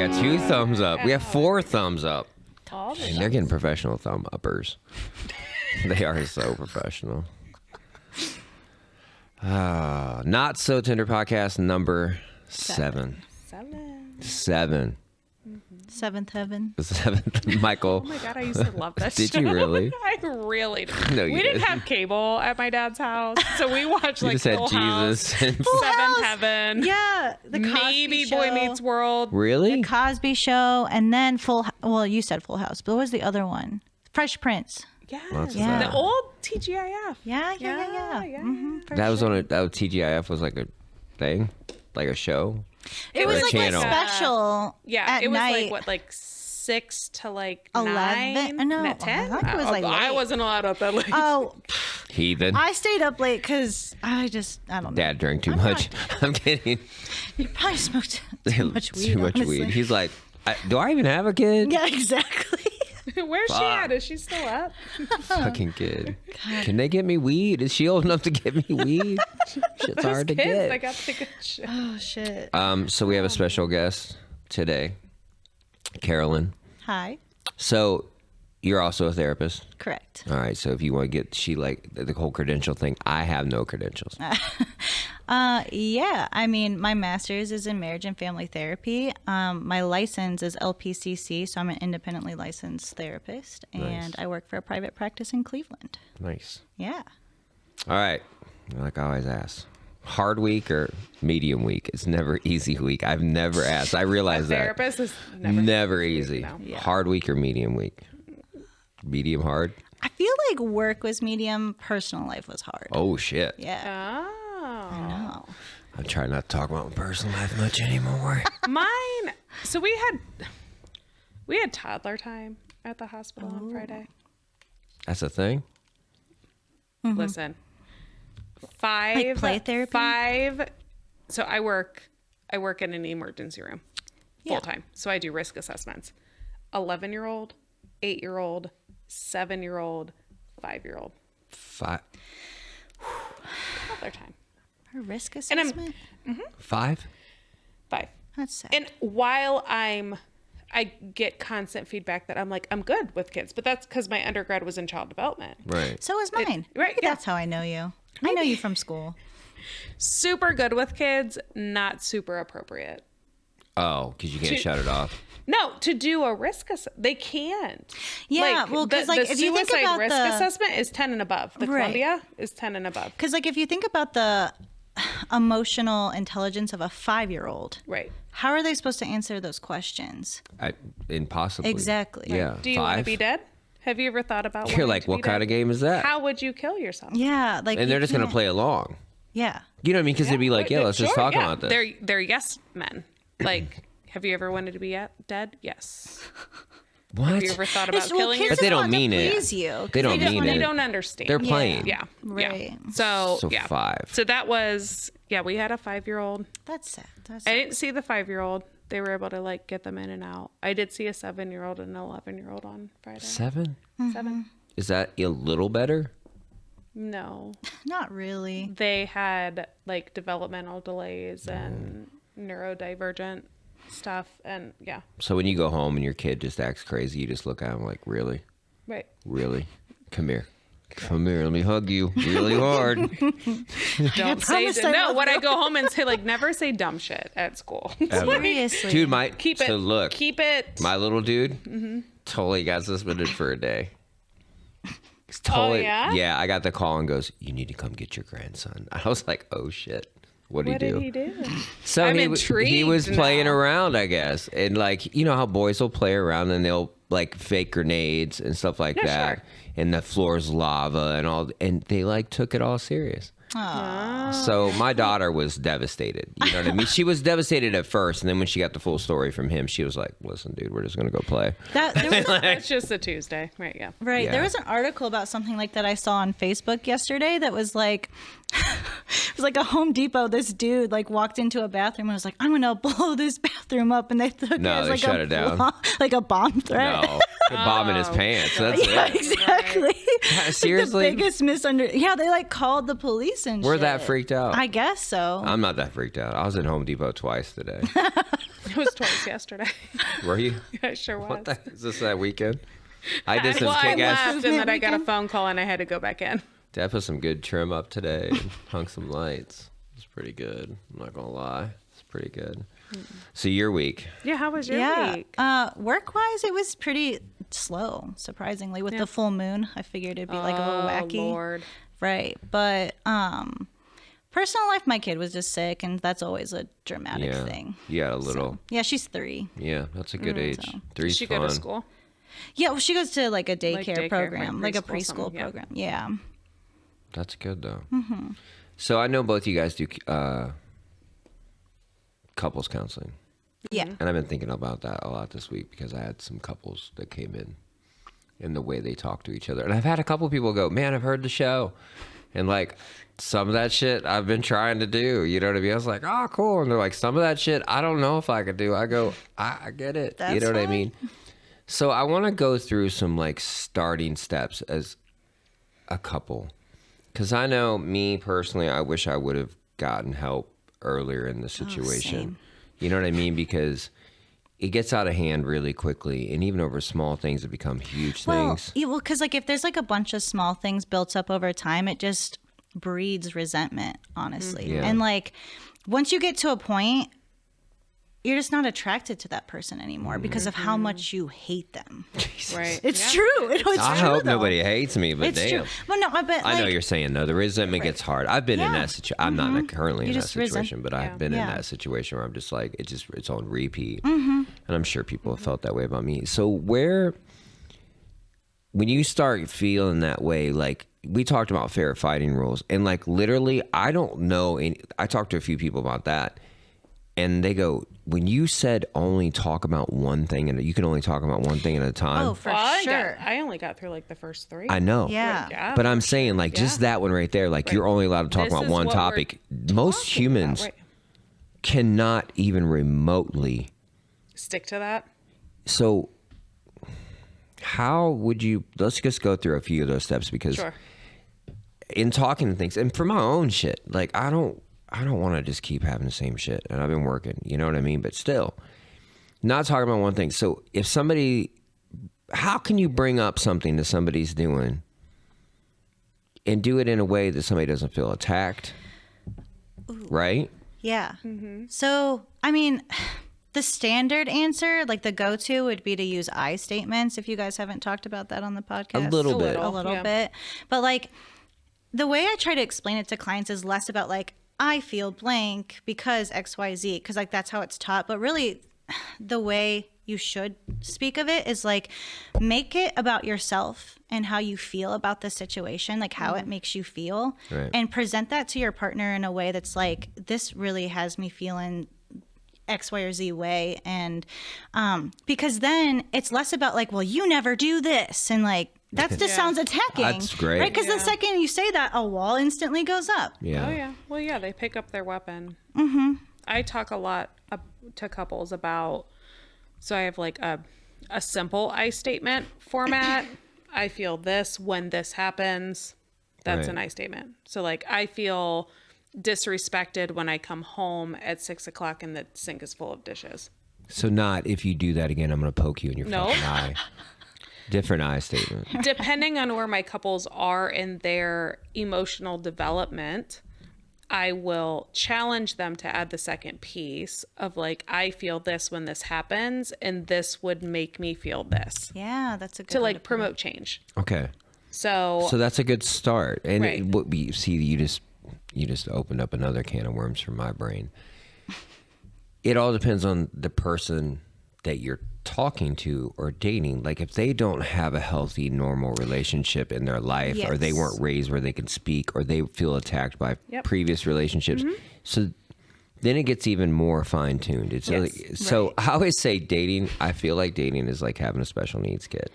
we got 2 thumbs up. We have 4 thumbs up. All the And they're getting professional thumb uppers. They are so professional. Not So Tender podcast number 7. 7. Seventh Heaven. The 7th, Michael. Oh my God, I used to love that Did show. you really? I really did. No, you we didn't didn't. have cable at my dad's house, so we watched You like just had Full Jesus. House, and- Full Seventh House. Heaven, Yeah, the Cosby maybe Show. Boy Meets World. Really? The Cosby Show, and then Well, you said Full House, but what was the other one? Fresh Prince. Yes, Lots of Yeah. the that. old TGIF. Yeah. Yeah. For That was sure. on a TGIF was like a thing, like a show. It was a like channel. a special. Yeah, at it was night. like what, like 6 to like 11? 9? No, 10? I think it was like I late. wasn't allowed up that late. Oh, Heathen. I stayed up late because I don't know. Dad drank too I'm much. I'm kidding. You probably smoked too much weed. Too much honestly. weed. He's like, do I even have a kid? Yeah, exactly. Where's she at? Is she still up? Fucking kid. Can they get me weed? Is she old enough to get me weed? Shit's hard to Kids, get. I got the good shit. Oh shit. So we have a special guest today, Carolyn. Hi. So you're also a therapist. Correct. All right. So if you want to get, she like the whole credential thing. I have no credentials. Yeah. I mean, my master's is in marriage and family therapy. My license is LPCC, so I'm an independently licensed therapist, and Nice. I work for a private practice in Cleveland. Nice. Yeah. All right. Like I always ask, hard week or medium week? It's never easy week. I've never asked. I realize that. Therapist is Never easy. No. Yeah. Hard week or medium week? Medium hard? I feel like work was medium, personal life was hard. Oh, shit. Yeah. Oh. Oh. I'm trying not to talk about my personal life much anymore. Mine. So we had toddler time at the hospital on Friday. That's a thing? Listen, 5 Like play therapy? 5. So I work in an emergency room full Yeah. time. So I do risk assessments. 11-year-old, 8-year-old, 7-year-old, 5-year-old. 5? Toddler time. Her risk And I'm- assessment? 5? 5. That's sad. And while I get constant feedback that I'm good with kids, but that's because my undergrad was in child development. Right. So is mine. right, Maybe yeah. That's how I know you. I know you from school. Super good with kids, not super appropriate. Oh, because you can't shut it off. No, to do a risk assessment, they can't. Yeah, well, 'cause, the if you think suicide about risk the- assessment is 10 and above. The Right. Columbia is 10 and above. Because, like, if you think about the emotional intelligence of a 5-year-old, Right. how are they supposed to answer those questions? Impossibly. Exactly. Yeah. Do you want to 5? be dead? Have you ever thought about You're wanting like, to be what kind dead? of game is that? How would you kill yourself? Yeah, like, And they're you just going to can't- play along. Yeah. You know what I mean? Because they'd be like, yeah, let's just Sure, talk yeah. about this. They're yes men. Like, have you ever wanted to be dead? Yes. What? Have you ever thought about It's- well, killing kids yourself? But they just don't want to mean it. please you. 'cause They don't just mean wanna- it. They don't understand. They're playing. Yeah. Right. Yeah. So yeah. 5. So that was we had a 5-year-old. That's sad. That's I didn't see the 5-year-old. They were able to like get them in and out. I did see a 7-year-old and an 11-year-old on Friday. 7? 7. Is that a little better? No, not really. they had like developmental delays and neurodivergent stuff, and yeah, So when you go home and your kid just acts crazy, you just look at him like, really? right. Really? Come here. Come here. Let me hug you really hard. Don't say promise I no. won't. When I go home and say like, never say dumb shit at school. Seriously. Dude, Keep it. So look, Keep it. my little dude totally got suspended for a day. He's totally, yeah? I got the call and goes, you need to come get your grandson. I was like, oh shit. What'd What he do? did he do? So I'm he intrigued was playing now. around, I guess. And like, you know how boys will play around and they'll like fake grenades and stuff like Yeah, that. sure. And the floor's lava and all, and they like took it all serious. Aw. So my daughter was devastated. You know what I mean? She was devastated at first, and then when she got the full story from him, she was like, "Listen, dude, we're just gonna go play." There was It's just a Tuesday, right? Yeah. Right. Yeah. There was an article about something like that I saw on Facebook yesterday that was like, it was like a Home Depot. This dude like walked into a bathroom and was like, I'm going to blow this bathroom up. And they took No, it as they like shut it down. like a bomb threat. No, bombing his pants. That's Yeah, it. exactly. Seriously? Like the biggest Yeah, they like called the police and We're shit. that freaked out. I guess so. I'm not that freaked out. I was at Home Depot twice today. It was twice yesterday. Were you? I sure was. What the, is this that weekend? I did some Well, I kick ass. left and then I got a phone call and I had to go back in. Dad put some good trim up today and hung some lights. It's pretty good. I'm not gonna lie. It's pretty good. So your week. Yeah, how was your week? Work-wise, it was pretty slow, surprisingly. With the full moon, I figured it'd be like a little wacky. Lord. Right. But personal life, my kid was just sick, and that's always a dramatic thing. Yeah, a little. Yeah, she's 3. Yeah, that's a good age. so. 3's Did she fun. go to school? Yeah, well, she goes to like a daycare, daycare, program, like like a preschool, preschool something, yeah. program. Yeah. That's good though. Mm-hmm. So I know both you guys do couples counseling. Yeah. And I've been thinking about that a lot this week because I had some couples that came in and the way they talk to each other. And I've had a couple people go, man, I've heard the show. And like some of that shit I've been trying to do. You know what I mean? I was like, oh, cool. And they're like, some of that shit I don't know if I could do. I go, I get it. That's you know what I fine. mean? So I want to go through some like starting steps as a couple. Because I know me personally, I wish I would have gotten help earlier in the situation. same. You know what I mean? Because it gets out of hand really quickly, and even over small things, it become huge things. Yeah, well, because like if there's like a bunch of small things built up over time, it just breeds resentment, honestly. Yeah. And like once you get to a point, you're just not attracted to that person anymore because of how much you hate them. Right. It's Yeah. true. It's I true, hope though. nobody hates me, but It's damn. true. Well, no, but I know like, you're saying though, the resentment gets hard. I've been in Yeah. that situation. I'm not currently You in that just resent- situation, but I've been in Yeah. that situation where I'm just like, it's on repeat. And I'm sure people have felt that way about me. So when you start feeling that way, like we talked about fair fighting rules, and like literally, I don't know. I talked to a few people about that, and they go, when you said only talk about one thing, and you can only talk about one thing at a time. oh, for Well, sure. I only got through like the first 3. I know. Yeah. Yeah. But I'm saying, like, just that one right there, like, you're only allowed to talk This about is one what we're topic. Most talking humans about, right. cannot even remotely. Stick to that. So, how would you? Let's just go through a few of those steps because Sure. in talking to things, and for my own shit, like, I don't want to just keep having the same shit. And I've been working, you know what I mean? But still, not talking about one thing. So, if somebody, how can you bring up something that somebody's doing and do it in a way that somebody doesn't feel attacked? Right? Yeah. So, I mean, the standard answer, like the go-to would be to use I statements if you guys haven't talked about that on the podcast. A little bit. A little yeah. bit. But like the way I try to explain it to clients is less about like, I feel blank because XYZ, because like that's how it's taught. But really the way you should speak of it is like make it about yourself and how you feel about the situation, like how it makes you feel, Right. and present that to your partner in a way that's like, this really has me feeling X, Y, or Z way. And because then it's less about like, well, you never do this. And like, that just sounds attacking. That's great. Right? Because Yeah. the second you say that, a wall instantly goes up. Yeah. Oh yeah. Well, yeah, they pick up their weapon. Mm-hmm. I talk a lot to couples about. So I have like a simple I statement format. I feel this when this happens. That's Right. an I statement. So like I feel disrespected when I come home at 6:00 and the sink is full of dishes. So not if you do that again, I'm going to poke you in your No. fucking eye. Different eye statement. Depending on where my couples are in their emotional development, I will challenge them to add the second piece of like, I feel this when this happens, and this would make me feel this Yeah, that's a good to way like put promote change. Okay. So, So that's a good start. And Right. what we see, you just opened up another can of worms for my brain. It all depends on the person that you're talking to or dating. Like if they don't have a healthy, normal relationship in their life, or they Yes. weren't raised where they can speak, or they feel attacked by Yep. previous relationships. So then it gets even more fine tuned. It's Yes. like, so I always say dating, I feel like dating is like having a special needs kid.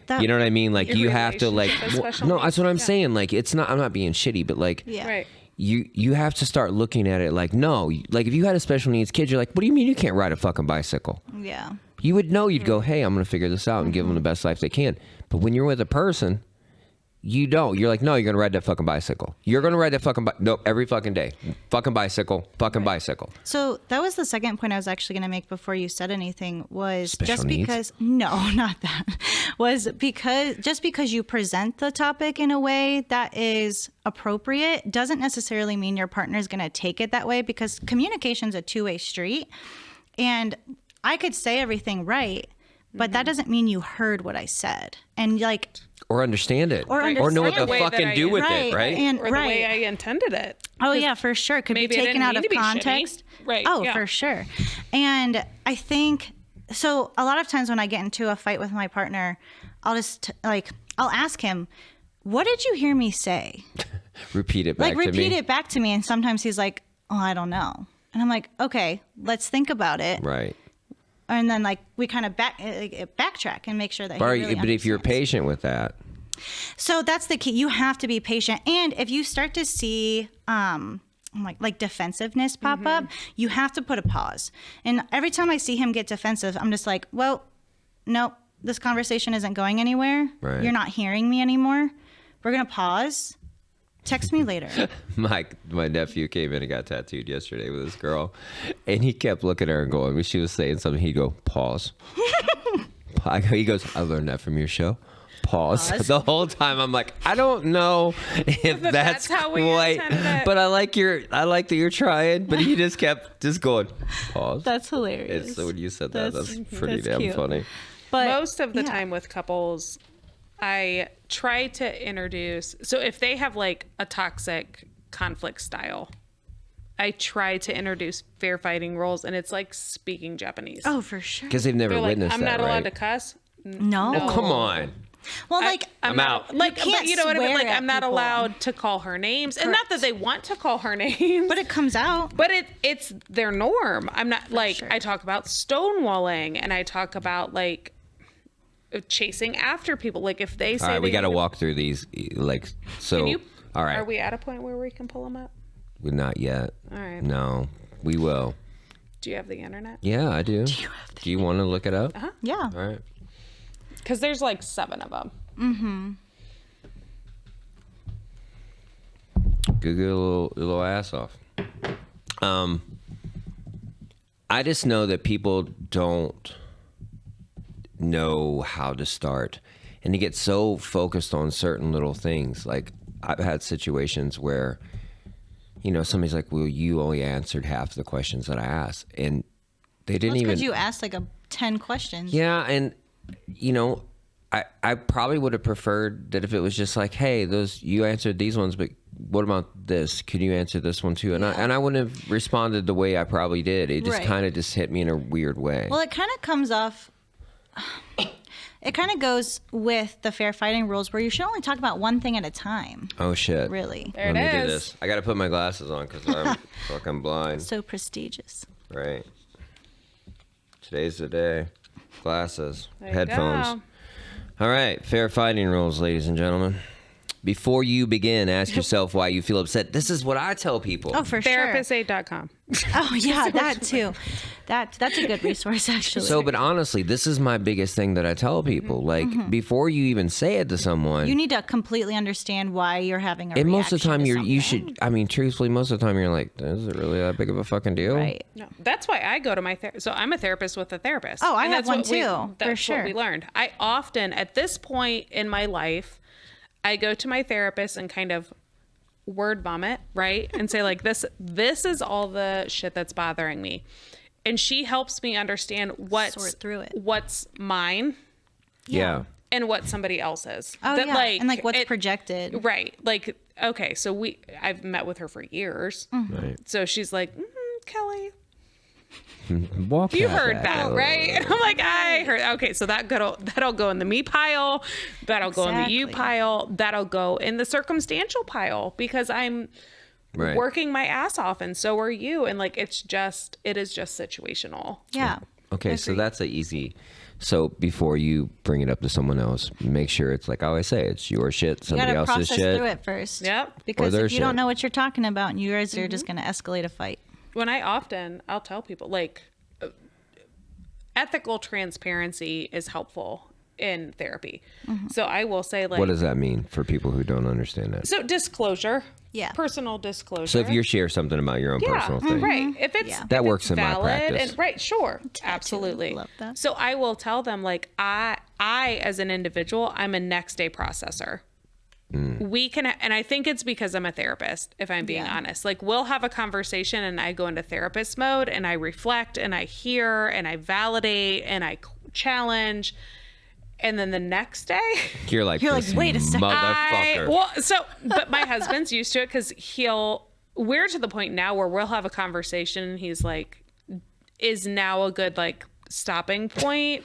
that. You know what I mean? Like Your you have to like, relationship is special no, needs. that's what I'm Yeah. saying. Like it's not, I'm not being shitty, but like Yeah. right. you have to start looking at it like, no, like if you had a special needs kid, you're like, what do you mean you can't ride a fucking bicycle? Yeah. You would know. You'd go, hey, I'm going to figure this out and give them the best life they can. But when you're with a person, you don't. You're like, no, you're going to ride that fucking bicycle. You're going to ride that fucking no, every fucking day. Fucking bicycle. Fucking bicycle. So that was the second point I was actually going to make before you said anything was Special just needs? because, no, not that, was because just because you present the topic in a way that is appropriate doesn't necessarily mean your partner is going to take it that way, because communication is a two-way street. And I could say everything right, but that doesn't mean you heard what I said. And like, Or understand it. Or know what understand the it. fucking do with right, it, right? And Or the way I intended it. Oh yeah, for sure. It could be maybe I taken didn't out mean of to be shitty. context. Right, Oh, yeah. for sure. And I think so. A lot of times when I get into a fight with my partner, I'll just I'll ask him, "What did you hear me say?" Repeat it back to me. Repeat it back to me. And sometimes he's like, "Oh, I don't know." And I'm like, "Okay, let's think about it." Right. And then we kind of backtrack and make sure that. But, he really but if you're understands. patient with that, So that's the key. You have to be patient. And if you start to see like defensiveness pop up, you have to put a pause. And every time I see him get defensive, I'm just like, well, nope, this conversation isn't going anywhere. Right. You're not hearing me anymore. We're going to pause. Text me later. my nephew came in and got tattooed yesterday with this girl, and he kept looking at her and going, when she was saying something, he'd go, pause. He goes, I learned that from your show. Pause. The whole time I'm like, I don't know if that's how we quite, intended it. but I like that you're trying, but he just kept going, pause. That's hilarious. So when you said that, that's pretty that's damn cute. funny. But Most of the yeah. time with couples, I try to introduce, so if they have like a toxic conflict style, I try to introduce fair fighting rules, and it's like speaking Japanese. Oh, for sure. Because they've never They're like, witnessed I'm that, not allowed right? to cuss. No. Oh, come on. Well, like, I'm not- out. Like, You can't but you know what I mean? swear Like, at I'm not people. allowed to call her names, and not that they want to call her names, but it comes out. but it's their norm. I'm not like sure. I talk about stonewalling, and I talk about like chasing after people. Like if they say, All right, we they got to need walk through these. Like, so, Can you? all right. Are we at a point where we can pull them up? We're not yet. All right. No, we will. Do you have the internet? Yeah, I do. Do you want to look it up? Yeah. All right. Because there's like 7 of them. Google your little ass off. I just know that people don't know how to start, and they get so focused on certain little things. Like I've had situations where, somebody's like, "Well, you only answered half the questions that I asked," and they didn't even. Because you asked 10 questions. Yeah, and I probably would have preferred that if it was just like, hey, you answered these ones, but what about this? Could you answer this one too? And I wouldn't have responded the way I probably did. It just Right. kind of just hit me in a weird way. Well, it kind of comes off. It kind of goes with the fair fighting rules, where you should only talk about one thing at a time. Oh shit! Really, There Let it me is. do this. I got to put my glasses on because I'm fucking blind. so prestigious. Right. Today's the day. Glasses, There you headphones. go. All right, fair fighting rules, ladies and gentlemen. Before you begin, ask yourself why you feel upset. This is what I tell people. Oh, for sure. Therapistaid.com. Oh, yeah, that too. That's a good resource, actually. So, but honestly, this is my biggest thing that I tell people. Like, before you even say it to someone, you need to completely understand why you're having a and most of the time, reaction to you something. should. I mean, truthfully, most of the time, you're like, "Is it really that big of a fucking deal?" Right. No, that's why I go to my therapist. So I'm a therapist with a therapist. Oh, I And have that's what one too, for That's sure. what we learned. I often, at this point in my life, I go to my therapist and kind of word vomit, right? And say like, this is all the shit that's bothering me. And she helps me understand Sort through it. what's mine Yeah. and what somebody else's. Oh, That, yeah. And what's it- projected. Right. Like, okay, so I've met with her for years. Right. So she's like, Kelly, Walk you that heard back that, a right? little. And I'm like, I heard. Okay, so that'll go in the me pile. That'll go in the you Exactly. pile. That'll go in the circumstantial pile because I'm Right. working my ass off, and so are you. And like, it is just situational. Yeah. Okay, so that's a easy. So before you bring it up to someone else, make sure it's like I always say, it's your shit, You somebody got to else's process shit. through it first. Yep. Because their if you don't shit. know what you're talking about, you guys are just going to escalate a fight. When I'll tell people like, ethical transparency is helpful in therapy. So I will say, like, What does that mean for people who don't understand that? so disclosure, Yeah. personal disclosure. So if you share something about your own personal thing, right. If it's Yeah. That if works it's in my valid practice. and right, sure, absolutely. Love that. So I will tell them, like, I as an individual, I'm a next day processor. We can, and I think it's because I'm a therapist, if I'm being honest. Like, we'll have a conversation and I go into therapist mode and I reflect and I hear and I validate and I challenge. And then the next day, you're like, this wait a second. motherfucker. but my husband's used to it because we're to the point now where we'll have a conversation and he's like, is now a good, like, stopping point?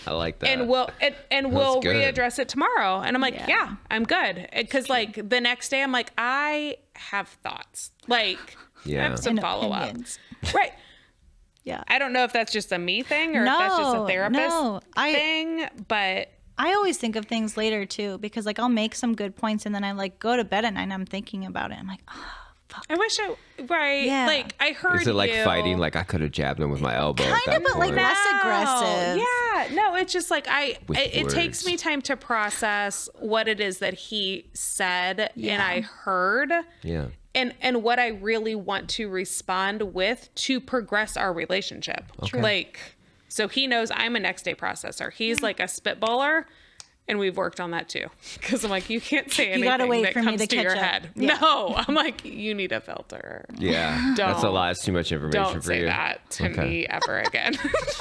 I like that. And we'll good. readdress it tomorrow. And I'm like, yeah I'm good. Because, like, the next day I'm like, I have thoughts. Like, I have some And follow-up. opinions. Right. Yeah. I don't know if that's just a me thing or if that's just a therapist thing, but I always think of things later too, because like I'll make some good points and then I like go to bed at night and I'm thinking about it. I'm like, oh, fuck. I wish Yeah. like I heard Is it like you. fighting? Like I could have jabbed him with my elbow. at Kind that of, but like point. less aggressive. Yeah, no, it's just like it takes words. me time to process what it is that he said and Yeah. I heard. Yeah. And what I really want to respond with to progress our relationship. Like, so he knows I'm a next day processor. He's like a spitballer, and we've worked on that too. Because I'm like, you can't say anything gotta wait that for me comes to to catch your up. head. Yeah. No, I'm like, you need a filter. Yeah. That's a Don't- lot. It's too much information Don't for say you. that to me ever again.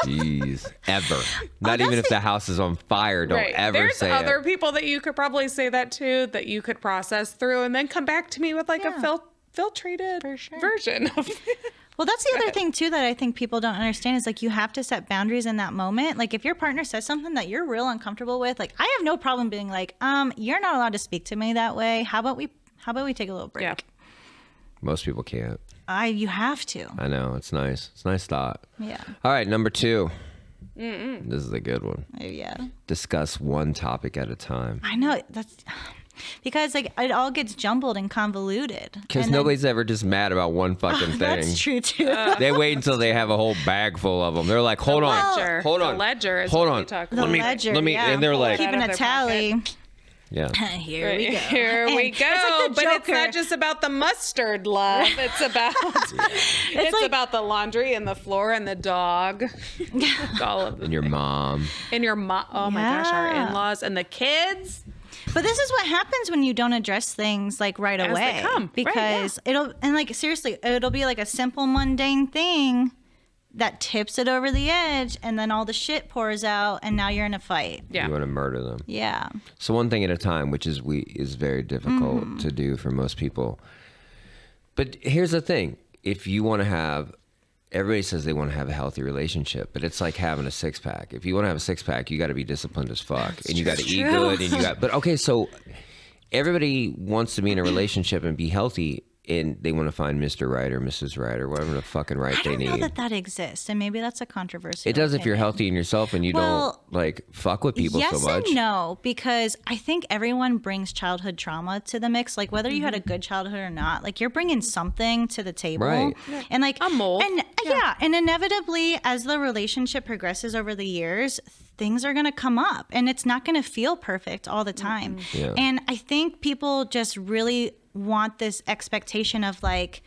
Jeez. Ever. Not even if the house is on fire. Don't ever There's say other it. people that you could probably say that to, that you could process through, and then come back to me with like a filtrated version of Well, that's the other thing too that I think people don't understand is like you have to set boundaries in that moment. Like if your partner says something that you're real uncomfortable with, like I have no problem being like, you're not allowed to speak to me that way. How about we take a little break? Yeah. Most people can't. You have to. I know. It's nice. It's a nice thought. Yeah. All right. Number 2. This is a good one. Yeah. Discuss one topic at a time. I know that's because like it all gets jumbled and convoluted. Because And then- nobody's ever just mad about one fucking thing. That's true too. They wait until they have a whole bag full of them. They're like, hold on, ledger. hold on, The ledger is hold what on. you talk the about. ledger, let me, yeah. and they're like, Keep- Keeping out a of their tally. yeah, Here we go. Here we go. It's like the But it's Joker. not just about the mustard, love. It's about it's like- about the laundry and the floor and the dog. All of and them. your mom. And your mom. Oh my gosh, our Yeah. in-laws and the kids. But this is what happens when you don't address things like right As they away. come. Right, Because it'll and like seriously, it'll be like a simple mundane thing that tips it over the edge and then all the shit pours out and now you're in a fight. Yeah. You want to murder them. Yeah. So one thing at a time, which is very difficult to do for most people. But here's the thing: if you want to have, everybody says they want to have a healthy relationship, but it's like having a 6-pack. If you want to have a 6-pack, you got to be disciplined as fuck, and you got to eat good, and you got. But okay, so everybody wants to be in a relationship and be healthy, and they want to find Mr. Right or Mrs. Right or whatever the fucking right I they don't know need. that exists, and maybe that's a controversy. It does if you're healthy in yourself and you Well, don't like fuck with people yes so much. and no, because I think everyone brings childhood trauma to the mix. Like whether you had a good childhood or not, like you're bringing something to the table, Right. and like A mold. and and inevitably, as the relationship progresses over the years, things are gonna come up, and it's not gonna feel perfect all the time. Yeah. And I think people just really want this expectation of like,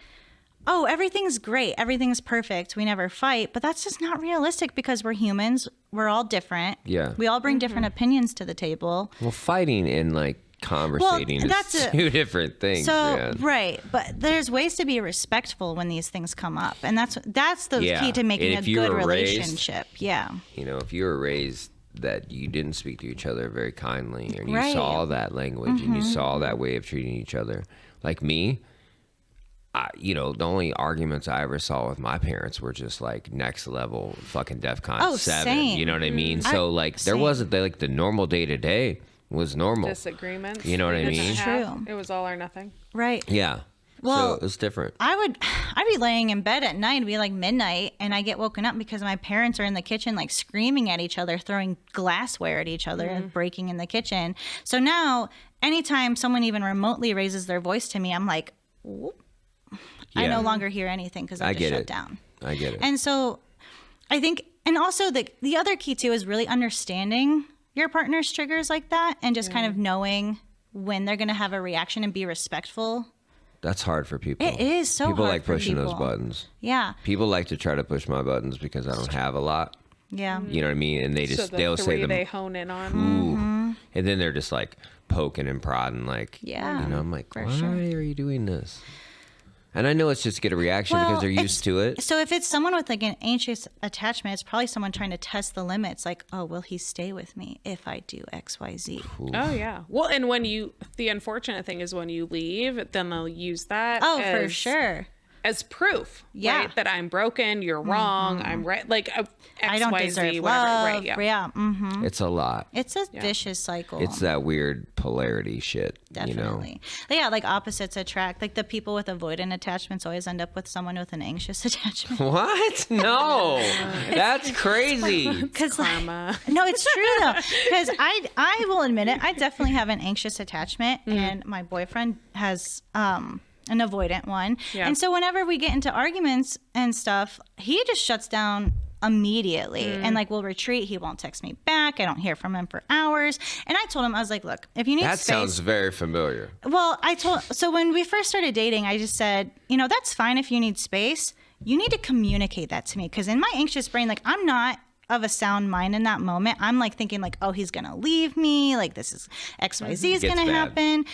oh, everything's great, everything's perfect, we never fight. But that's just not realistic because we're humans. We're all different. Yeah. We all bring different opinions to the table. Well, fighting and like conversating that's is a- two different things. So, man. right. But there's ways to be respectful when these things come up. And that's the Yeah. key to making And a if you good were raised- relationship. Yeah. You know, if you were raised that you didn't speak to each other very kindly, and you Right. saw that language and you saw that way of treating each other, like me, the only arguments I ever saw with my parents were just like next level fucking DEFCON Oh, 7. same. You know what I mean? So like there same. wasn't like the normal day to day was normal. Disagreements. You know what I we didn't mean? have. True. It was all or nothing. Right. Yeah. Well, so it's different. I'd be laying in bed at night, it'd be like midnight, and I get woken up because my parents are in the kitchen, like screaming at each other, throwing glassware at each other, and breaking in the kitchen. So now, anytime someone even remotely raises their voice to me, I'm like, whoop. I Yeah. no longer hear anything because I I just get shut it. down. I get it. And so I think, and also the other key too is really understanding your partner's triggers like that, and just kind of knowing when they're going to have a reaction and be respectful. That's hard for people. It is so people hard like for pushing those people. buttons. Yeah. People like to try to push my buttons because I don't have a lot. Yeah. You know what I mean? And they So just the they'll say three them. they hone in on. Ooh. And then they're just like poking and prodding, like, Yeah, you know, I'm like, for why sure. are you doing this? And I know it's just to get a reaction Well, because they're used to it. So if it's someone with like an anxious attachment, it's probably someone trying to test the limits. Like, oh, will he stay with me if I do X, Y, Z? Oh yeah. Well, and when the unfortunate thing is when you leave, then they'll use that. Oh, for as, sure. as proof. Yeah. Right? That I'm broken. You're wrong. I'm right. Like X, I don't Y, deserve Z, love. whatever. Right. Yeah. It's a lot. It's a vicious cycle. It's that weird polarity shit. Definitely. Yeah, like opposites attract. Like the people with avoidant attachments always end up with someone with an anxious attachment. You know? What? No. That's crazy. Because Karma. no, it's true though. Because I will admit it. I definitely have an anxious attachment, and my boyfriend has an avoidant one. Yeah. And so whenever we get into arguments and stuff, he just shuts down immediately and like will retreat. He won't text me back. I don't hear from him for hours. And I told him, I was like, look, if you need That space. sounds very familiar. Well, so when we first started dating, I just said, that's fine if you need space. You need to communicate that to me. Because in my anxious brain, like I'm not of a sound mind in that moment. I'm like thinking like, oh, he's going to leave me. Like this is XYZ is Gets going to bad. happen.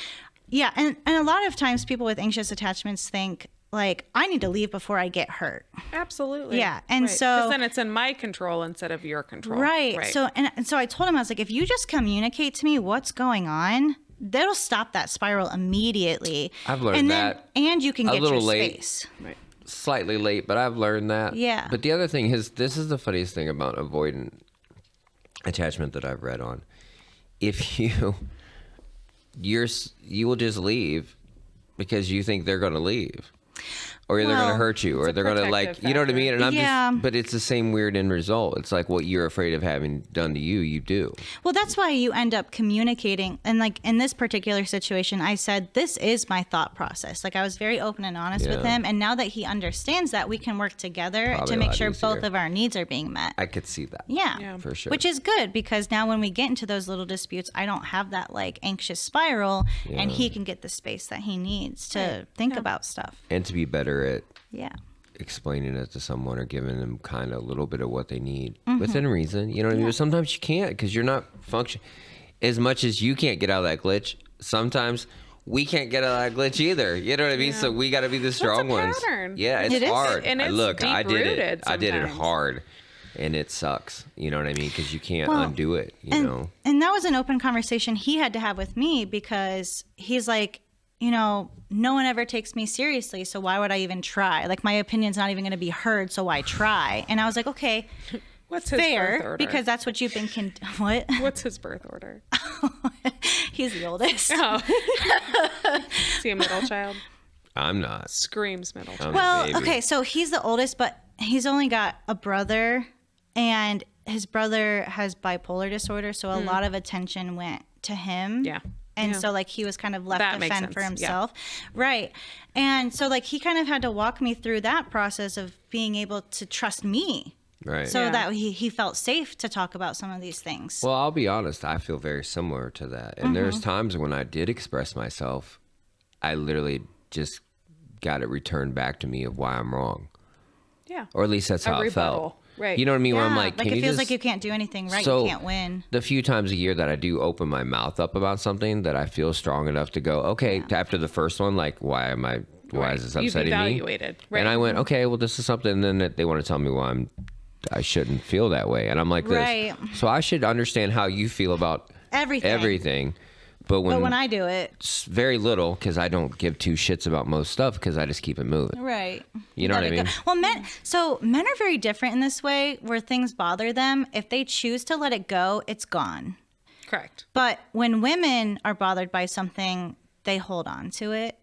Yeah. And a lot of times people with anxious attachments think like, I need to leave before I get hurt. Absolutely. Yeah, and right. so- 'Cause then it's in my control instead of your control. Right. So I told him, I was like, if you just communicate to me what's going on, that'll stop that spiral immediately. I've learned and that. And you can A get little your late. space. Right. Slightly late, but I've learned that. Yeah. But the other thing is, this is the funniest thing about avoidant attachment that I've read on. If you will just leave because you think they're going to leave. Or they're going to Well, hurt you, or it's a they're going to protective you know what I mean? And I'm Yeah. but it's the same weird end result. It's like what you're afraid of having done to you, you do. Well, that's why you end up communicating. And like in this particular situation, I said, this is my thought process. Like I was very open and honest with Yeah. him. And now that he understands that, we can work together Probably to a make lot sure easier. both of our needs are being met. I could see that. Yeah. For sure. Which is good because now when we get into those little disputes, I don't have that like anxious spiral and he can get the space that he needs to think about stuff. And to be better at Yeah. explaining it to someone or giving them kind of a little bit of what they need Mm-hmm. within reason. You know what I mean? But sometimes you can't because you're not function. As much as you can't get out of that glitch, sometimes we can't get out of that glitch either. You know what I mean? So we got to be the strong ones. pattern. Yeah, it's It is. hard. And it's Look, I did it. deep-rooted I did it sometimes. hard, and it sucks. You know what I mean? Because you can't Well, undo it. You know? And that was an open conversation he had to have with me because he's like, no one ever takes me seriously. So why would I even try? Like my opinion's not even going to be heard. So why try? And I was like, okay, What's his birth fair, order? because that's what you've been. What? What's his birth order? He's the oldest. Oh. Is he a middle child? I'm not. Screams middle child. I'm Well, a baby. okay, so he's the oldest, but he's only got a brother, and his brother has bipolar disorder, so a lot of attention went to him. Yeah. And Yeah. so like he was kind of left That to makes fend for sense, yeah. himself. Right. And so like he kind of had to walk me through that process of being able to trust me Right. so Yeah. that he felt safe to talk about some of these things. Well, I'll be honest. I feel very similar to that. And there's times when I did express myself, I literally just got it returned back to me of why I'm wrong. Yeah. Or at least that's A how it felt. rebuttal. Right. You know what I mean? Where I'm Yeah, like, like can it you feels just... like you can't do anything right. So, You can't win. The few times a year that I do open my mouth up about something that I feel strong enough to go, okay, after the first one, like, why Right. is this You've upsetting me? evaluated. Right. And I went, okay, well, this is something. And then they want to tell me why I shouldn't feel that way. And I'm like this. Right. So I should understand how you feel about Everything. But But when I do it, it's very little, because I don't give two shits about most stuff because I just keep it moving. right. You know what I Let it go. mean? Well, men are very different in this way where things bother them. If they choose to let it go, it's gone. Correct. But when women are bothered by something, they hold on to it.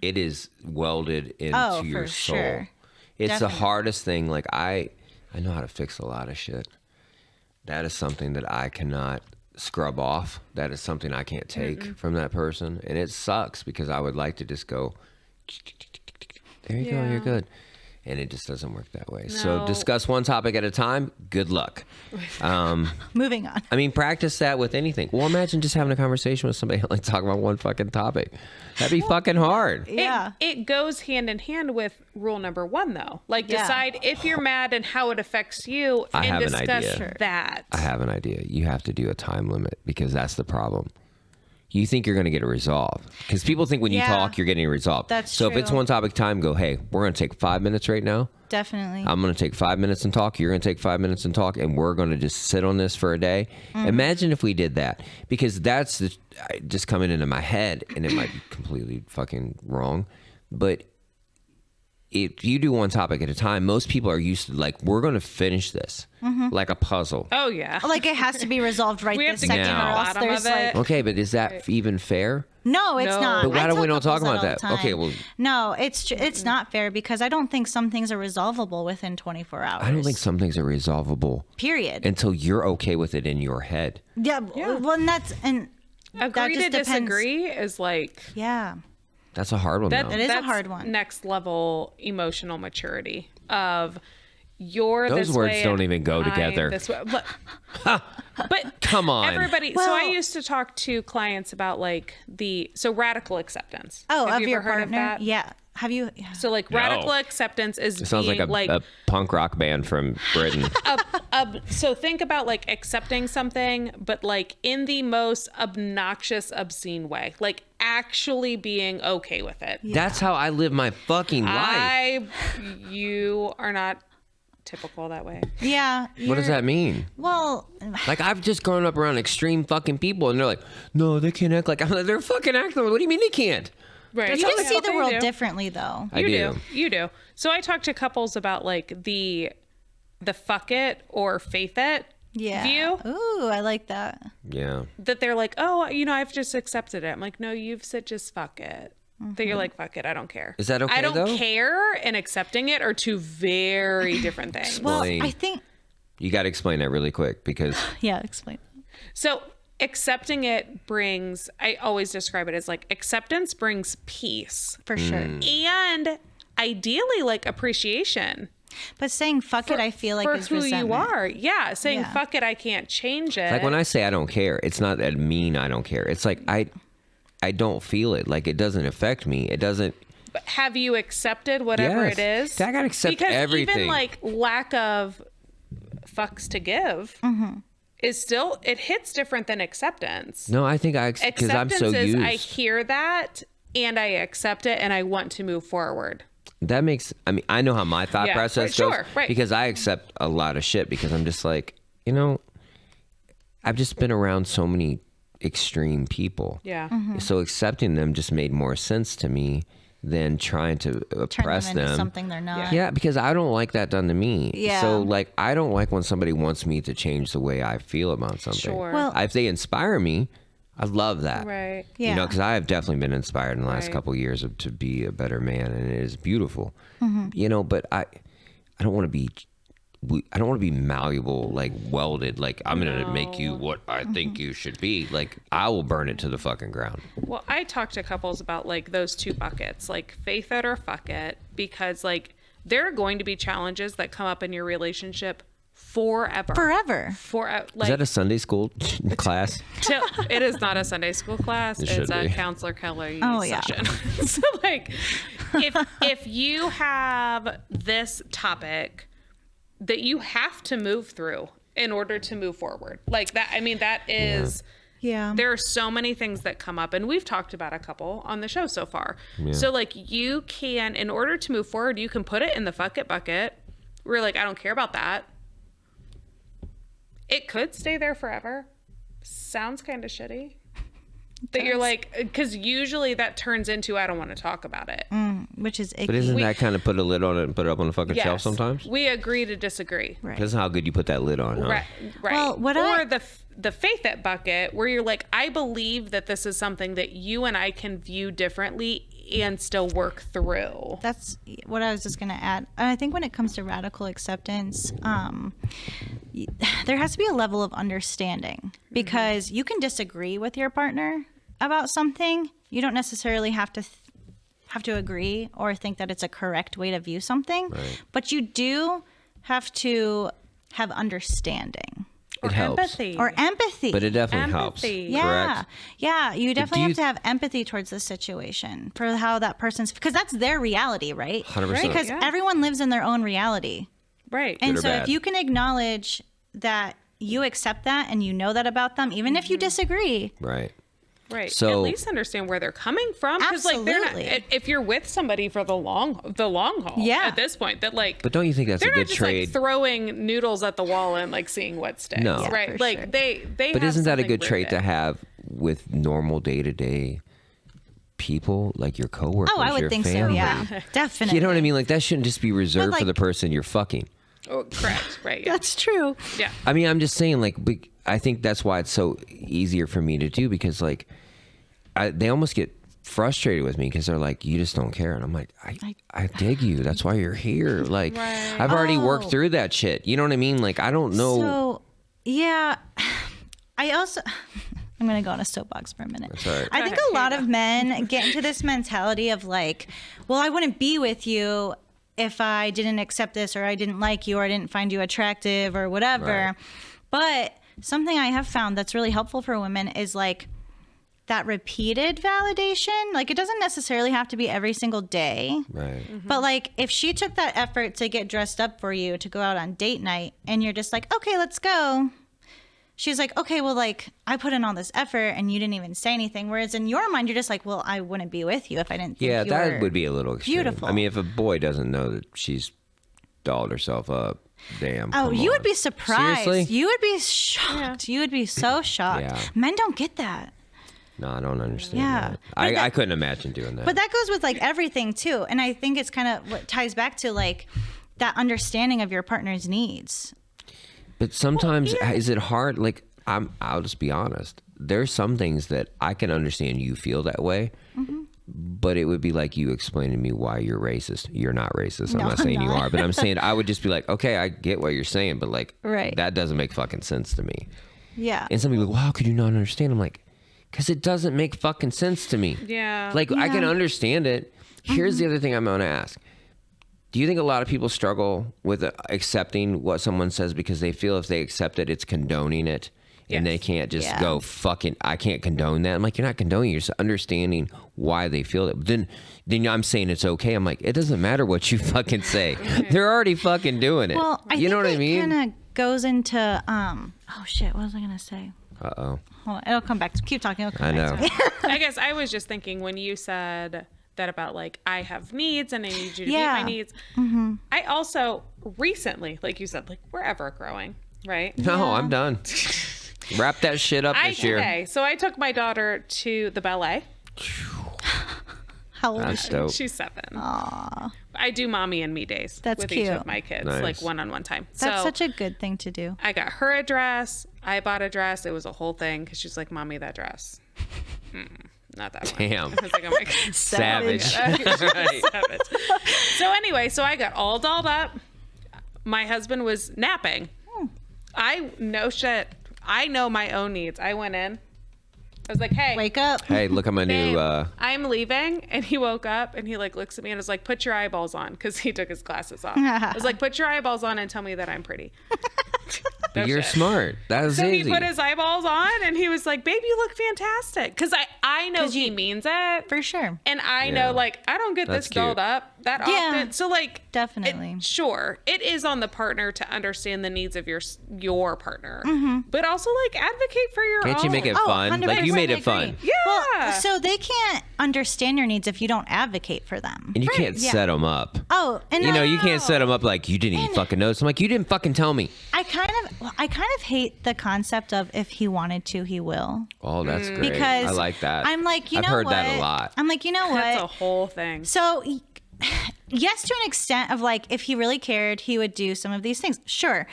It is welded into Oh, your for soul. sure. It's Definitely. the hardest thing. Like I know how to fix a lot of shit. That is something that I cannot scrub off. That is something I can't take from that person. And it sucks because I would like to just go, there you go, Yeah. you're good. And it just doesn't work that way. So No. discuss one topic at a time. Good luck. Moving on. I mean, practice that with anything. Well, imagine just having a conversation with somebody like talking about one fucking topic. That'd be fucking hard. Yeah. It goes hand in hand with rule number 1, though. Like, Yeah. decide if you're mad and how it affects you, I and have an discuss idea. that. I have an idea. You have to do a time limit because that's the problem. You think you're going to get it resolved because people think when you Yeah. talk, you're getting it resolved. That's so if it's true. one topic time, go, hey, we're going to take 5 minutes right now. Definitely. I'm going to take 5 minutes and talk. You're going to take 5 minutes and talk, and we're going to just sit on this for a day. Imagine if we did that, because that's just coming into my head, and it might be completely fucking wrong. But if you do one topic at a time, most people are used to like, we're going to finish this like a puzzle. Oh, yeah. Like it has to be resolved right We have this to get second, to the or else bottom there's of it. like Okay, but is that even fair? no, it's No. not. But why I don't we tell don't talk couples about all that? the time. Okay, well- no, it's not fair because I don't think some things are resolvable within 24 hours. I don't think some things are resolvable Period. until you're okay with it in your head. Yeah. Well, and that Agree just to depends. disagree is like, Yeah. That's a hard one, that, though. It is a that's hard one. next level emotional maturity of you're Those this words way don't and even go I'm together. this way. But Come on. everybody. so Well- I used to talk to clients about like radical acceptance. Oh, Have of you your ever heard partner? of that? Yeah. Have you? Yeah. So like radical acceptance is It sounds being like a punk rock band from Britain. so think about like accepting something, but like in the most obnoxious, obscene way, like actually being okay with it. That's how I live my fucking life. You are not typical that way. Yeah. What does you're- that mean? Well, Like, I've just grown up around extreme fucking people, and they're like, no, they can't act like I'm like, they're fucking acting. What do you mean they can't? Right. you That's can see what the they world do. differently, though. I You do. You do. So I talk to couples about like the fuck it or faith it Yeah. view. Ooh, I like that. Yeah. That they're like, oh, I've just accepted it. I'm like, no, you've said just fuck it. That you're like, fuck it, I don't care. Is that okay, I don't though? care and accepting it are two very different things. Well, Explain. I think. You got to explain that really quick because Yeah, explain. So accepting it brings, I always describe it as like acceptance brings peace For sure. and ideally like appreciation But saying fuck it, I feel like for is who resentment. you are. Yeah. Saying Yeah. fuck it, I can't change it. like when I say I don't care, it's not that mean I don't care. It's like I don't feel it. Like it doesn't affect me. It doesn't. But have you accepted whatever Yes. it is? I gotta accept because everything. even like lack of fucks to give is still, it hits different than acceptance. No, I think because I'm Acceptance so is used. I hear that and I accept it and I want to move forward. That makes, I mean, I know how my thought Yeah, process right, goes sure, right. because I accept a lot of shit because I'm just like, I've just been around so many extreme people. Yeah. So accepting them just made more sense to me than trying to Turn oppress them into them. something they're not. Yeah, because I don't like that done to me. Yeah. So like, I don't like when somebody wants me to change the way I feel about something. Sure. Well- If they inspire me, I love that. Right. Yeah. You know, because I have definitely been inspired in the last Right. couple of years to be a better man, and it is beautiful. You know, but I don't want to be. I don't want to be malleable, like welded. Like I'm gonna make you what I think you should be. Like I will burn it to the fucking ground. Well, I talk to couples about like those two buckets, like faith it or fuck it, because like there are going to be challenges that come up in your relationship forever. Forever. Like, Is that a Sunday school class? it is not a Sunday school class. It It's should a be. counselor Kelly Oh, yeah. session. So like if you have this topic that you have to move through in order to move forward. Like that, I mean, that is Yeah. there are so many things that come up, and we've talked about a couple on the show so far. So like you can, in order to move forward, you can put it in the fuck it bucket. We're like, I don't care about that. It could stay there forever. Sounds kind of shitty. That you're like, because usually that turns into, I don't want to talk about it. Which is icky. But isn't that kind of put a lid on it and put it up on the fucking shelf Yes. sometimes? We agree to disagree. Right. That's how good you put that lid on, huh? Right. Right. Well, what or I- the faith it bucket where you're like, I believe that this is something that you and I can view differently and still work through. That's what I was just going to add. And I think when it comes to radical acceptance, there has to be a level of understanding because you can disagree with your partner about something. You don't necessarily have to have to agree or think that it's a correct way to view something, Right. but you do have to have understanding It helps. Empathy. or empathy. But it definitely Empathy. helps. yeah, Correct. yeah, you definitely you- have to have empathy towards the situation for how that person's, because that's their reality, right? 100%. Because Yeah. everyone lives in their own reality. Right. And or so if bad. you can acknowledge that you accept that and you know that about them, even if you disagree, Right. Right. So- at least understand where they're coming from. Because like they're not, Absolutely. if you're with somebody for the long haul, Yeah. at this point, that like But don't you think that's a they're not good just trade? like throwing noodles at the wall and like seeing what sticks. No. Yeah, right. for Like sure. they But have isn't that a something good trait to rooted. have with normal day-to-day people, like your coworkers, oh, I would your think family? so. Yeah, definitely. You know what I mean? Like that shouldn't just be reserved for like- the person you're fucking. Oh, correct. Right. Yeah. That's true. yeah. I mean, I'm just saying, like, I think that's why it's so easier for me to do, because, like, they almost get frustrated with me because they're like, you just don't care. And I'm like, I dig you. That's why you're here. Like, Right. I've already worked Oh. through that shit. You know what I mean? Like, I don't know. So, yeah, I also. I'm going to go on a soapbox for a minute. That's all right. I think a lot of men get into this mentality of like, well, I wouldn't be with you if I didn't accept this, or I didn't like you, or I didn't find you attractive, or whatever. Right. But something I have found that's really helpful for women is like that repeated validation. Like, it doesn't necessarily have to be every single day. Right. But like, if she took that effort to get dressed up for you to go out on date night, and you're just like, okay, let's go. She's like, okay, well, like, I put in all this effort and you didn't even say anything. Whereas in your mind, you're just like, well, I wouldn't be with you if I didn't think Yeah, you that were would be a little extreme. beautiful. I mean, if a boy doesn't know that she's dolled herself up, damn. Oh, come you on. would be surprised. Seriously? You would be shocked. You would be so shocked. Yeah. Men don't get that. No, I don't understand Yeah. that. But I that- couldn't imagine doing that. But that goes with like everything too. And I think it's kind of what ties back to like that understanding of your partner's needs. But sometimes is it hard? Like I'll just be honest. There's some things that I can understand you feel that way, but it would be like you explaining to me why you're racist. You're not racist. I'm No, not I'm saying you not. are, but I'm saying I would just be like, okay, I get what you're saying, but like Right. that doesn't make fucking sense to me. Yeah. And some people go, well, how could you not understand? I'm like, because it doesn't make fucking sense to me. Yeah. Like I can Yeah. understand it. Here's the other thing I'm going to ask. Do you think a lot of people struggle with accepting what someone says because they feel if they accept it, it's condoning it? And they Yes. can't just Yeah. go, fucking, I can't condone that. I'm like, you're not condoning, you're just understanding why they feel it. But then I'm saying it's okay. I'm like, it doesn't matter what you fucking say. They're already fucking doing it. Well, I you know think what I mean? it kind of goes into oh shit, what was I gonna say? Uh-oh. Hold on, it'll come back. Keep talking. It'll come I back know. to me. I guess I was just thinking when you said that about like I have needs and I need you to Yeah. meet my needs. I also recently, like you said, like we're ever growing, right? No, I'm done. Wrap that shit up this year. Okay, so I took my daughter to the ballet. How old is That's she? dope. She's 7. I do mommy and me days That's with each cute. of my kids, Nice. like one-on-one time. That's so such a good thing to do. I got her a dress. I bought a dress. It was a whole thing because she's like, "Mommy, that dress." Not that one. Damn. I was like, "Oh my god, Savage. Right. Savage." So anyway, so I got all dolled up. My husband was napping. I know shit. I know my own needs. I went in. I was like, "Hey, Wake up. Hey, look at my new babe, I'm leaving." And he woke up and he like looks at me and was like, "Put your eyeballs on," because he took his glasses off. I was like, "Put your eyeballs on and tell me that I'm pretty." No you're shit. smart. That was So easy. he put his eyeballs on and he was like, "Babe, you look fantastic." Because I know he means it. For sure. And I Yeah. know, like, I don't get That's this dolled cute. up that Yeah. often. So, like, Definitely. sure, it is on the partner to understand the needs of your partner, but also like advocate for your Can't own. you make it Oh, fun? Like you 100% made it agree. fun. Yeah. Well, so they can't understand your needs if you don't advocate for them. And you can't yeah. set them up. Oh, and You know, you can't set them up like you didn't even fucking notice. I'm like, you didn't fucking tell me. I kind of hate the concept of if he wanted to, he will. Oh, that's great. Because I like that. I'm like, you I've know heard what? that a lot. I'm like, you know what? That's a whole thing. So, yes, to an extent of like, if he really cared, he would do some of these things. Sure.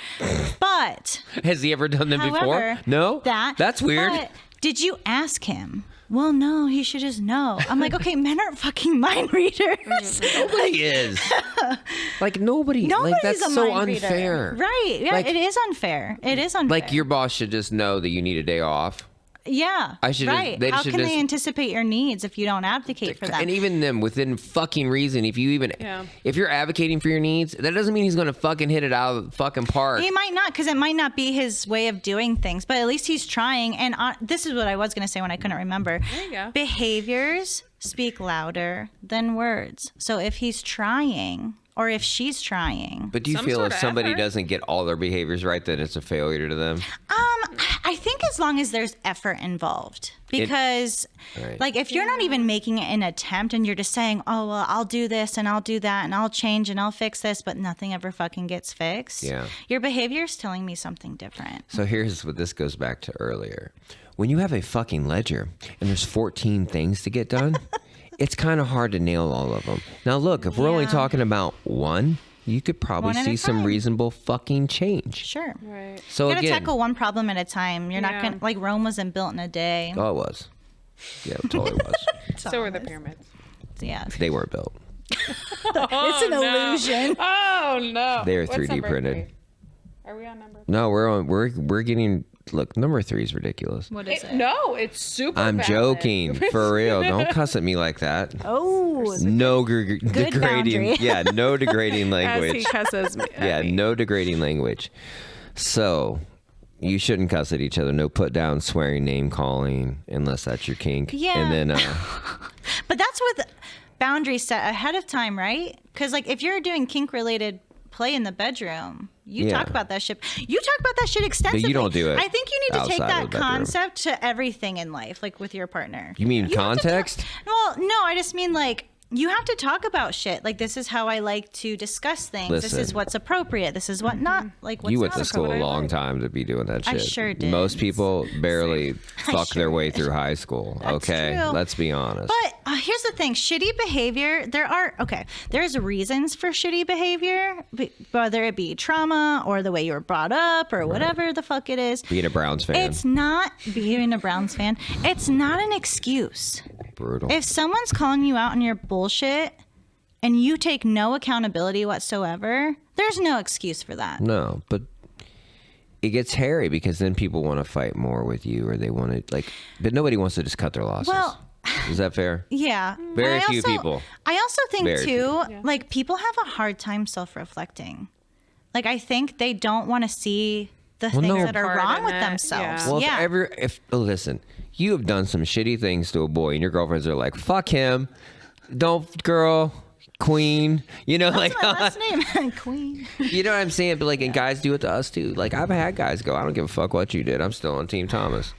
But, Has he ever done them before? however, No? That's weird. But did you ask him? Well, no, he should just know. I'm like, okay, men aren't fucking mind readers. Nobody is. Like nobody. Nobody's like that's a so mind reader. unfair. Right. Yeah, Like- it is unfair. It is unfair. Like your boss should just know that you need a day off. Yeah. Right. They How should can just, they anticipate your needs if you don't advocate for them? and even them within fucking reason. If you're advocating for your needs, that doesn't mean he's going to fucking hit it out of the fucking park. He might not, because it might not be his way of doing things, but at least he's trying. And this is what I was going to say when I couldn't remember. There you go. Behaviors speak louder than words. So if he's trying, or if she's trying. But do you Some feel sort if of somebody effort. doesn't get all their behaviors right, then it's a failure to them? I think as long as there's effort involved, because Right. like if you're not even making an attempt and you're just saying, oh, well, I'll do this and I'll do that and I'll change and I'll fix this, but nothing ever fucking gets fixed. Yeah. Your behavior is telling me something different. So here's what this goes back to earlier. When you have a fucking ledger and there's 14 things to get done, it's kind of hard to nail all of them. Now, look, if we're only Yeah. talking about one, you could probably One at see a some time. reasonable fucking change. Sure. Right. So You gotta again, tackle one problem at a time. You're not Yeah. gonna, like, Rome wasn't built in a day. oh, it was. Yeah, it totally was. So were the pyramids. Yeah. They weren't built. It's an illusion. Oh no. They are What's 3D number printed. 3? Are we on number 3? No, we're getting. Look, number 3 is ridiculous. What is it? No, it's super I'm valid. joking, for real. Don't cuss at me like that. Oh, No degrading. boundary. Yeah, no degrading As he language. cusses me. Yeah, no degrading language. So, you shouldn't cuss at each other. No put down, swearing, name calling, unless that's your kink. Yeah. And then, but that's with boundaries set ahead of time, right? Because, like, if you're doing kink-related play in the bedroom, you Yeah. talk about that shit. You talk about that shit extensively. don't do it I think you need to take outside that of the bedroom. concept to everything in life, like with your partner. you mean have to context? Well, no, I just mean like you have to talk about shit. Like, this is how I like to discuss things. This is Listen. what's appropriate. This is what not like. What's You went not to school a appropriate. long time to be doing that shit. I sure did. Most people barely fuck sure their way did. through high school. That's Okay, true. let's be honest. But here's the thing: shitty behavior. There's reasons for shitty behavior, whether it be trauma or the way you were brought up or whatever the fuck it is. Being a Browns fan, It's not being a Browns fan. It's not an excuse. brutal. If someone's calling you out on your bullshit and you take no accountability whatsoever, there's no excuse for that. No, but it gets hairy because then people want to fight more with you, or they want to but nobody wants to just cut their losses. Well, is that fair? Yeah. Very And few people. I also think Very too, few. like, people have a hard time self-reflecting. Like, I think they don't want to see the things no. that are Part wrong in with it, themselves. yeah. Well, listen, you have done some shitty things to a boy, and your girlfriends are like, "Fuck him, don't, girl, queen." You know, That's my last name, Queen. you know what I'm saying? But and guys do it to us too. Like, I've had guys go, "I don't give a fuck what you did. I'm still on Team Thomas."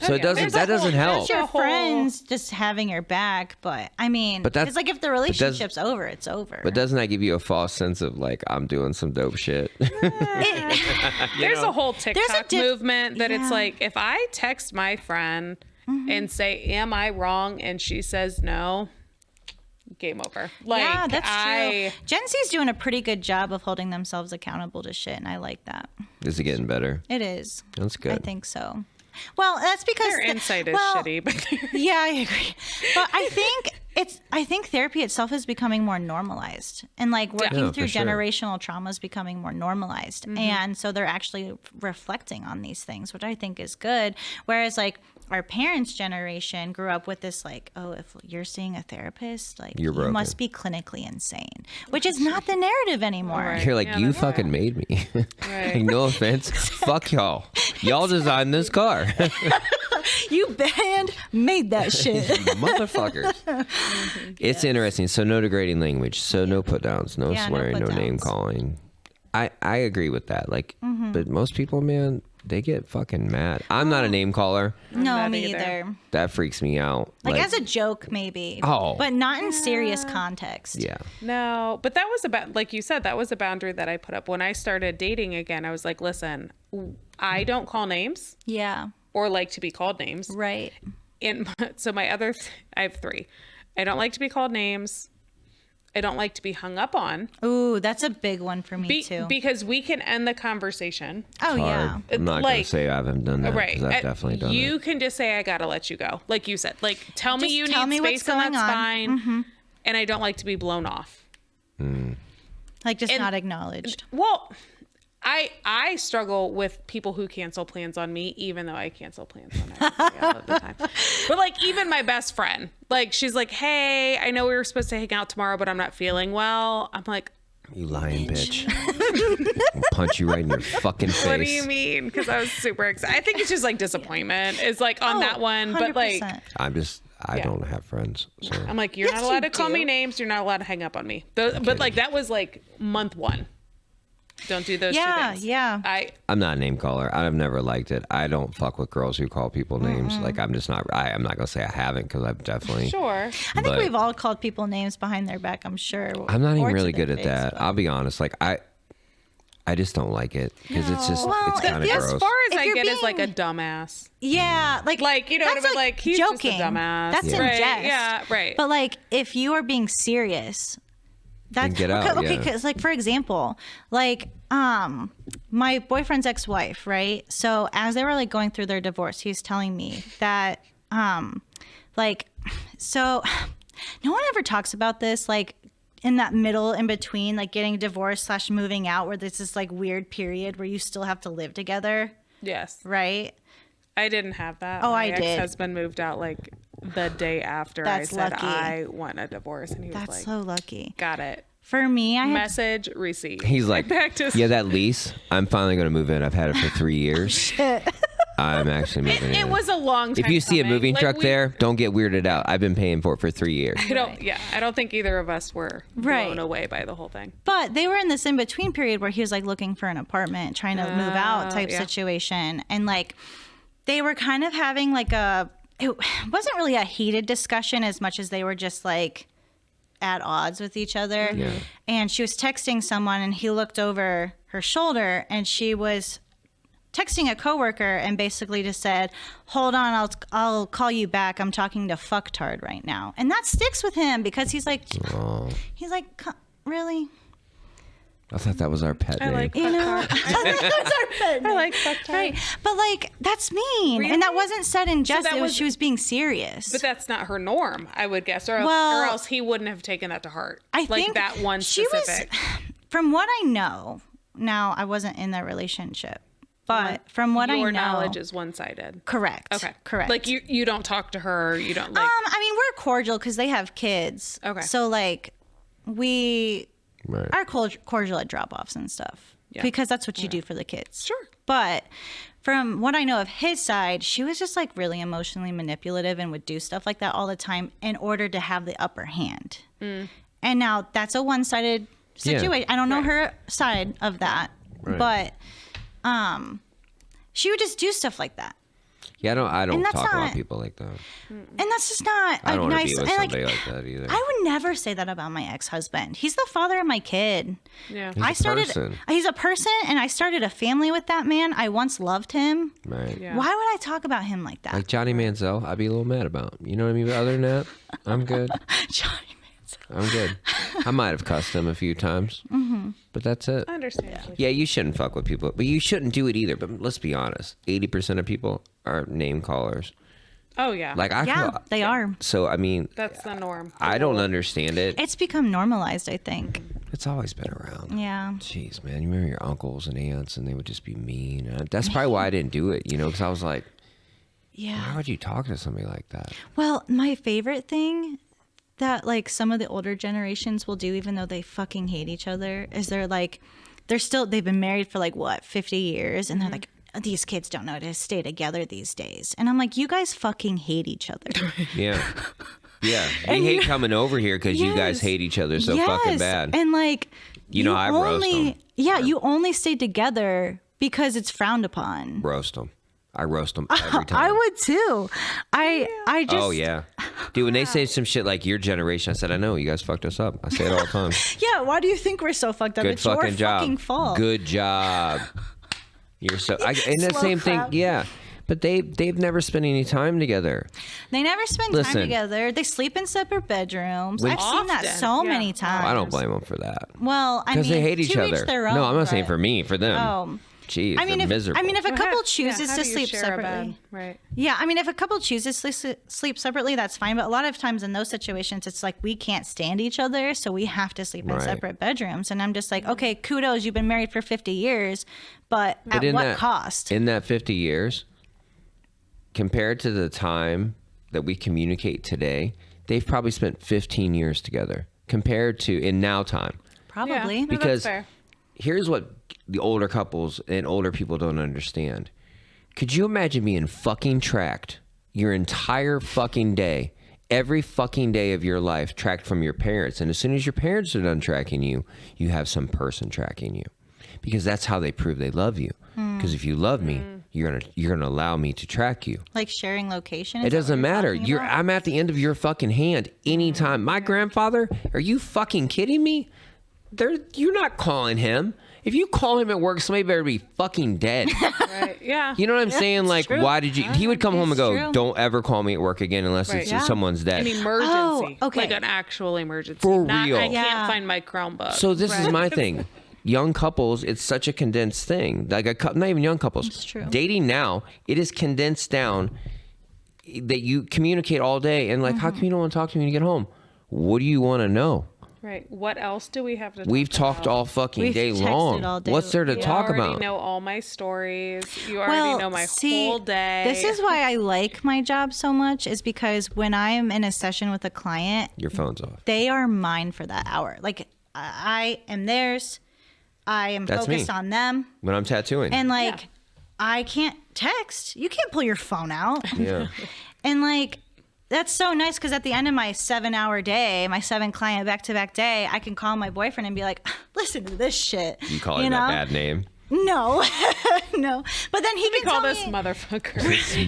So it doesn't. That doesn't help. That's your A whole- friends just having your back, but I mean, But that's- it's like if the relationship's over, it's over. But doesn't that give you a false sense of like, I'm doing some dope shit? There's a whole TikTok diff- movement that Yeah. it's like, if I text my friend and say, "Am I wrong?" and she says no, game over. Like, yeah, that's true. Gen Z's doing a pretty good job of holding themselves accountable to shit, and I like that. Is it getting better? It is. That's good. I think so. Well, that's because Their insight is well, shitty, but Yeah, I agree. But I think therapy itself is becoming more normalized, and like working Yeah, through for sure. generational trauma is becoming more normalized. Mm-hmm. And so they're actually reflecting on these things, which I think is good. Whereas like our parents' generation grew up with this like, oh, if you're seeing a therapist, like You're you broken. must be clinically insane, which is not the narrative anymore. Right. You're like, Yeah, you that's fucking made me. Right. Like, no offense. Fuck y'all. Y'all designed this car. You band made that shit. Motherfuckers. It's interesting. So no degrading language. So no put downs. No Yeah, no swearing. No, name put-downs. calling. I agree with that. Like, Mm-hmm. but most people, man, they get fucking mad. I'm not a name caller. No, not me either. either. That freaks me out. Like as a joke, maybe. Oh. But not in serious context. yeah. no. But that was about, like you said, that was a boundary that I put up when I started dating again. I was like, listen, I don't call names Yeah. or like to be called names. Right. So my other, I have 3. I don't like to be called names. I don't like to be hung up on. Ooh, that's a big one for me too. Because we can end the conversation. Oh yeah. Hard. I'm not going Like- to say I haven't done that. Right. 'Cause I've definitely done You it. can just say, I got to let you go. Like you said, like, tell me Just you tell need me what's space and going that's on. fine. And I don't like to be blown off. Like just not acknowledged. Well, I struggle with people who cancel plans on me, even though I cancel plans on everybody all of the time. But like, even my best friend, like, she's like, hey, I know we were supposed to hang out tomorrow, but I'm not feeling well. I'm like, You lying bitch. I'll punch you right in your fucking face. what do you mean? Because I was super excited. I think it's just like disappointment is like on that one. But like, 100%. I don't have friends. So. I'm like, you're not allowed to call me names. You're not allowed to hang up on me. But like, that was like month 1. Don't do those two things. Yeah. I'm not a name caller. I've never liked it. I don't fuck with girls who call people names. Like, I'm just not. I'm not gonna say I haven't, because I've definitely. Sure. I think we've all called people names behind their back, I'm sure. I'm not even Or to really their good at face, that. but- I'll be honest. Like, I just don't like it, because it's just it's kind of As gross. far as If I you're get is like a being- dumbass. Yeah, Like, you know what I that's mean? Like, he's joking. just a dumbass. That's in Right, jest. yeah, right. But like, if you are being serious, that's get out, okay. yeah. Because like, for example, like my boyfriend's ex-wife, right? So as they were like going through their divorce, he was telling me that like, so no one ever talks about this, like in that middle in between, like getting divorced / moving out, where there's this like weird period where you still have to live together, Yes. right? I didn't have that. Oh, My I did. ex-husband moved out like the day after That's I said lucky. I want a divorce, and he was That's like, so lucky. got it. For me, I had Message received. He's like, back to yeah, that lease. I'm finally gonna move in. I've had it for 3 years. I'm actually moving in. It was a long time If you see a coming. moving Like, truck we- there, don't get weirded out. I've been paying for it for 3 years. I don't think either of us were Right. blown away by the whole thing. But they were in this in between period where he was like looking for an apartment, trying to move out type yeah. situation. And like they were kind of having like it wasn't really a heated discussion as much as they were just like at odds with each other. Yeah. And she was texting someone and he looked over her shoulder and she was texting a coworker and basically just said, hold on, I'll call you back. I'm talking to fucktard right now. And that sticks with him because he's like, really? I thought that was our pet I name. like You know, I like fucktard. right. But like, that's mean. Really? And that wasn't said in jest. that It was was- she was being serious. But that's not her norm, I would guess, or Well, else he wouldn't have taken that to heart. I like think that one she specific. from what I know, now I wasn't in that relationship, but from what I know, Your knowledge is one-sided. correct. Okay. Correct. Like you don't talk to her. You don't like. I mean, we're cordial because they have kids. Okay. So like, we Right. are cordial at drop-offs and stuff because that's what you do for the kids. Sure. But from what I know of his side, she was just like really emotionally manipulative and would do stuff like that all the time in order to have the upper hand. And now that's a one-sided situation. I don't know her side of that, Right. but she would just do stuff like that. Yeah, I don't And that's talk about not- people like that. And that's just not I don't a want to nice. be with and, somebody like that either. I would never say that about my ex-husband. He's the father of my kid. Yeah. He's a person. He's a person, and I started a family with that man. I once loved him. Right. Yeah. Why would I talk about him like that? Like Johnny Manziel, I'd be a little mad about. You know what I mean? But other than that, I'm good. Johnny Manziel. I'm good. I might have cussed him a few times, but that's it. I understand. Yeah, you shouldn't fuck with people, but you shouldn't do it either. But let's be honest, 80% of people are name callers. Oh yeah. Like Yeah, they are. So I mean, That's the norm. I don't understand it. It's become normalized, I think. It's always been around. Yeah. Jeez, man, you remember your uncles and aunts, and they would just be mean. And that's probably why I didn't do it, because I was like, why Yeah. would you talk to somebody like that? Well, my favorite thing that like some of the older generations will do, even though they fucking hate each other, is they've been married for like what, 50 years, and they're like, these kids don't know how to stay together these days. And I'm like, you guys fucking hate each other. Yeah. Yeah. We hate coming over here because you guys Yes. hate each other so fucking Yes. bad. And like, I roast 'em. Yeah, you only stay together because it's frowned upon. Roast them. I roast them every time. I would too. I just. Oh, yeah. Dude, when they say some shit like your generation, I said, I know, you guys fucked us up. I say it all the time. Yeah. Why do you think we're so fucked up? Good It's fucking your job. fucking fault. Good job. You're so. And the Slow same thing, clap. yeah. But they've never spent any time together. They never spend Listen. time together. They sleep in separate bedrooms. When- I've seen that Often, so yeah. many times. I don't blame them for that. Well, I mean, Because they hate each to other. their own, No, I'm not saying but- for me, for them. Oh, geez, I mean, they're if miserable. a couple chooses how to do you sleep share a bed? separately, Right. yeah, I mean, if a couple chooses to sleep separately, that's fine. But a lot of times in those situations, it's like we can't stand each other, so we have to sleep in Right. separate bedrooms. And I'm just like, okay, kudos, you've been married for 50 years, but at in what that, cost? In that 50 years, compared to the time that we communicate today, they've probably spent 15 years together compared to in now time. Probably. Yeah. Because that's fair. here's what the older couples and older people don't understand. Could you imagine being fucking tracked your entire fucking day, every fucking day of your life, tracked from your parents? And as soon as your parents are done tracking you, you have some person tracking you. Because that's how they prove they love you. Because if you love me, you're gonna allow me to track you. Like sharing location. It doesn't matter. I'm at the end of your fucking hand anytime. My grandfather, are you fucking kidding me? You're not calling him. If you call him at work, somebody better be fucking dead. Right. Yeah. You know what I'm saying? Like, true. why did you? He would come home and go, true. "Don't ever call me at work again unless Right. it's Yeah. someone's dead." An emergency. Oh, okay. Like an actual emergency. For Not, real. I can't Yeah. find my Chromebook. So this is my thing. Young couples, it's such a condensed thing. Like not even young couples. It's true. Dating now, it is condensed down that you communicate all day. And like, how come you don't want to talk to me when you get home? What do you want to know? Right. What else do we have to We've talk talked about? all fucking We've day texted long. all day. What's there to You talk already about? know all my stories. You already know my whole day. This is why I like my job so much, is because when I am in a session with a client, Your phone's off. they are mine for that hour. Like I am theirs. I am That's focused me. on them. When I'm tattooing. And like, I can't text. You can't pull your phone out. yeah. And like, that's so nice because at the end of my 7-hour day, my 7 client back-to-back day, I can call my boyfriend and be like, listen to this shit. You call him that bad name. No, no. But then he can call tell this me, motherfucker.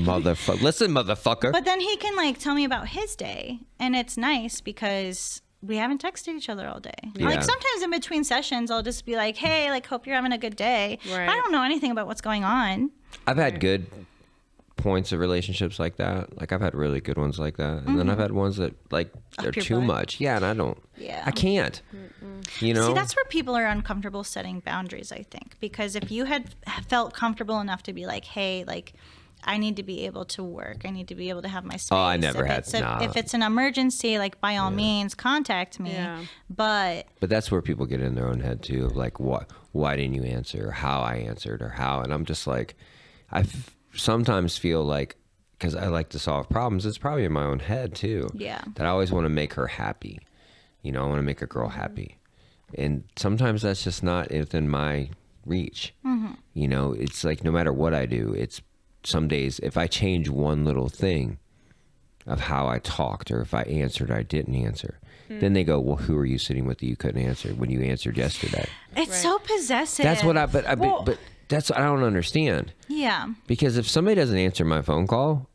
Motherfucker. Listen, motherfucker. but then he can like tell me about his day, and it's nice because we haven't texted each other all day. Yeah. Like sometimes in between sessions, I'll just be like, hey, like hope you're having a good day. Right. I don't know anything about what's going on. I've had good points of relationships like that. Like I've had really good ones like that, and then I've had ones that like they're Up your too butt. much. Yeah, and I don't. Yeah. I can't. You know. See, that's where people are uncomfortable setting boundaries, I think. Because if you had felt comfortable enough to be like, hey, like, I need to be able to work. I need to be able to have my space. Oh, I never if had- it's nah. If it's an emergency, like, by all means, contact me. Yeah. But But that's where people get in their own head too, of like, why didn't you answer, or how I answered, or how, and I'm just like, sometimes feel like, because I like to solve problems, it's probably in my own head too. Yeah. That I always want to make her happy. You know, I want to make a girl happy, and sometimes that's just not within my reach. You know, it's like no matter what I do, it's some days if I change one little thing of how I talked, or if I answered, or I didn't answer. Then they go, well, who are you sitting with that you couldn't answer when you answered yesterday? it's so possessive. That's what but that's what I don't understand. Yeah. Because if somebody doesn't answer my phone call,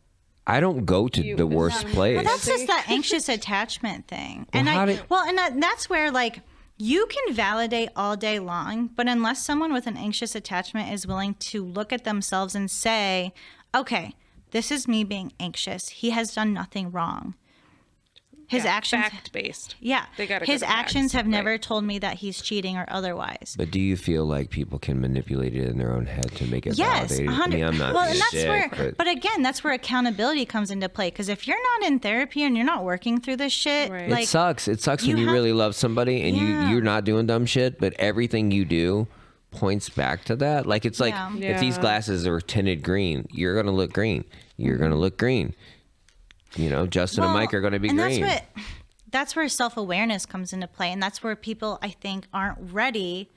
I don't go to the worst place. Well, that's just that anxious attachment thing. And how that's where like you can validate all day long, but unless someone with an anxious attachment is willing to look at themselves and say, okay, this is me being anxious. He has done nothing wrong. His actions, fact based. yeah, They gotta his go to actions facts, have right. never told me that he's cheating or otherwise. But do you feel like people can manipulate it in their own head to make it Yes, validated? 100. I mean, I'm not well, being and that's a dick, where, but again, that's where accountability comes into play. Because if you're not in therapy and you're not working through this shit, Right. like it sucks. It sucks you when you have- really love somebody and Yeah. you're not doing dumb shit, but everything you do points back to that. Like it's like Yeah. if these Yeah. glasses are tinted green, you're gonna look green. You're gonna look green. You know, Justin and Mike are gonna be and green. That's where self-awareness comes into play, and that's where people, I think, aren't ready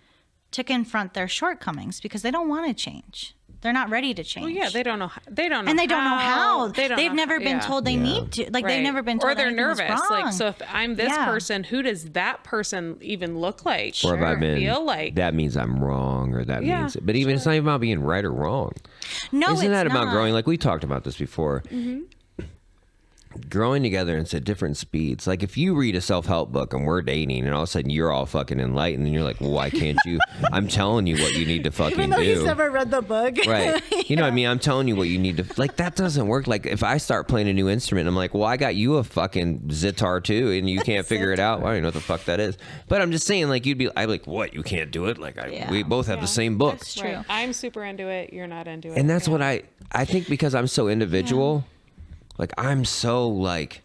to confront their shortcomings because they don't want to change. They're not ready to change. Well, yeah, they don't know. They don't know. and they don't know how. They don't. They've know never how- been yeah. told they need to. Like they've Right. never been told. Or they're anything was nervous. Like, wrong. so if I'm this Yeah. person, who does that person even look like? or if I've been, feel like? that means I'm wrong, or that Yeah, means. But even it's not even about being right or wrong. no, Isn't it's that about not. growing? Like we talked about this before. growing together it's at different speeds. Like if you read a self-help book and we're dating and all of a sudden you're all fucking enlightened and you're like, well, why can't you? I'm telling you what you need to fucking Even though do. he's never read the book. Right. You know what I mean? I'm telling you what you need to, like, that doesn't work. Like if I start playing a new instrument, I'm like, well, I got you a fucking Zitar too and you can't figure it out. Well, I don't even know what the fuck that is. But I'm just saying, like, I'm like, what? You can't do it? Like we both have the same book. That's true. Right. I'm super into it. You're not into it. And that's what I think, because I'm so individual, like I'm so like,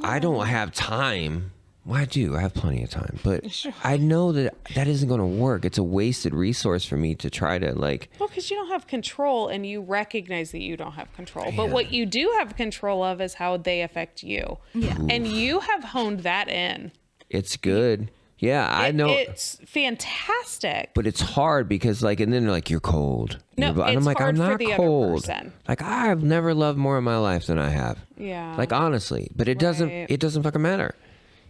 I don't have time. Well, I do. I have plenty of time. But I know that isn't going to work. It's a wasted resource for me to try to like... Well, because you don't have control and you recognize that you don't have control. But what you do have control of is how they affect you. Yeah. And you have honed that in. It's good. Yeah, I know. It's fantastic. But it's hard because like, and then they're like, you're cold. No, and it's I'm like, hard I'm for not the cold. other person. Like I've never loved more in my life than I have. Yeah. Like honestly, but it doesn't fucking matter.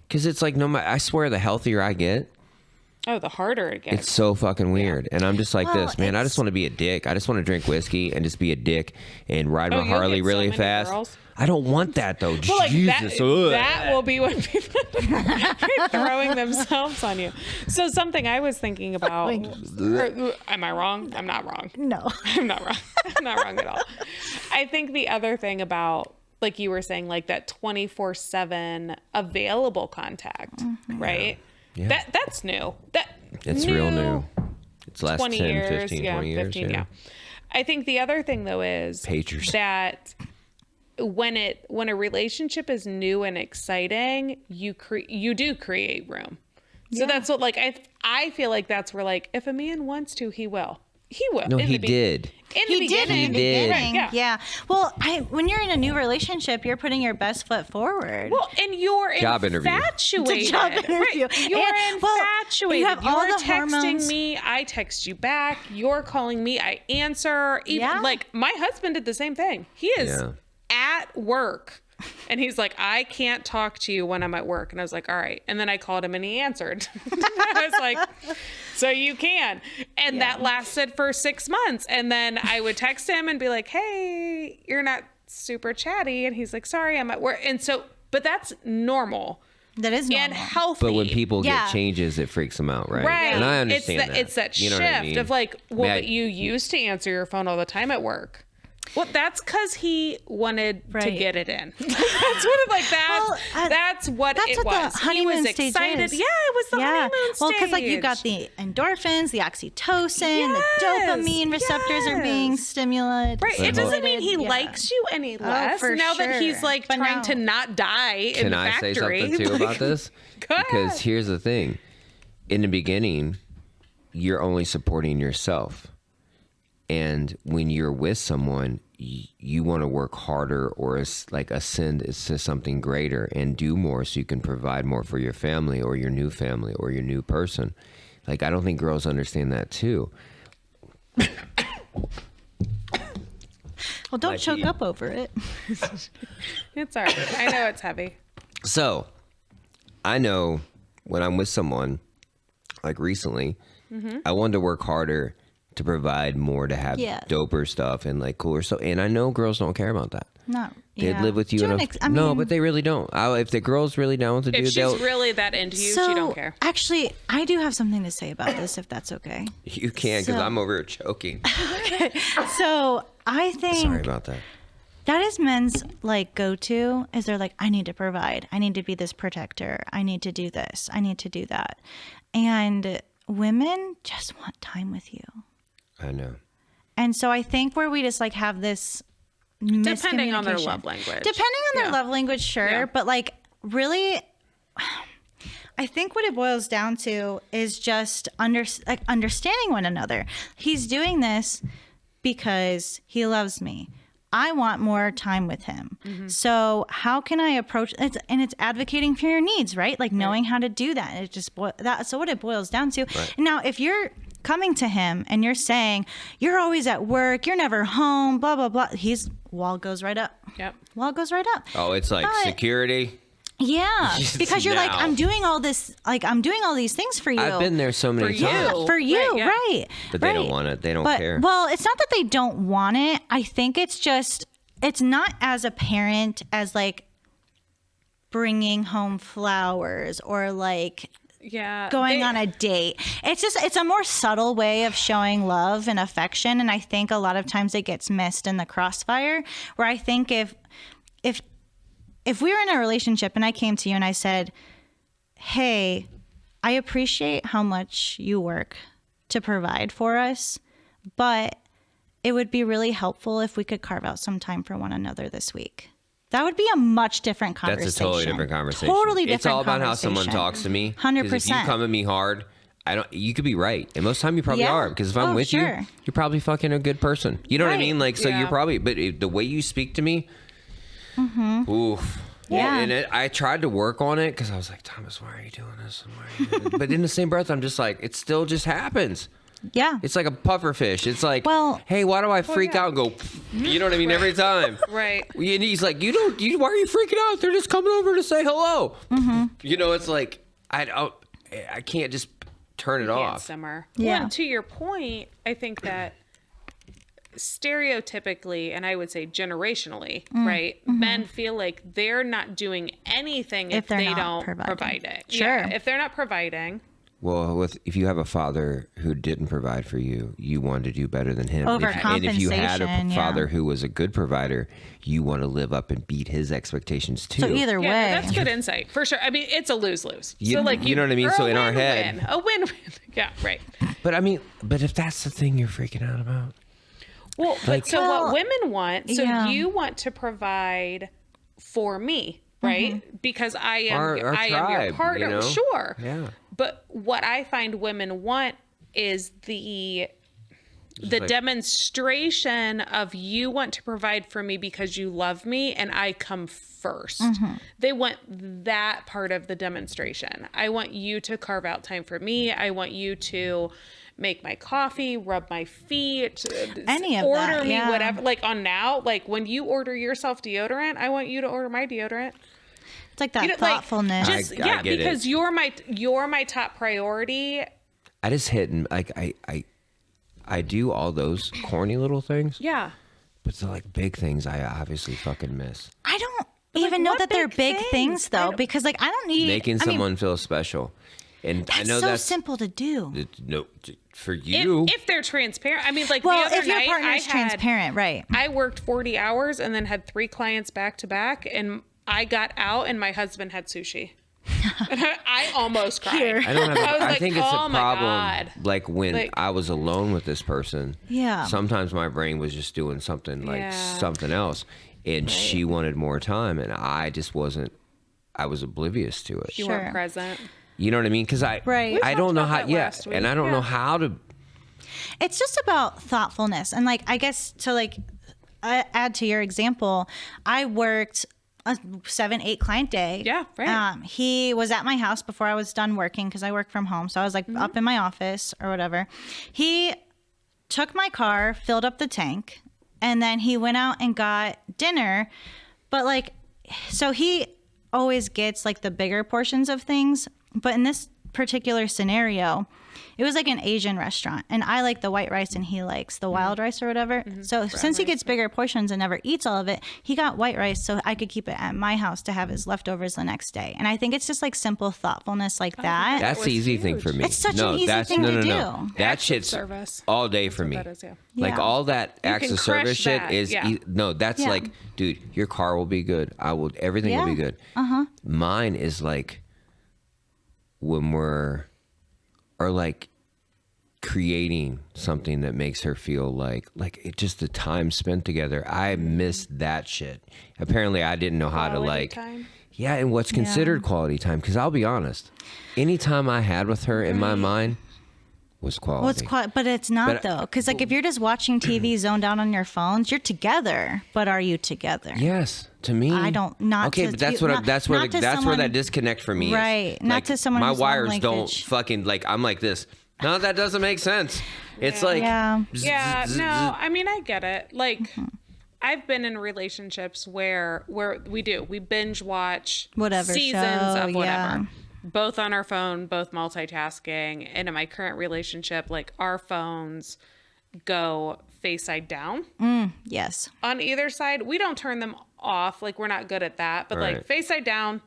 Cause it's like, no matter, I swear the healthier I get, the harder it gets. it's so fucking weird. And I'm just like this, man. I just want to be a dick. I just want to drink whiskey and just be a dick and ride my Harley really fast. Girls. I don't want that though. Well, like Jesus. that will be when people are throwing themselves on you. So something I was thinking about, am I wrong? I'm not wrong. No. I'm not wrong. I'm not wrong at all. I think the other thing about, like you were saying, like that 24/7 available contact, right? Yeah. That's new. It's real new. It's last 20 10, years, 15, 20 years. 15, yeah. I think the other thing though is Pagers. that when a relationship is new and exciting, you do create room. So that's what, like, I feel like that's where, like, if a man wants to, he will. He will. No, he did. In the beginning. Right, yeah. Well, when you're in a new relationship, you're putting your best foot forward. Well, and you're Job interview. infatuated. It's a job interview. Right. You're infatuated. You have all the texting hormones. me. I text you back. You're calling me. I answer. Even, like, my husband did the same thing. He is at work. And he's like, I can't talk to you when I'm at work. And I was like, all right. And then I called him and he answered. I was like, so you can. And that lasted for 6 months. And then I would text him and be like, hey, you're not super chatty. And he's like, sorry, I'm at work. And so, but that's normal. That is normal. And healthy. But when people get changes, it freaks them out, right? Right. And I understand It's that you know shift what I mean? of like, well, but you used to answer your phone all the time at work. Well, that's because he wanted to get it in. That's what it, like that. That's what it was. The honeymoon he was stage excited. is. Yeah, it was the honeymoon stage. Well, because like you got the endorphins, the oxytocin, the dopamine receptors are being stimulated. Right. It doesn't mean he likes you any less. Now that he's like trying to not die in the factory. Can I say something too about this? Because here's the thing: in the beginning, you're only supporting yourself. And when you're with someone, you want to work harder or ascend to something greater and do more so you can provide more for your family or your new family or your new person. Like, I don't think girls understand that too. Well, don't choke up over it. It's all right. I know it's heavy. So, I know when I'm with someone, like recently, I wanted to work harder to provide more, to have doper stuff and like cooler stuff. And I know girls don't care about that. No. They'd live with you. No, but they really don't. If the girl's really down with the dude, if she's really that into you, she don't care. Actually, I do have something to say about this, if that's okay. You can, because I'm over here choking. Okay. So I think. Sorry about that. That is men's like go-to. Is they're like, I need to provide. I need to be this protector. I need to do this. I need to do that. And women just want time with you. I know. And so I think where we just like have this depending on their love language. Depending on their love language, sure. Yeah. But like really, I think what it boils down to is just understanding one another. He's doing this because he loves me. I want more time with him. Mm-hmm. So how can I approach it? And it's advocating for your needs, right? Like knowing how to do that. It just so what it boils down to. Right. Now, if you're coming to him and you're saying you're always at work, you're never home, blah blah blah, wall goes right up. Yep. Wall goes right up. Oh, it's like security. Yeah, because you're like, I'm doing all this, like I'm doing all these things for you. I've been there so many times. For you, right? But they don't want it. They don't care. Well, it's not that they don't want it. I think it's just it's not as apparent as like bringing home flowers or like going on a date. It's a more subtle way of showing love and affection, and I think a lot of times it gets missed in the crossfire, where I think if we were in a relationship and I came to you and I said, hey, I appreciate how much you work to provide for us, but it would be really helpful if we could carve out some time for one another this week. That would be a much different conversation. That's a totally different conversation. Totally different. It's all about how someone talks to me. 100%. If you come at me hard, you could be right. And most of the time you probably are. Because if I'm with you, you're probably fucking a good person. You know what I mean? Like, so you're probably, but the way you speak to me, oof. Yeah. And I tried to work on it because I was like, Thomas, why are you doing this? And why are you doing this? But in the same breath, I'm just like, it still just happens. Yeah. It's like a puffer fish. It's like, well, hey, why do I freak out and go, you know what I mean, every time? Right. And he's like, why are you freaking out? They're just coming over to say hello. You know, it's like, I can't just turn it off. Simmer. Yeah. Well, and to your point, I think that stereotypically, and I would say generationally, right, men feel like they're not doing anything if they don't provide it. Sure. Yeah, if they're not providing. Well, if you have a father who didn't provide for you, you want to do better than him. And if you had a father who was a good provider, you want to live up and beat his expectations too. So either way, that's good insight for sure. I mean, it's a lose-lose. You know what I mean? So in our head, a win-win. Yeah, right. But I mean, if that's the thing you're freaking out about. Well, what women want, you want to provide for me, right? Because I am your partner. You know? Sure. Yeah. But what I find women want is the demonstration of you want to provide for me because you love me and I come first. They want that part of the demonstration. I want you to carve out time for me. I want you to make my coffee, rub my feet, order me whatever. Like on now, like when you order yourself deodorant, I want you to order my deodorant. It's like that thoughtfulness. I get because it. you're my top priority. I just hit and like I do all those corny little things. Yeah. But the like big things I obviously fucking miss. I don't even know that they're big things though, because like I don't need making someone feel special. And I know that's simple to do. No, for you. If they're transparent. I mean, like the other if your night, partner's transparent, right. I worked 40 hours and then had 3 clients back to back, and I got out and my husband had sushi. And I almost cried. I think it's a problem. Like when I was alone with this person. Yeah. Sometimes my brain was just doing something like something else, and she wanted more time, and I just wasn't. I was oblivious to it. You weren't present. You know what I mean? Because I don't know how. Yeah, and I don't know how to. It's just about thoughtfulness, and like I guess to like add to your example, I worked a 7-8 client day. Yeah, right. He was at my house before I was done working because I work from home. So I was like up in my office or whatever. He took my car, filled up the tank, and then he went out and got dinner. But like, so he always gets like the bigger portions of things. But in this particular scenario, it was like an Asian restaurant, and I like the white rice and he likes the wild rice or whatever. So since he gets bigger portions and never eats all of it, he got white rice so I could keep it at my house to have his leftovers the next day. And I think it's just like simple thoughtfulness like that. That's the easy thing for me. It's such an easy thing to do. That shit's service. all day for me. That is, Like all that acts of service shit is that's Yeah. like, dude, your car will be good. Everything will be good. Mine is like when we're like creating something that makes her feel like it just the time spent together. I miss that shit. Apparently I didn't know how to like time. Yeah, and what's considered quality time, because I'll be honest, any time I had with her in my mind was quality. But it's not though, because like if you're just watching TV zoned out on your phones, you're together, but are you together? Yes, to me. I don't. Not okay, to, but that's you, what not, that's where that's where that disconnect for me right, is. not like, to someone. My who's wires don't fucking like. I'm like this. No, that doesn't make sense. It's like no. I mean, I get it. Like. I've been in relationships where we binge watch whatever seasons show, of whatever, both on our phone, both multitasking. And in my current relationship, like our phones go face side down Yes. on either side. We don't turn them off. Like, we're not good at that. But Right. like face side down,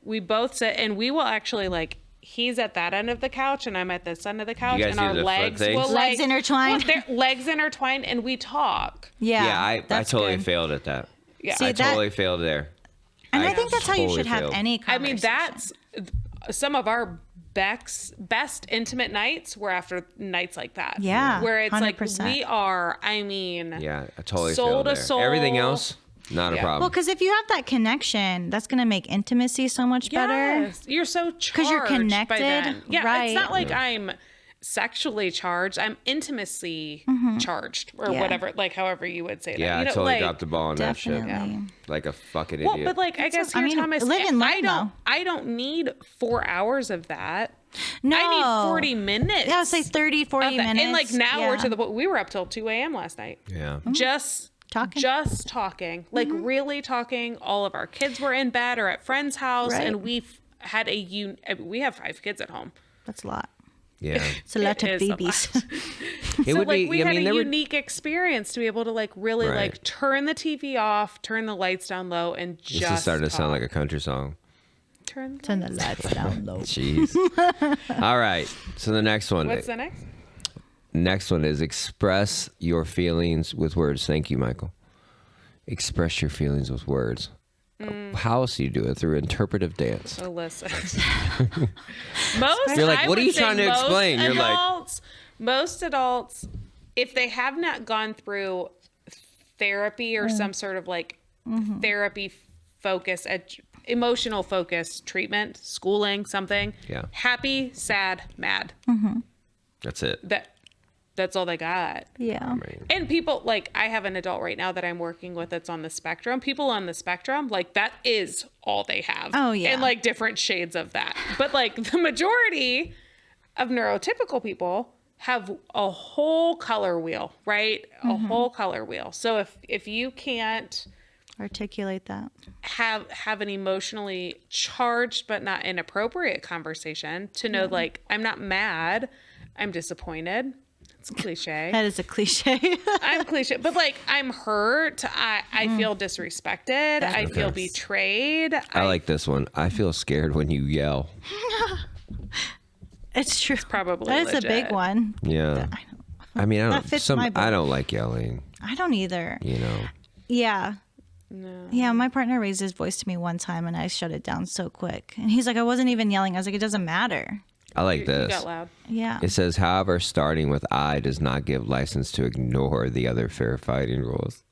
we both sit, and we will actually like, he's at that end of the couch and I'm at this end of the couch, guys and do our the foot legs thing? will Legs intertwined? Well, their legs intertwined, and we talk. Yeah. Yeah, I that's totally good. failed at that. Yeah. See, I that- totally failed there. And I think that's how you totally should have failed. any I mean, conversation. that's some of our best intimate nights were after nights like that. Yeah, Where it's 100%. like, we are, I mean, Yeah, I totally Soul failed to there. soul. Everything else, not a Yeah. problem. Well, because if you have that connection, that's going to make intimacy so much better. yes, you're so charged 'Cause you're by connected, then. Yeah, right. it's not like I'm sexually charged. I'm intimacy charged, or Yeah. whatever, like however you would say that. Yeah, You I know, totally like, dropped the ball on that shit. Definitely. Like a fucking well, idiot. but like, I guess I here, mean, Thomas, live and learn, I don't need 4 hours of that. No. I need 40 minutes. Yeah, say 30, 40 of that. minutes. And like now we're Yeah. to the point, we were up till 2 a.m. last night. yeah. Just Talking. Just talking. Like really talking. All of our kids were in bed or at friend's house, Right. and we've had we have 5 kids at home. That's a lot. Yeah. It's a lot It of is a babies. It So would like be, we I had mean, a there would, unique experience to be able to like really Right. like turn the TV off, turn the lights down low, and just this is starting to sound talk. like a country song. Turn Turn the lights down low. Jeez. All right. So the next one. What's the next? Next one is express your feelings with words. Thank you, Michael. Express your feelings with words. How else do you do it? Through interpretive dance. Oh, listen. Most, You're like, I what are would you say trying to most explain? You're like- most adults, if they have not gone through therapy or some sort of like therapy focus, emotional focus treatment, schooling, something. Yeah. Happy, sad, mad. That's it. That's all they got. Yeah. Right. And people, like, I have an adult right now that I'm working with that's on the spectrum. People on the spectrum, like, that is all they have. Oh, yeah. And, like, different shades of that. But, like, the majority of neurotypical people have a whole color wheel, right? A whole color wheel. So if you can't Articulate that. have an emotionally charged but not inappropriate conversation to know, like, I'm not mad, I'm disappointed. It's cliche. That is a cliche. I'm cliche, but like I'm hurt. I feel disrespected. I feel Okay. betrayed. I like this one. I feel scared when you yell. It's true. probably That is a big legit. one. Yeah. I mean, I That don't. fits my bill. I don't like yelling. I don't either. You know. Yeah. No. Yeah, my partner raised his voice to me one time and I shut it down so quick. And he's like, I wasn't even yelling. I was like, it doesn't matter. I like You this. got loud. Yeah. It says, however, starting with I does not give license to ignore the other fair fighting rules.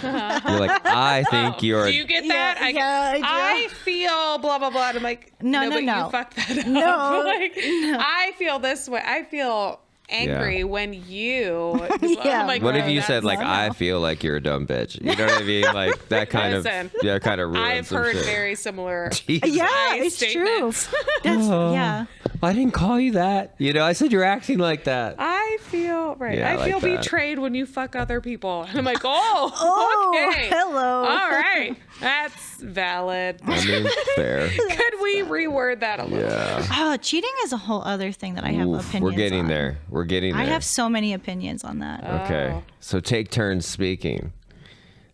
You're like, I think you're. Do you get that? Yeah, I feel blah blah blah. And I'm like, No, but no. you fucked that up. No, like, I feel this way. I feel angry Yeah. when you. Yeah. I'm like, What if no, you said like, that's- I feel like you're a dumb bitch? You know what I mean? Like that kind Listen, of, yeah, kind of ruins I've some heard shit. very similar. Jesus. Yeah, I it's true. statements. That's, yeah. I didn't call you that. You know, I said you're acting like that. I feel right. Yeah, I I like feel that. betrayed when you fuck other people. And I'm like, oh, okay. hello. All right. That's valid. I mean, fair. Could we reword that a little? Yeah. Oh, cheating is a whole other thing that I have Oof, opinions we're getting on. there. We're getting there. I have so many opinions on that. Okay. Oh. So take turns speaking.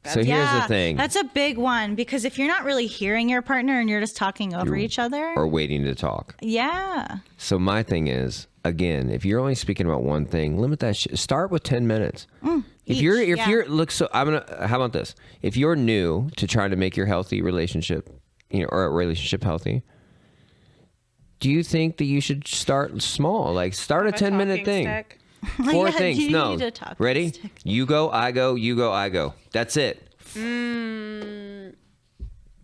So here's yeah, the thing. that's a big one because if you're not really hearing your partner and you're just talking over each other, or waiting to talk. yeah. So my thing is, again, if you're only speaking about one thing, limit that shit. Start with 10 minutes. If you're look, so I'm gonna. How about this? If you're new to trying to make your healthy relationship, you know, or a relationship healthy, do you think that you should start small? Like start a Have a 10-minute talking thing. stick. Four Yeah, things. you No. need a talking Ready? stick. You go, I go, you go, I go. That's it.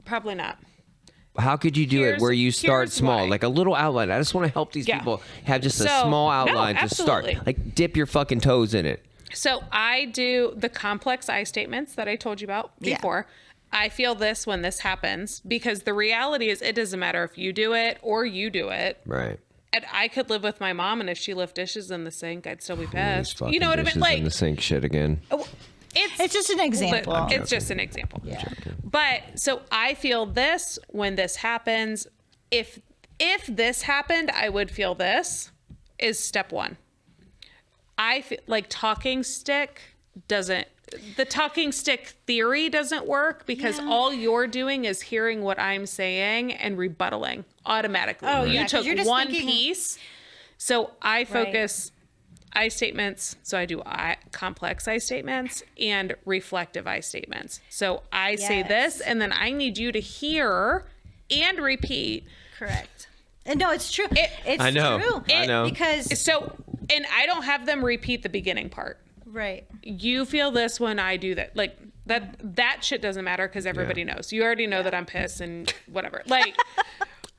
Probably not. How could you do it Here's- where you start here's small, why. like a little outline? I just want to help these Yeah. people have just a So, small no, outline to start. absolutely. Like dip your fucking toes in it. So I do the complex I statements that I told you about Yeah. before. I feel this when this happens because the reality is it doesn't matter if you do it or you do it. Right. And I could live with my mom, and if she left dishes in the sink, I'd still be These pissed. fucking You know what I mean? dishes Like, in the sink shit again. it's It's just an example. It's just an example. Yeah. But so I feel this when this happens. If this happened, I would feel this is step one. I feel like talking stick theory doesn't work because all you're doing is hearing what I'm saying and rebuttaling automatically. Oh, You yeah, 'cause took you're just one thinking- piece. So I focus I statements. So I do complex I statements and reflective I statements. So I say this, and then I need you to hear and repeat. Correct. And no, it's true. It's I know. true. I know. Because So, and I don't have them repeat the beginning part. right. You feel this when I do that. Like that shit doesn't matter because everybody knows. You already know that I'm pissed and whatever. Like,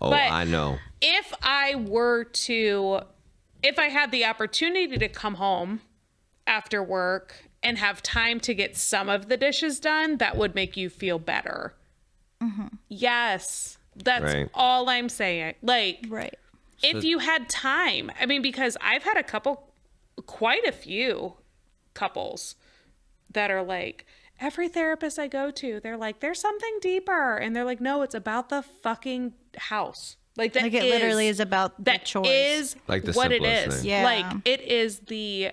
Oh, but I know. if I had the opportunity to come home after work and have time to get some of the dishes done, that would make you feel better. Yes. That's Right. all I'm saying. Like, Right. if you had time, I mean, because I've had quite a few couples that are like, every therapist I go to, they're like, there's something deeper. And they're like, no, it's about the fucking house. Like that Like it literally is about the that chores. is Like the what it simplest is. thing. Yeah. Like it is the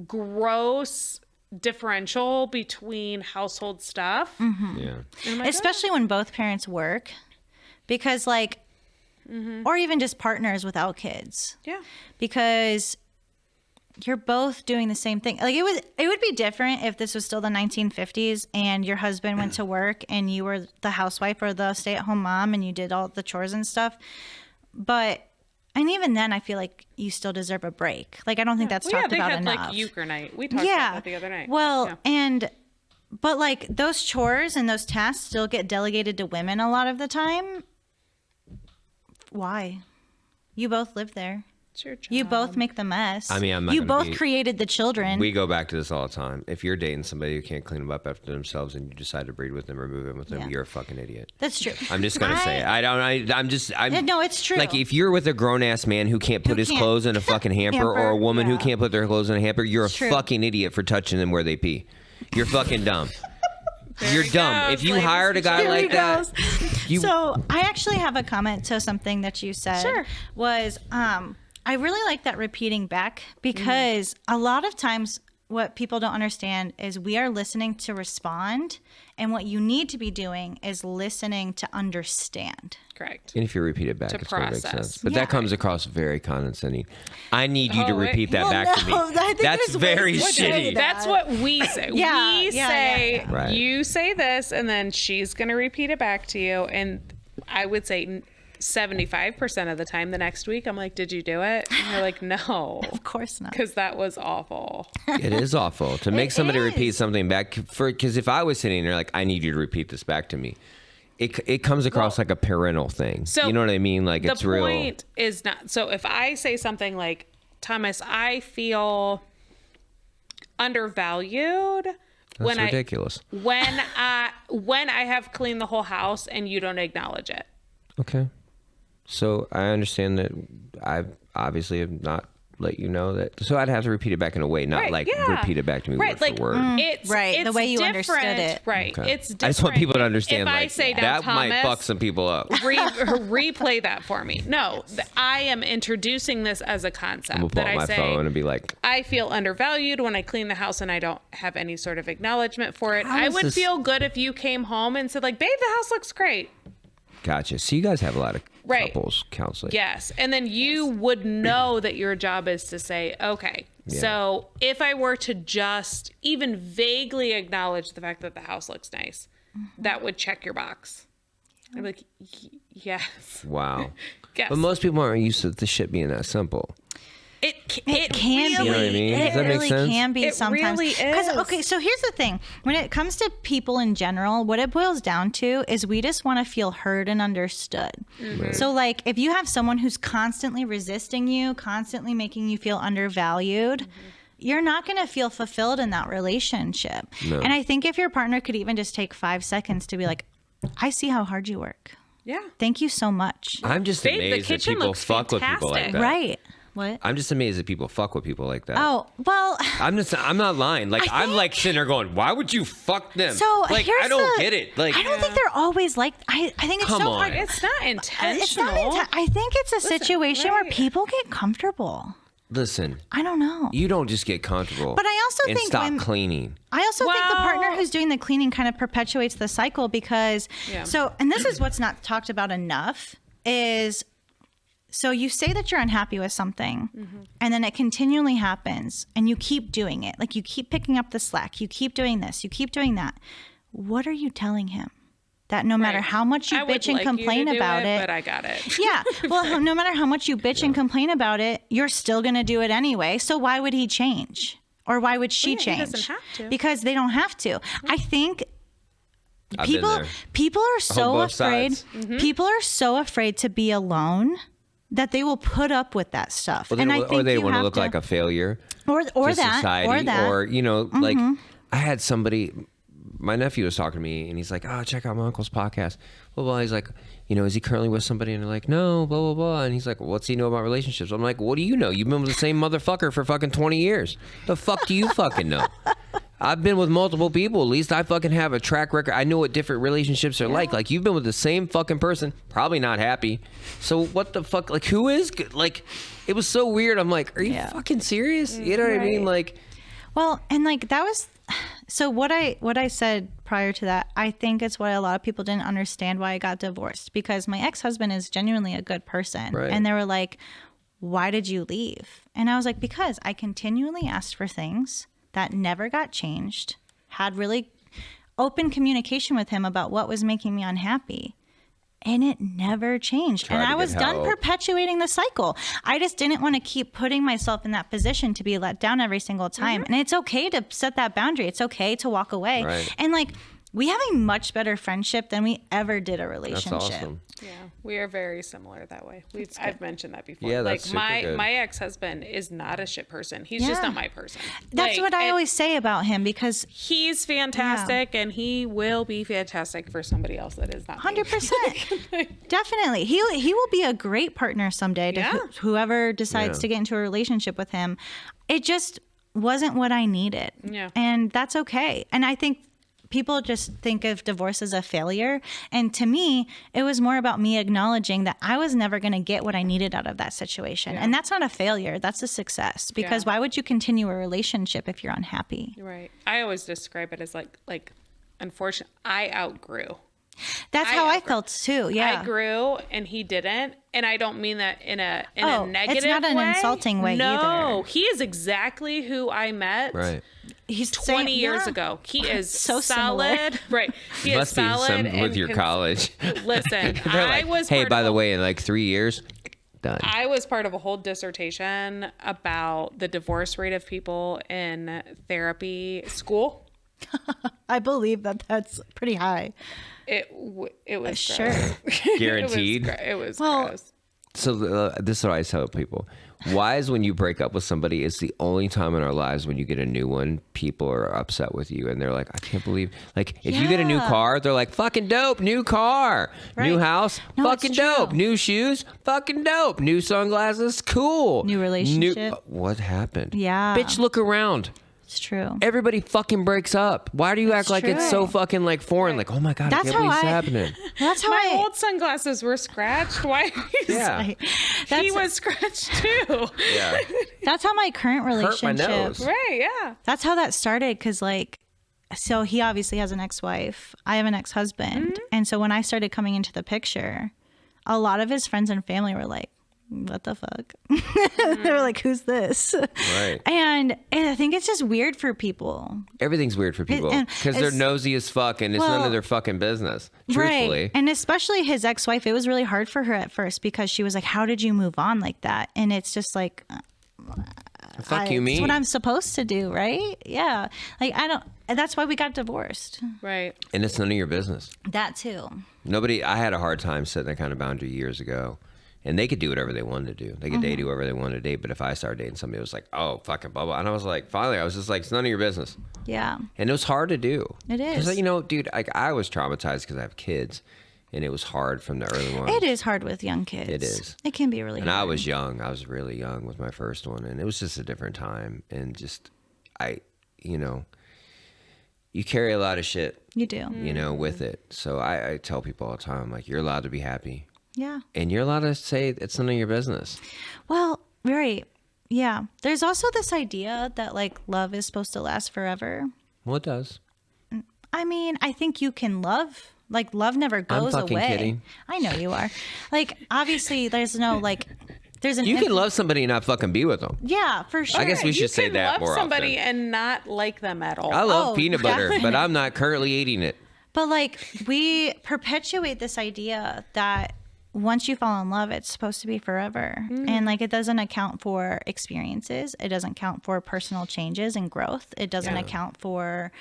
gross differential between household stuff. Yeah. Especially when both parents work, because like, or even just partners without kids, Yeah. because you're both doing the same thing. Like it would be different if this was still the 1950s and your husband went to work and you were the housewife or the stay-at-home mom and you did all the chores and stuff. But and even then, I feel like you still deserve a break. Like I don't think that's talked they about had enough. like euchre night. We talked about that the other night. Well, Yeah. but like those chores and those tasks still get delegated to women a lot of the time. Why? You both live there. It's your job. You both make the mess. I mean, I'm not you gonna both be- created the children. We go back to this all the time. If you're dating somebody who can't clean them up after themselves and you decide to breed with them or move in with them, Yeah. you're a fucking idiot. That's true. I'm just gonna say it. I'm No, it's true. Like if you're with a grown ass man who can't put his can't- clothes in a fucking hamper, or a woman who yeah. can't put their clothes in a hamper, you're a True. fucking idiot for touching them where they pee. You're fucking dumb. You're he dumb. goes, If you ladies hired a and guy Here he like that, goes. you So I actually have a comment to something that you said. Sure. Was I really like that repeating back because a lot of times what people don't understand is we are listening to respond, and what you need to be doing is listening to understand. Correct. And if you repeat it back, To it's going to make process. sense. But Yeah. that comes across very condescending. I need you to Oh, wait. repeat that Well, back to me. no, I think That's there's ways very to say shitty. that. That's what we say. Yeah, We yeah, say, yeah. Right. you say this, and then she's going to repeat it back to you. And I would say 75% of the time the next week, I'm like, did you do it? And you're like, no, Of course not. because that was awful. It is awful to make It somebody is. repeat something back because if I was sitting there like, I need you to repeat this back to me, it comes across like a parental thing. So you know what I mean? Like it's the real. point is not, so if I say something like, Thomas, I feel undervalued That's ridiculous. when I have cleaned the whole house and you don't acknowledge it. Okay. So I understand that I obviously have not let you know that. So I'd have to repeat it back in a way, not Right, like yeah. repeat it back to me Right, word like, for word. It's Right, the it's way you different. understood it. Right. Okay. It's different. I just want people to If- understand if I like say, now, that might Thomas, fuck some people up. replay that for me. No, I am introducing this as a concept I'm gonna pull that out I my say phone and be like, I feel undervalued when I clean the house and I don't have any sort of acknowledgement for it. I is would this- feel good if you came home and said like, babe, the house looks great. gotcha. So you guys have a lot of Right. couples counseling. Yes. And then you would know that your job is to say, okay, so if I were to just even vaguely acknowledge the fact that the house looks nice, that would check your box. I'm like, yes. Wow. Yes. But most people aren't used to the shit being that simple. It It can really, be. You know what I mean? Does It that make really sense? can be It sometimes. really is. Okay, so here's the thing. When it comes to people in general, what it boils down to is we just want to feel heard and understood. So, like, if you have someone who's constantly resisting you, constantly making you feel undervalued, you're not going to feel fulfilled in that relationship. No. And I think if your partner could even just take 5 seconds to be like, I see how hard you work. Yeah. Thank you so much. I'm just Babe, the amazed that kitchen people looks fuck with people like fantastic. that. Right. What? I'm just amazed that people fuck with people like that. Oh, well, I'm not lying. Like I'm like sitting there going, why would you fuck them? so like here's I don't the- get it. Like I don't think they're always like. I think it's Come so on. hard. It's not It's intentional. not. I think it's a situation where right. people get comfortable. Listen, I don't know. you don't just get comfortable. But I also and think stop cleaning. I also think the partner who's doing the cleaning kind of perpetuates the cycle because and this is what's not talked about enough is so you say that you're unhappy with something and then it continually happens and you keep doing it. Like you keep picking up the slack. You keep doing this. You keep doing that. What are you telling him? That no matter how much you bitch and complain about it, but I got it. Yeah. Well, no matter how much you bitch and complain about it, you're still going to do it anyway. So why would he change? Or why would she change? He doesn't have to. Because they don't have to. I think people are so afraid. People are so afraid to be alone that they will put up with that stuff. Well, or they want to look like a failure. Or to that. Society, or that. Or, you know, like I had somebody... My nephew was talking to me and he's like, oh, check out my uncle's podcast. Blah, blah. He's like, you know, is he currently with somebody? And they're like, no, blah, blah, blah. And he's like, well, what's he know about relationships? I'm like, what do you know? You've been with the same motherfucker for fucking 20 years. The fuck do you fucking know? I've been with multiple people. At least I fucking have a track record. I know what different relationships are like. Like, you've been with the same fucking person, probably not happy. So what the fuck? Like, who is good? Like, it was so weird. I'm like, are you fucking serious? You know what I mean? Like, well, and like that was... So what I said prior to that, I think it's what a lot of people didn't understand why I got divorced, because my ex-husband is genuinely a good person. Right. And they were like, why did you leave? And I was like, because I continually asked for things that never got changed, had really open communication with him about what was making me unhappy. And it never changed. And I was done perpetuating the cycle. I just didn't want to keep putting myself in that position to be let down every single time. And it's okay to set that boundary. It's okay to walk away. Right. And like, we have a much better friendship than we ever did a relationship. that's awesome. Yeah, we are very similar that way. I've mentioned that before. Yeah, that's like super good. my ex-husband is not a shit person. He's just not my person. That's Like, what I always say about him, because he's fantastic and he will be fantastic for somebody else that is not 100%. Definitely. He will be a great partner someday to whoever decides to get into a relationship with him. It just wasn't what I needed. Yeah. And that's okay. And I think people just think of divorce as a failure. And to me, it was more about me acknowledging that I was never going to get what I needed out of that situation. And that's not a failure. That's a success. Because why would you continue a relationship if you're unhappy? Right. I always describe it as like unfortunately, I outgrew. That's how I felt too. Yeah. I grew and he didn't. And I don't mean that in a negative way. It's not an insulting way either. No, he is exactly who I met. right. He's 20 years ago. He is So solid. similar. Right. He Must is be solid some with your college. Listen, They're I like, was hey, part by of the a- way, in like 3 years, done. I was part of a whole dissertation about the divorce rate of people in therapy school. I believe that that's pretty high. It was Sure. gross. Guaranteed. It was Well, gross. So this is what I tell people. Why is when you break up with somebody, it's the only time in our lives when you get a new one, people are upset with you. And they're like, I can't believe, like, if you get a new Yeah. car, they're like, fucking dope, new car, new Right. house, No, fucking it's true. dope, new shoes, fucking dope, new sunglasses, cool. New relationship. What happened? Yeah. Bitch, look around. It's true. Everybody fucking breaks up. Why do you act like it's so true. fucking like foreign? Like, oh my God, That's I can't believe how it's I- happening. That's how My I. old sunglasses were scratched. Why? Yeah. He That's, was scratched too. Yeah. that's how my current Hurt my relationship. nose. Right. Yeah. That's how that started. Because like, so he obviously has an ex-wife. I have an ex-husband, and so when I started coming into the picture, a lot of his friends and family were like, what the fuck? They were like, who's this? Right. And I think it's just weird for people. Everything's weird for people and because they're it's- nosy as fuck and it's none Well, of their fucking business. Truthfully. Right. And especially his ex-wife, it was really hard for her at first because she was like, how did you move on like that? And it's just like, The fuck you mean? it's what I'm supposed to do, right? Yeah. Like, I don't, and that's why we got divorced. Right. And it's none of your business. That too. I had a hard time setting that kind of boundary years ago. And they could do whatever they wanted to do. They could date whoever they wanted to date. But if I started dating somebody, it was like, oh, fucking blah, blah. And I was like, finally, I was just like, it's none of your business. Yeah. And it was hard to do. It is. Because, you know, dude, I was traumatized because I have kids. And it was hard from the early ones. It is hard with young kids. It is. It can be really And hard. I was young. I was really young with my first one. And it was just a different time. And just, you know, you carry a lot of shit, You do. you know, with it. So I tell people all the time, like, you're allowed to be happy. Yeah. And you're allowed to say it's none of your business. Well, right. Yeah. There's also this idea that like love is supposed to last forever. Well, it does. I mean, I think you can love. Like, love never goes fucking away. kidding. I know you are. Like, obviously, there's no, like, there's an... You can love somebody and not fucking be with them. Yeah, for sure. I guess we You should say can that love more somebody often. and not like them at all. I love Oh, peanut butter, but I'm not currently eating it. But, like, we perpetuate this idea that once you fall in love, it's supposed to be forever. And, like, it doesn't account for experiences. It doesn't account for personal changes and growth. It doesn't account for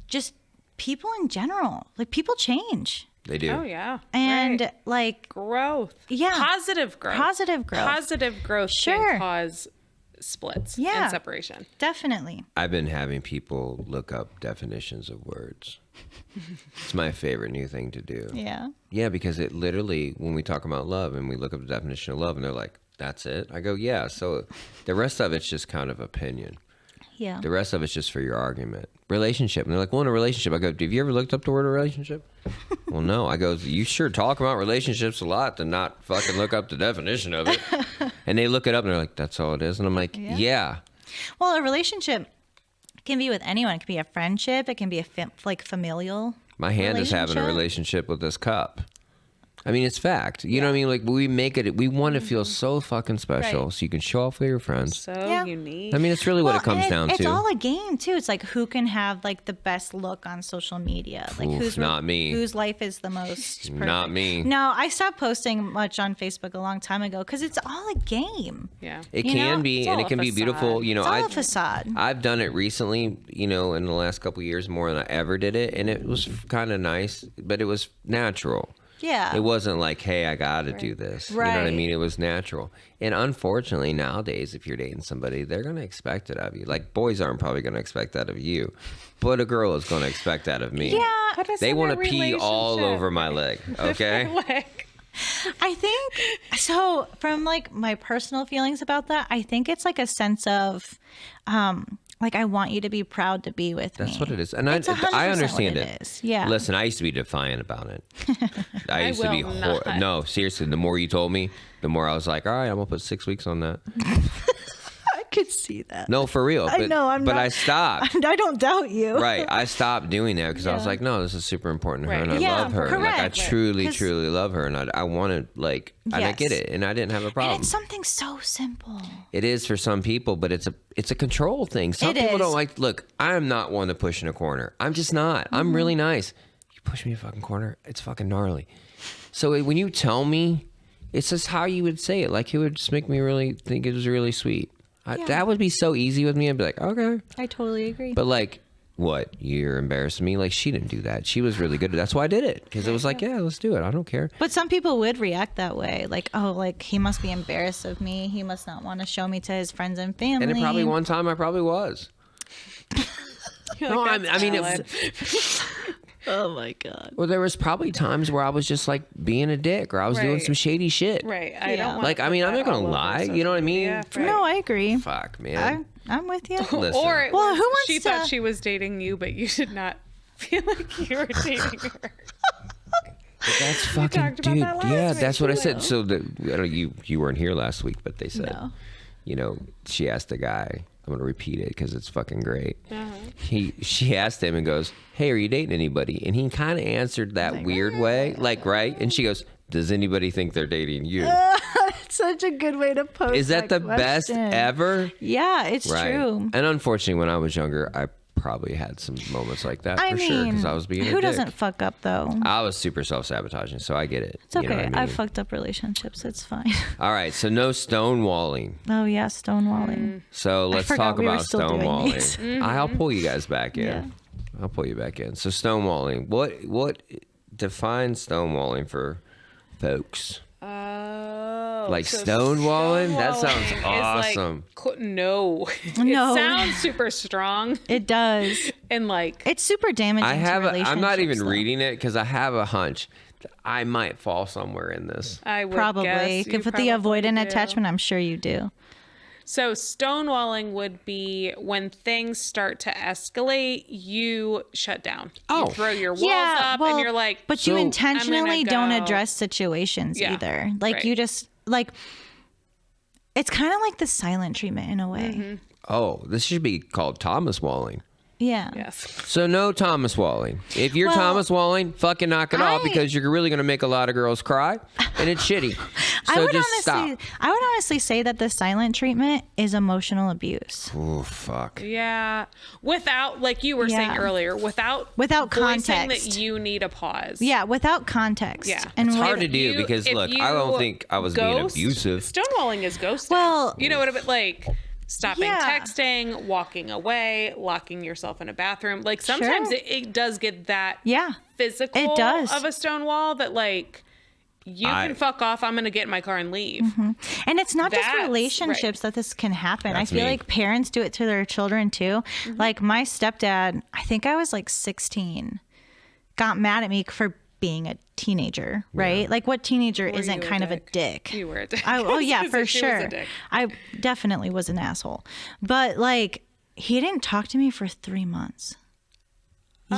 just people in general. Like, people change. They do. Oh, yeah. And, Right. like... Growth. Yeah. Positive growth. Positive growth. Positive growth Sure. can cause splits Yeah. and separation. Definitely. I've been having people look up definitions of words. It's my favorite new thing to do. Yeah. Yeah, because it literally, when we talk about love and we look up the definition of love and they're like, that's it? I go, yeah. So the rest of it's just kind of opinion. Yeah. The rest of it's just for your argument. Relationship. And they're like, well, in a relationship. I go, have you ever looked up the word relationship? Well, no. I go, you sure talk about relationships a lot to not fucking look up the definition of it. And they look it up and they're like, that's all it is. And I'm like, yeah. Well, a relationship can be with anyone. It can be a friendship. It can be a familial. My hand is having a relationship with this cup. I mean, it's fact. You know what I mean? Like, we make it, we want to feel so fucking special Right. so you can show off with your friends. So Yeah. unique. I mean, it's really what it comes and down it's to. all a game too. It's like who can have like the best look on social media. Like Oof, not me. Whose life is the most perfect. Not me. No, I stopped posting much on Facebook a long time ago because it's all a game. yeah. It You can know, be, it's and all it a can be beautiful. facade. You know, It's all a facade. I've done it recently, you know, in the last couple of years more than I ever did it. And it was kind of nice, but it was natural. Yeah. It wasn't like, hey, I got to do this. You know what I Right. mean? It was natural. And unfortunately, nowadays, if you're dating somebody, they're going to expect it of you. Like, boys aren't probably going to expect that of you, but a girl is going to expect that of me. Yeah. Put us They in want a to pee all relationship. over my leg, okay? Like, I think so. From like my personal feelings about that, I think it's like a sense of, like I want you to be proud to be with me. That's what it is. And It's 100% I understand what it. is. Yeah. Listen, I used to be defiant about it. I used to be will not. no, seriously, the more you told me, the more I was like, all right, I'm going to put 6 weeks on that. I could see that. No, for real. But, I know. I'm but not, I stopped. I don't doubt you. Right. I stopped doing that because I was like, no, this is super important to her. Right. And I Yeah, love her. And, like, I correct. truly, 'Cause- truly love her. And I want to, like, and I get Yes. it. And I didn't have a And problem. it's something so simple. It is for some people, but it's a control thing. Some It people is. don't like, look, I'm not one to push in a corner. I'm just not. Mm-hmm. I'm really nice. You push me in a fucking corner, it's fucking gnarly. So when you tell me, it's just how you would say it. Like, it would just make me really think it was really sweet. Yeah. That would be so easy with me. I'd be like, okay. I totally agree. But like, what? You're embarrassing me? Like, she didn't do that. She was really good. That's why I did it. Because it was like, yeah, let's do it. I don't care. But some people would react that way. Like, oh, like he must be embarrassed of me. He must not want to show me to his friends and family. And it probably one time I probably was. you're No, like, I mean, "That's Oh my God. Well, there was probably times where I was just like being a dick or I was doing Right. some shady shit. Right. I Yeah. don't want Like, I mean, I'm not gonna lie. You know what I mean? No, I agree. Fuck, man. I'm with you. Listen. Or it Well, was, who wants she to- thought she was dating you, but you did not feel like you were dating her. That's fucking, talked about dude. that last Yeah, week, that's what I too. said. So you weren't here last week, but they said, No. you know, she asked the guy. I'm gonna repeat it because it's fucking great. Uh-huh. She asked him and goes, "Hey, are you dating anybody?" And he kind of answered that weird way, like, right? And she goes, "Does anybody think they're dating you?" It's such a good way to pose. Is that the best question. ever? Yeah, it's Right. true. And unfortunately, when I was younger, I probably had some moments like that I for sure mean, because I was being a who dick. doesn't fuck up though? I was super self-sabotaging, so I get it. It's okay. You know what I mean? I've fucked up relationships. It's fine. All right, so no stonewalling. Oh yeah, stonewalling. So let's forgot talk we were about still doing stonewalling. these. I'll pull you guys back in. Yeah. I'll pull you back in. So stonewalling. What defines stonewalling for folks? Oh, Like stonewalling? That sounds stonewalling is awesome. Like, no. No. It sounds super strong It does. and like It's super damaging. I have. I'm not even relationships, though. reading it because I have a hunch that I might fall somewhere in this. I would Probably. guess you With the probably avoidant do. attachment, I'm sure you do. So stonewalling would be when things start to escalate, you shut down. Oh. You throw your walls up and you're like, but you So- intentionally I'm don't gonna go- address situations Yeah, either. Like right. you just like It's kind of like the silent treatment in a way. Oh, this should be called Thomas Walling. Yeah. Yes. So no Thomas Walling. If you're Well, Thomas Walling, fucking knock it off because you're really going to make a lot of girls cry, and it's shitty. So stop. I would honestly say that the silent treatment is emotional abuse. Oh fuck. Yeah. Without, like you were saying earlier, without voicing context. that you need a pause. Yeah, without context. Yeah. And It's with- hard to do because if look, you I don't think I was being ghost- abusive. Stonewalling is ghosting. Well- you know what I mean? Like stopping Yeah. texting, walking away, locking yourself in a bathroom. Like sometimes Sure. it does get that Yeah. physical It does. of a Stonewall that like you can fuck off. I'm going to get in my car and leave. And it's not just That's relationships that this can happen. That's I feel me. like parents do it to their children too. Like my stepdad, I think I was like 16, got mad at me for being a teenager, right? Like what teenager isn't you a kind of a dick? dick? You were a dick. Oh yeah, for She was a sure. dick. I definitely was an asshole. But like he didn't talk to me for 3 months.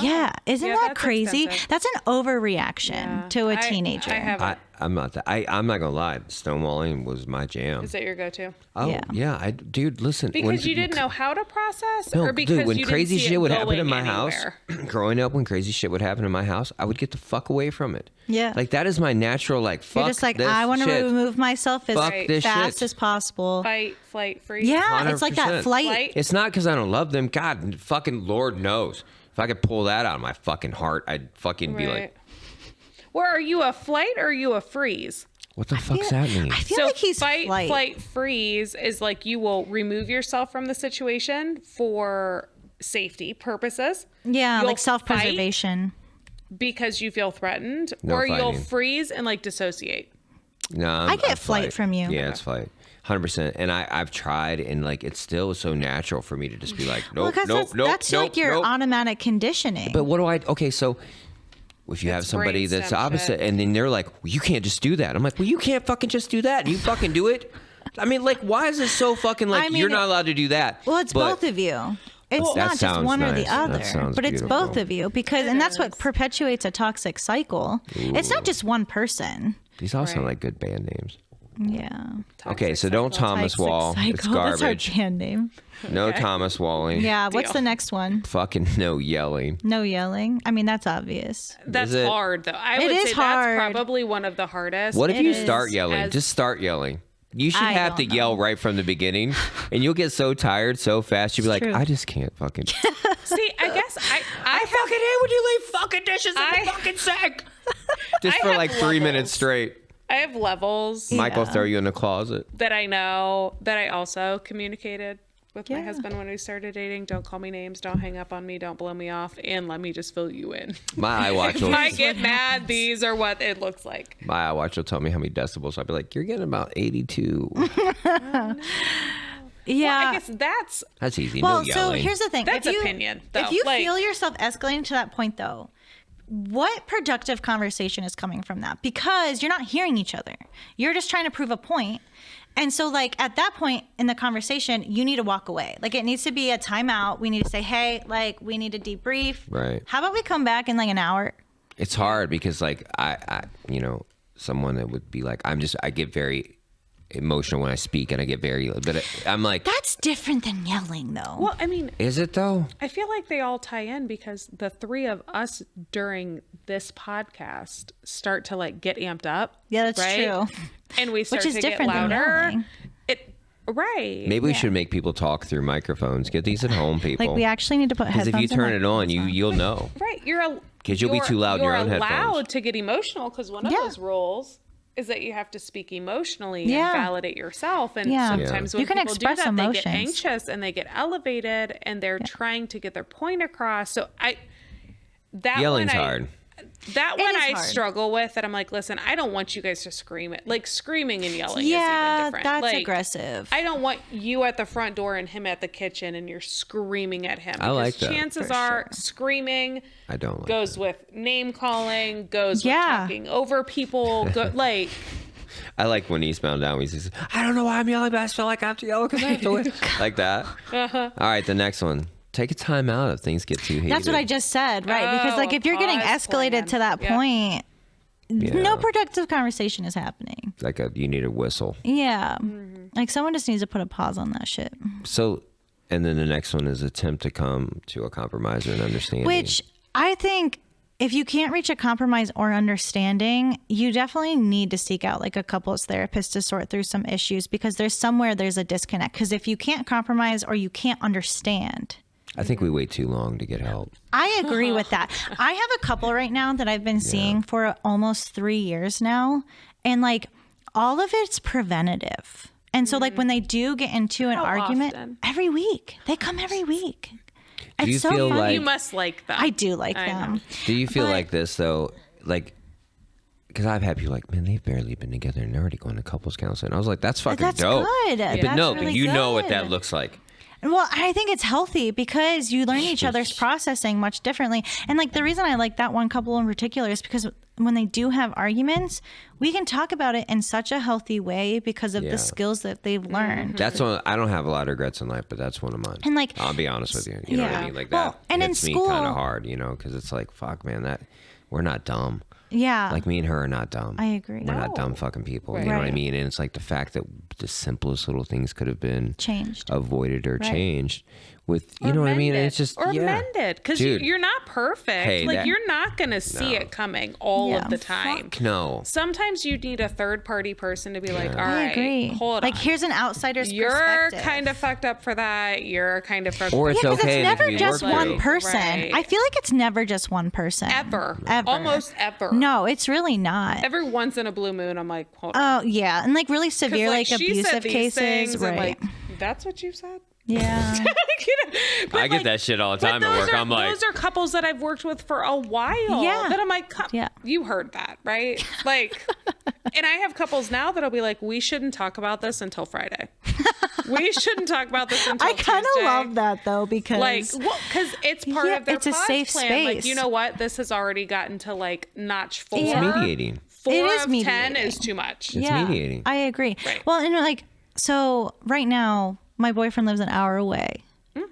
Yeah, isn't Yeah, that that's crazy? extensive. That's an overreaction Yeah. to a I teenager. haven't. I'm not that. I'm not gonna lie. Stonewalling was my jam. Is that your go-to? Oh yeah. Dude, listen. Because you didn't know how to process, No, or because dude, when you crazy didn't see shit it would happen in going my anywhere? house, growing up, when crazy shit would happen in my house, I would get the fuck away from it. Yeah. Like that is my natural like. Fuck You're just like, this I want to shit. remove myself as Fuck this fast shit. as possible. Fight, flight, freeze. Yeah, it's like 100%. that flight. Flight. It's not because I don't love them. God, fucking Lord knows. If I could pull that out of my fucking heart, I'd fucking be like, Where are you, a flight or are you a freeze? what the fuck's that mean? I feel So like he's fight, flight. flight, freeze is like you will remove yourself from the situation for safety purposes. Yeah, You'll like self-preservation. fight because you feel threatened, No or you'll fighting. freeze and like dissociate. No, I get flight from you. Yeah, it's flight. 100%. And I've tried, and like it's still so natural for me to just be like, nope, Because nope, nope, that's nope, like your nope. automatic conditioning. But what do I? Okay, so if you have It's somebody that's brainstem opposite, shit. and then they're like, well, you can't just do that. I'm like, well, you can't fucking just do that. You fucking do it. I mean, like, why is it so fucking like I mean, you're not allowed to do that? well, it's But both of you. It's That not just sounds one or the nice. That other, sounds but it's beautiful. both of you because, and that's what perpetuates a toxic cycle. It's not just one person. These all sound Right. like good band names. Yeah. Okay, so don't Thomas Toxic Wall. cycle. It's That's our garbage. band name. No Thomas Walling. Yeah. What's Deal. the next one? Fucking no yelling. No yelling. I mean, that's obvious. That's Is it? hard though. I It would is say hard. that's probably one of the hardest. What if It you is start yelling? as- Just start yelling. You should I have to don't yell know. right from the beginning, and you'll get so tired so fast. You'll be like, true. I just can't fucking. See, I guess I fucking hate when you leave fucking dishes in the fucking sink. Just I for have like 3 minutes levels. straight. I have levels Mike will throw you in the closet. that I know that I also communicated with my Yeah. husband when we started dating. Don't call me names. Don't hang up on me. Don't blow me off. And let me just fill you in. My iWatch If will. I get mad, these are what it looks like. My iWatch will tell me how many decibels. I'll be like, you're getting about 82. Yeah. I guess that's That's easy. Well, no so yelling. here's the thing. That's if you, opinion, though. If you Like- feel yourself escalating to that point, though, what productive conversation is coming from that? Because you're not hearing each other. You're just trying to prove a point. And so, like, at that point in the conversation, you need to walk away. Like, it needs to be a timeout. We need to say, hey, like, we need to debrief. Right. How about we come back in like an hour? It's hard because like I someone that would be like, I get very emotional when I speak, and I get very, but I'm like, That's different than yelling, though. well, I mean, is it though? I feel like they all tie in because the three of us during this podcast start to like get amped up. Yeah, that's right? true. And we start is to get different than louder. yelling. Right. Maybe we should make people talk through microphones. Get these at home, people. Like, we actually need to put Because headphones if you turn it on, microphones you'll know. Right. 'Cause you'll be too loud in your own You're headphones. allowed to get emotional because one of Yeah. those rules is that you have to speak emotionally Yeah. and validate yourself. And Yeah. sometimes Yeah. when You can people express do that, they emotions. get anxious and they get elevated and they're trying to get their point across. So Yelling's hard. That It one is I hard. struggle with, and I'm like, listen, I don't want you guys to scream it. Like screaming and yelling is Yeah, even different. that's Like, aggressive. I don't want you at the front door and him at the kitchen, and you're screaming at him. I like because that. chances For are sure. screaming I don't like goes with name calling, goes Yeah. with talking over people. Like I like when Eastbound Down. He says, I don't know why I'm yelling, but I just feel like I have to yell because I have to win. Like that. All right, the next one. Take a time out if things get too heated. That's what I just said, right? Because like Oh, if you're getting pause escalated plan. to that Yeah. point, Yeah. no productive conversation is happening. You need a whistle. Yeah. Like someone just needs to put a pause on that shit. So, and then the next one is attempt to come to a compromise or an understanding. Which I think if you can't reach a compromise or understanding, you definitely need to seek out like a couples therapist to sort through some issues, because there's a disconnect. Because if you can't compromise or you can't understand, I think we wait too long to get help. I agree with that. I have a couple right now that I've been seeing for almost 3 years now. And like all of it's preventative. And so like when they do get into an argument often? every week, they come every week. Do you It's so feel funny. like- You must like them. I do like I them. know. Do you feel But- like this though? Like, because I've had people like, man, they've barely been together and they're already going to couples counseling. I was like, that's fucking That's dope. good. But That's no, really but you know what good. that looks like. Well, I think it's healthy because you learn each other's processing much differently. And like the reason I like that one couple in particular is because when they do have arguments, we can talk about it in such a healthy way because of Yeah. the skills that they've learned. That's one. I don't have a lot of regrets in life, but that's one of mine. And, like, I'll be honest with you. You know what I yeah. mean? Like Well, that and in hits me school- kind of hard, you know, because it's like, fuck, man, that we're not dumb. Yeah. Like me and her are not dumb. I agree. We're not No. dumb fucking people. Right. You know what I Right. mean? And it's like the fact that the simplest little things could have been Changed. avoided or Right. changed with, you Or know what I mean? And mended. it's just, or yeah. mended, because Dude. you're not perfect. Hey, like that- you're not gonna see No. it coming all Yeah. of the time. Fuck no. Sometimes you need a third party person to be like, all I right, agree. hold like on. here's an outsider's You're perspective. kind of fucked up for that. You're kind of fucked Or up. it's Yeah, because okay it's to never be just worked one through. person. Right. I feel like it's never just one person. Ever. Ever. Almost ever. No, it's really not. Every once in a blue moon, I'm like, hold on. Oh, yeah. And like really 'Cause, severe, like she abusive said these cases. things, Right. I'm like, that's what you said? yeah. You know? But, I get that shit all the time but at those work. are- I'm like, those are couples that I've worked with for a while. Yeah. That I'm like, Yeah. you heard that, right? Like, and I have couples now that'll be like, we shouldn't talk about this until Friday. We shouldn't talk about this until I kind Tuesday. of love that though because Like, because it's part Yeah, of their it's a pause safe plan. Like, space. you know what? This has already gotten to like notch 4. Yeah. it's mediating. 4 It is of 10 mediating. is too much. It's mediating. I agree. Right. Well, and like, so right now, my boyfriend lives an hour away.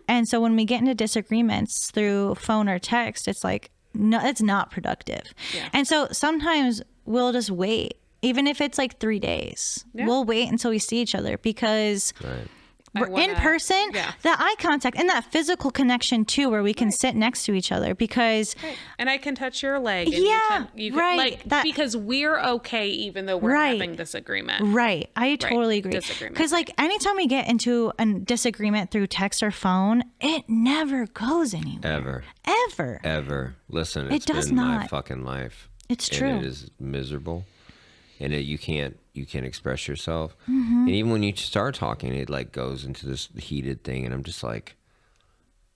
And so when we get into disagreements through phone or text, it's like, no, it's not productive. Yeah. And so sometimes we'll just wait, even if it's like 3 days. Yeah. We'll wait until we see each other because Right. I we're in wanna- person, yeah. that eye contact and that physical connection too, where we can sit next to each other because And I can touch your leg. And Yeah, you can, right, Like, that- because we're okay, even though we're Right. having disagreement. Right. I totally agree. Disagreement. Because, like, anytime we get into a disagreement through text or phone, it never goes anywhere. Ever. Ever. Listen, It it's does been my not. fucking life. It's And true. it is miserable. And you can't express yourself. Mm-hmm. And even when you start talking, it like goes into this heated thing. And I'm just like,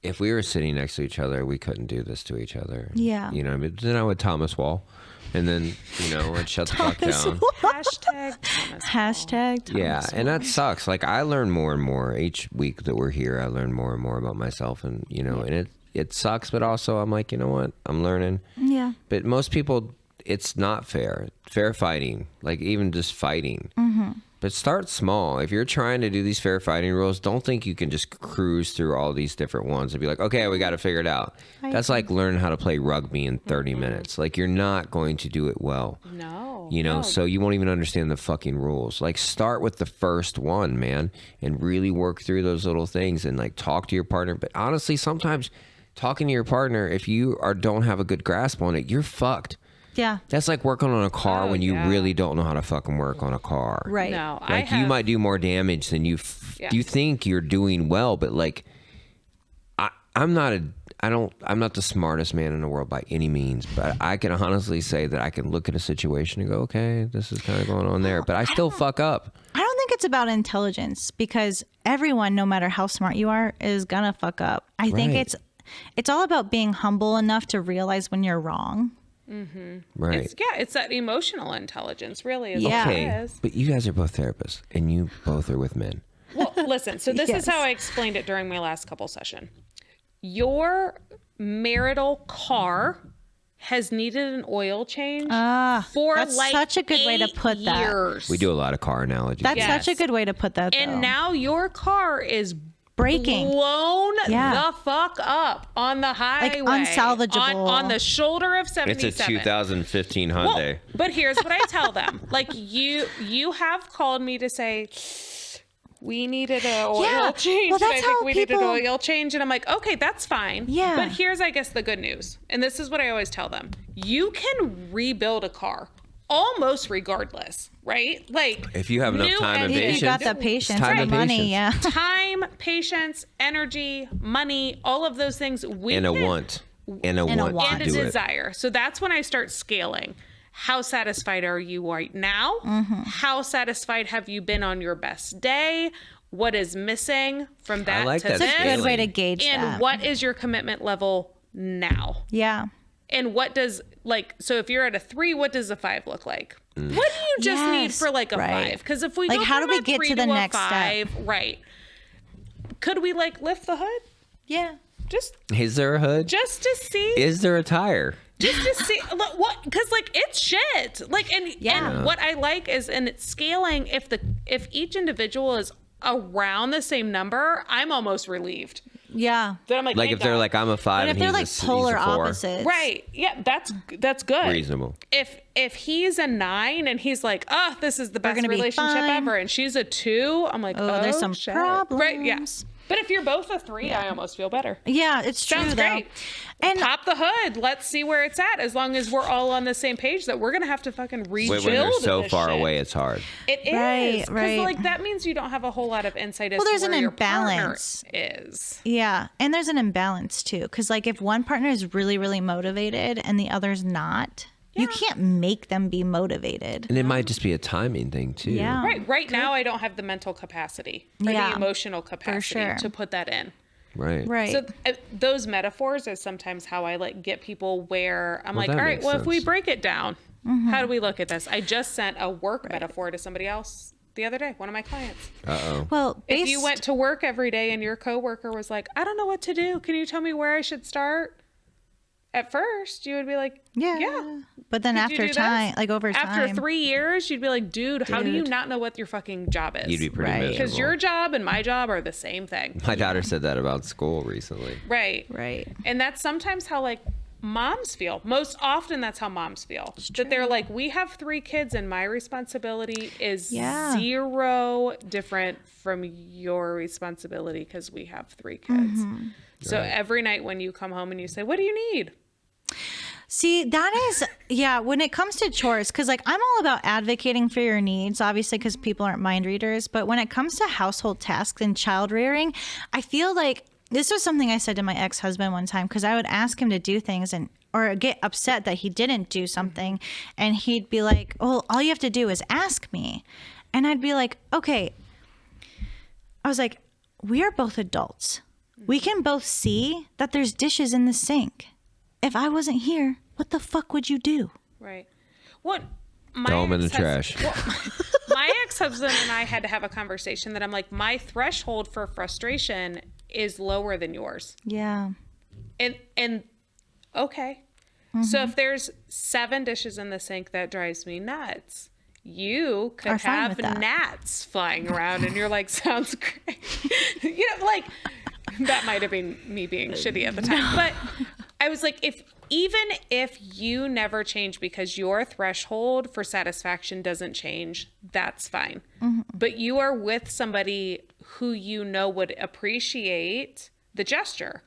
if we were sitting next to each other, we couldn't do this to each other. Yeah. You know what I mean? Then I would Thomas Wall. And then, you know, I'd shut the fuck Thomas down. Wall. Hashtag Thomas. Hashtag. Yeah, Thomas and Wall. that sucks. Like I learn more and more each week that we're here. I learn more and more about myself, and you know, and it sucks, but also I'm like, you know what? I'm learning. Yeah. But most people, it's not fair. Fair fighting, like even just fighting. Mm-hmm. But start small. If you're trying to do these fair fighting rules, don't think you can just cruise through all these different ones and be like, okay, we got to figure it out. That's like learning how to play rugby in 30 minutes. Like you're not going to do it well. No. You know, no. so you won't even understand the fucking rules. Like, start with the first one, man, and really work through those little things and like talk to your partner. But honestly, sometimes talking to your partner, if you don't have a good grasp on it, you're fucked. Yeah. That's like working on a car Oh, when you yeah. really don't know how to fucking work on a car. Right. No, Like you might do more damage than you Yeah. you think you're doing well, but like I'm not the smartest man in the world by any means, but I can honestly say that I can look at a situation and go, okay, this is kind of going on there, but I still fuck up. I don't think it's about intelligence because everyone, no matter how smart you are, is gonna fuck up. I think Right. it's all about being humble enough to realize when you're wrong. Right. It's that emotional intelligence, really. Is Yeah. what it Okay, is. but you guys are both therapists and you both are with men. Well, listen. So this Yes. is how I explained it during my last couple session. Your marital car has needed an oil change for that's like such a good way to 8 put that. years. We do a lot of car analogies. That's Yes. such a good way to put that. And though. now your car is breaking. blown Yeah. the fuck up on the highway, unsalvageable. on the shoulder of It's 77. a 2015 Hyundai. Well, but here's what I tell them: like you have called me to say, we needed an oil change. Well, that's and I how think we needed an people- oil change. And I'm like, okay, that's fine. Yeah. But here's, I guess, the good news. And this is what I always tell them. You can rebuild a car almost regardless, right? Like, If you have enough new time and engine- If you got the Patience. patience Time and and the money, patience. yeah. time, patience, energy, money, all of those things we And a can, want. And a And a want want. and to a do it. desire. So that's when I start scaling. How satisfied are you right now? How satisfied have you been on your best day? What is missing from that like to that this? That's a good way to gauge And that. what is your commitment level now? Yeah. And what does, like, so if you're at a 3, what does a 5 look like? What do you just need Yes, for like a right. 5? Because if we Like, go how do from we a get 3 to the a next step? 5, right? Could we like lift the hood Yeah. just Is there a hood? to see? Is there a tire? Just to see look, what, because like it's shit, like, and what I like is, and it's scaling, if each individual is around the same number, I'm almost relieved. Yeah. Then I'm like, Like thank if they're God. like, I'm a 5 But if and they're he's like he's polar a 4. opposites. Right, yeah, that's good. Reasonable. If he's a 9 and he's like, oh, this is the best gonna be relationship fine. ever, and she's a 2, I'm like, oh, there's some shit. problems. Right, yeah. But if you're both a 3, I almost feel better. Yeah, it's true Sounds though. great. And Pop the hood. Let's see where it's at. As long as we're all on the same page, that we're gonna have to fucking rebuild. When they're so this far shit. away, it's hard. It is, Right, because right. like that means you don't have a whole lot of insight as Well, there's to where an your partner imbalance. is. yeah, and there's an imbalance too, because like if one partner is really, really motivated and the other's not, you can't make them be motivated. And it might just be a timing thing too. Yeah. Right now, I don't have the mental capacity or Yeah, the emotional capacity sure. to put that in. Right. Right. So those metaphors is sometimes how I like get people where I'm like, all that right, makes well, if we sense. break it down, Mm-hmm. how do we look at this? I just sent a work metaphor to somebody else the other day, one of my clients. Well, If you went to work every day and your coworker was like, I don't know what to do, can you tell me where I should start? At first, you would be like, yeah. But then Could you after do this? time, like over After time, 3 years, you'd be like, dude, how do you not know what your fucking job is? You'd be pretty Right. miserable. Because your job and my job are the same thing. My daughter said that about school recently. Right. right. And that's sometimes how like moms feel. Most often that's how moms feel. That they're like, we have 3 kids and my responsibility is Yeah. 0 different from your responsibility because we have 3 kids. So every night when you come home and you say, what do you need? See, that is, yeah, when it comes to chores, because like I'm all about advocating for your needs, obviously, because people aren't mind readers. But when it comes to household tasks and child rearing, I feel like this was something I said to my ex-husband one time, because I would ask him to do things or get upset that he didn't do something. And he'd be like, oh, all you have to do is ask me. And I'd be like, okay. I was like, we are both adults. We can both see that there's dishes in the sink. If I wasn't here, what the fuck would you do? Right. What? Throw 'em in the ex-hus- trash. Well, my ex-husband and I had to have a conversation that I'm like, my threshold for frustration is lower than yours. Yeah. And okay. So if there's 7 dishes in the sink, that drives me nuts. You could Are fine have with that. gnats flying around and you're like, sounds great. You know, like that might have been me being shitty at the time. But I was like, even if you never change because your threshold for satisfaction doesn't change, that's fine. But you are with somebody who you know would appreciate the gesture.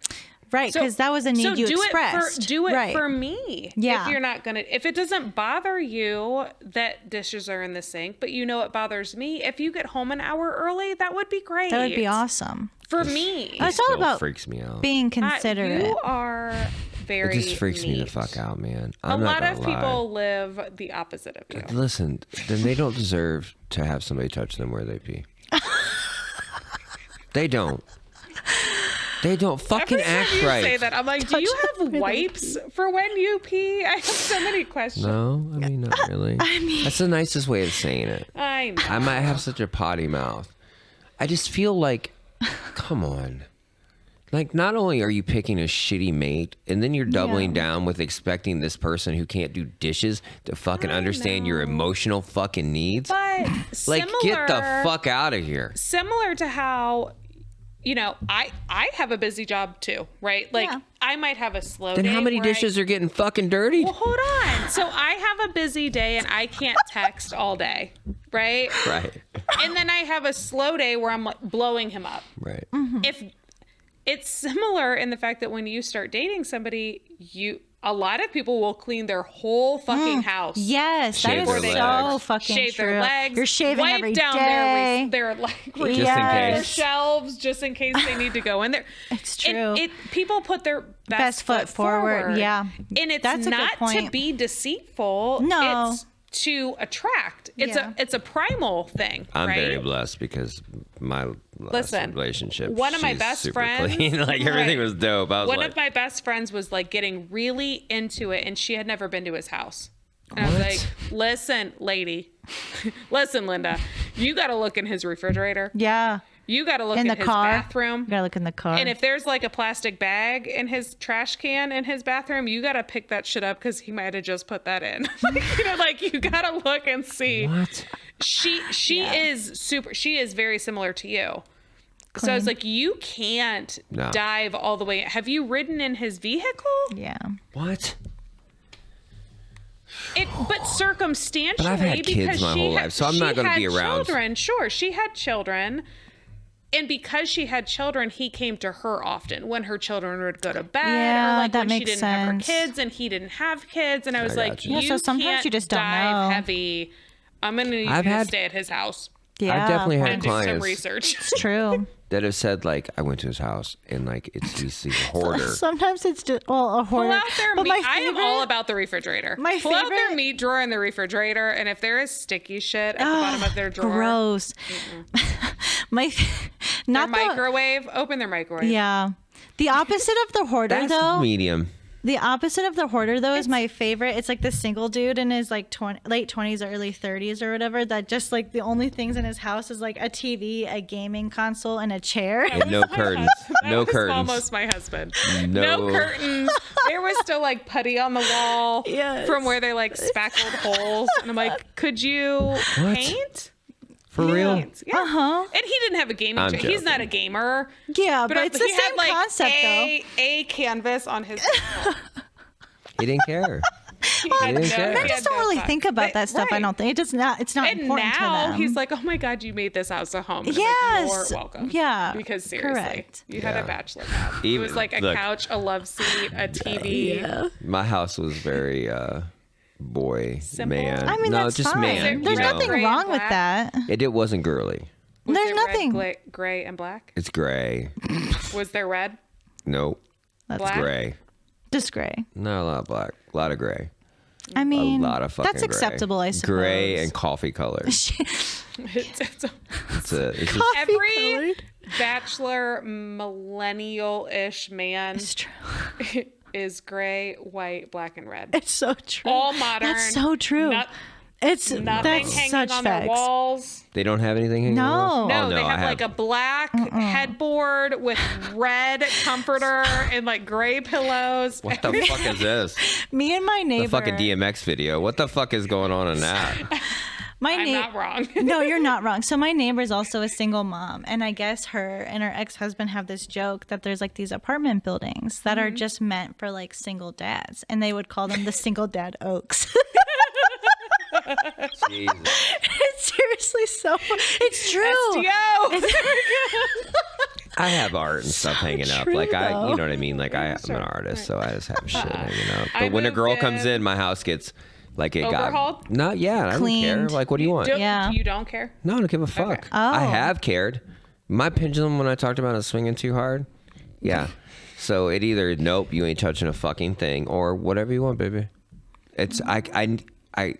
Right, because that was a need you expressed. Do it right. for me. Yeah. If you're not gonna, if it doesn't bother you that dishes are in the sink, but you know it bothers me, if you get home an hour early, that would be great. That would be awesome. for me. It's all Still about freaks me out. being considerate. You are very. It just freaks me the neat. fuck out, man. A I'm not lot of gonna lie. people live the opposite of you. Listen, then they don't deserve to have somebody touch them where they pee. They don't. They don't fucking Every time act you right. say that, I'm like, do you have wipes for when you pee? I have so many questions. No, I mean not really. That's the nicest way of saying it. I know. I might have such a potty mouth. I just feel like, come on. Like, not only are you picking a shitty mate, and then you're doubling down with expecting this person who can't do dishes to fucking understand your emotional fucking needs. But Like, get the fuck out of here. Similar to how, you know, I have a busy job too, right? Like, Yeah. I might have a slow Then day. how many where dishes are getting fucking dirty? Well, hold on. So I have a busy day and I can't text all day, right? Right. And then I have a slow day where I'm like blowing him up. Right. If it's similar in the fact that when you start dating somebody, a lot of people will clean their whole fucking house. Yes, that Shave is their so legs. fucking Shave true. their legs. You're shaving wipe every down day. their like Just in their case. shelves just in case they need to go in there. It's true. People put their best foot forward. Yeah. And it's That's a good not to point. be deceitful. No. It's to attract. It's a primal thing. I'm right? very blessed because my last relationship. One of my she's best super friends, clean. Like everything right. was dope. I was One like, of my best friends was like getting really into it, and she had never been to his house. And I was What? like, "Listen, lady, listen, Linda, you got to look in his refrigerator. Yeah. You got to look In in the his car. bathroom." You gotta look in the car. And if there's like a plastic bag in his trash can in his bathroom, you got to pick that shit up because he might have just put that in. Like you got to look and see. what? She is very similar to you. So it's like you can't No. dive all the way. Have you ridden in his vehicle? yeah. What? But circumstantially, But I've had kids because my she whole had- life, so I'm she not gonna had be around. Children, sure, she had children, and because she had children, he came to her often when her children would go to bed, Yeah, or like that when she makes didn't have her sense. kids and he didn't have kids, and I was I like, got you. Yeah, you so sometimes can't you just don't dive know. heavy. I'm gonna need I've you to had- stay at his house Yeah. I've definitely had and do some clients research. It's true. that have said like I went to his house and like he's a hoarder. Sometimes it's just a Pull hoarder. out their But meat. my I am favorite- all about the refrigerator. My Pull out their favorite- meat drawer in the refrigerator, and if there is sticky shit at the bottom of their drawer, Gross. My their not the microwave, open their microwave. yeah. The opposite of the hoarder That's though. medium. The opposite of the hoarder though is my favorite. It's like the single dude in his like late 20s or early 30s or whatever that just like the only things in his house is like a TV, a gaming console, and a chair. And no curtains. No That was curtains. almost my husband. No. No curtains. There was still like putty on the wall Yes. from where they like spackled holes. And I'm like, could you paint? For real? Paint. Yeah. Uh-huh. And he didn't have a gaming I'm chair. He's not a joking. gamer. Yeah, but it's the he had same like concept a canvas on his. He didn't care. He didn't no- care. he Men had just don't no really fuck. think about that stuff. I Right. don't think it does not. It's not And important to now them. he's like, "Oh my god, you made this house a home." And I'm Yes. like, "You're welcome." Yeah. Because seriously, Correct. you had Yeah. a bachelor pad. It Even- was like a look. couch, a love seat, a TV. yeah. My house was very boy, Simple? man. I mean, no, that's just fine. man. There's you know. nothing Gray wrong and with black? that. It wasn't girly. Was There's it nothing. gray and black? It's gray. Was there red? Nope. That's Black? Gray. just gray. Not a lot of black. A lot of gray. I mean, A lot of fucking that's gray. acceptable, I suppose. Gray and coffee colors. It's It's just, every colored? bachelor millennial-ish man It's true. is gray, white, black, and red. It's so true. All modern. That's so true. Nothing That's hanging such on facts. their walls. they don't have anything hanging No. on the No, walls? they Oh, have I like a black headboard with red comforter and like gray pillows. What the fuck is this? Me and my neighbor. The fucking DMX video. What the fuck is going on in that? My I'm neighbor. not wrong. No, you're not wrong. So my neighbor's also a single mom, and I guess her and her ex-husband have this joke that there's like these apartment buildings that are just meant for like single dads, and they would call them the single dad oaks. Jesus. It's seriously so. It's true. STO. I have art and stuff hanging up. true, Like I, though. you know what I mean? Like I'm an artist, so I just have shit hanging up. I But when a girl moved comes in- in, my house gets like it Overhauled? got not yet. I don't care. Cleaned. Like what do you want? Yeah. You don't care? No, I don't give a fuck. Oh. I have cared. My pendulum when I talked about it swinging too hard. Yeah. So it either nope, you ain't touching a fucking thing, or whatever you want, baby. It's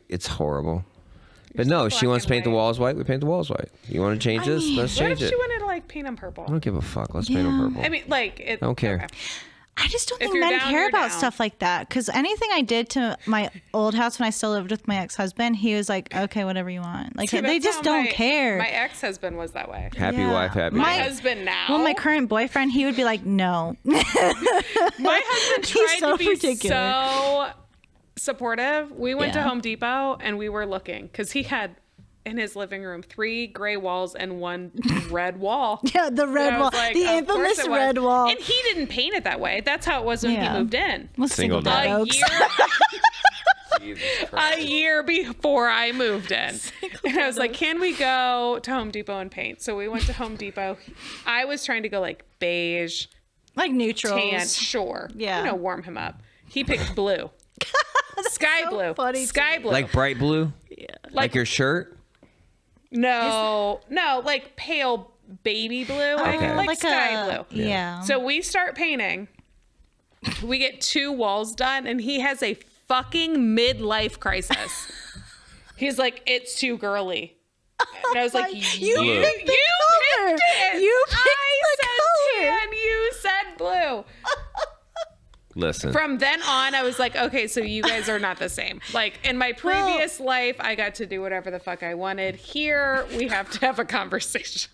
it's horrible. But no, she black wants to and paint the white. walls white. We paint the walls white. You want to change this? mean, Let's What if change it. she wanted to like paint them purple? I don't give a fuck. Let's paint them purple. I mean, like it. I don't care. okay. I just don't If think you're men down, care you're about down. stuff like that. Because anything I did to my old house when I still lived with my ex-husband, he was like, "Okay, whatever you want." Like See, they that's just how don't care. My ex-husband was that way. Happy Yeah. wife, happy My life. husband now. well, my current boyfriend, he would be like, "No." My husband He's tried so to be particular. so supportive. We went to Yeah. Home Depot and we were looking because he had in his living room 3 gray walls and 1 red wall. Yeah, the red And I wall, was like, the of course infamous it was. red wall. And he didn't paint it that way. That's how it was when Yeah. he moved in. Well, single Single dad dad. A oaks. year, a year before I moved in. And I was like, can we go to Home Depot and paint? So we went to Home Depot. I was trying to go like beige, like neutrals. tan, sure. Yeah. You know, warm him up. He picked blue. Sky so blue. funny to Sky me. blue. Like bright blue? Yeah. Like your shirt? No, like pale baby blue. Okay. Like sky blue. Yeah. So we start painting. We get 2 walls done, and he has a fucking midlife crisis. He's like, it's too girly. And I was like, you picked it. You picked I the said color. tan, you said blue. Listen. From then on, I was like, okay, so you guys are not the same. Like, in my previous life, I got to do whatever the fuck I wanted. Here, we have to have a conversation.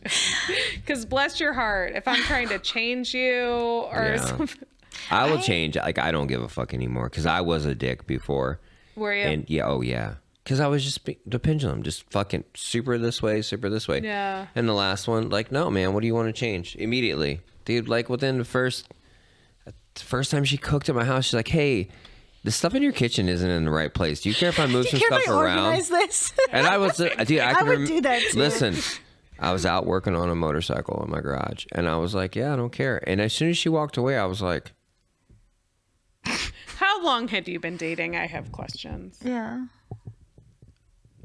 Because bless your heart, if I'm trying to change you or something. I will change. Like, I don't give a fuck anymore because I was a dick before. Were you? And yeah. Because I was just the pendulum, just fucking super this way. Yeah. And the last one, like, no, man, what do you want to change? Immediately. Dude, like within the first time she cooked at my house, she's like, hey, the stuff in your kitchen isn't in the right place. Do you care if I move some stuff around? Organize this? And I was, dude, I would do that too. Listen, I was out working on a motorcycle in my garage, and I was like, yeah, I don't care. And as soon as she walked away, I was like, How long had you been dating? I have questions. Yeah.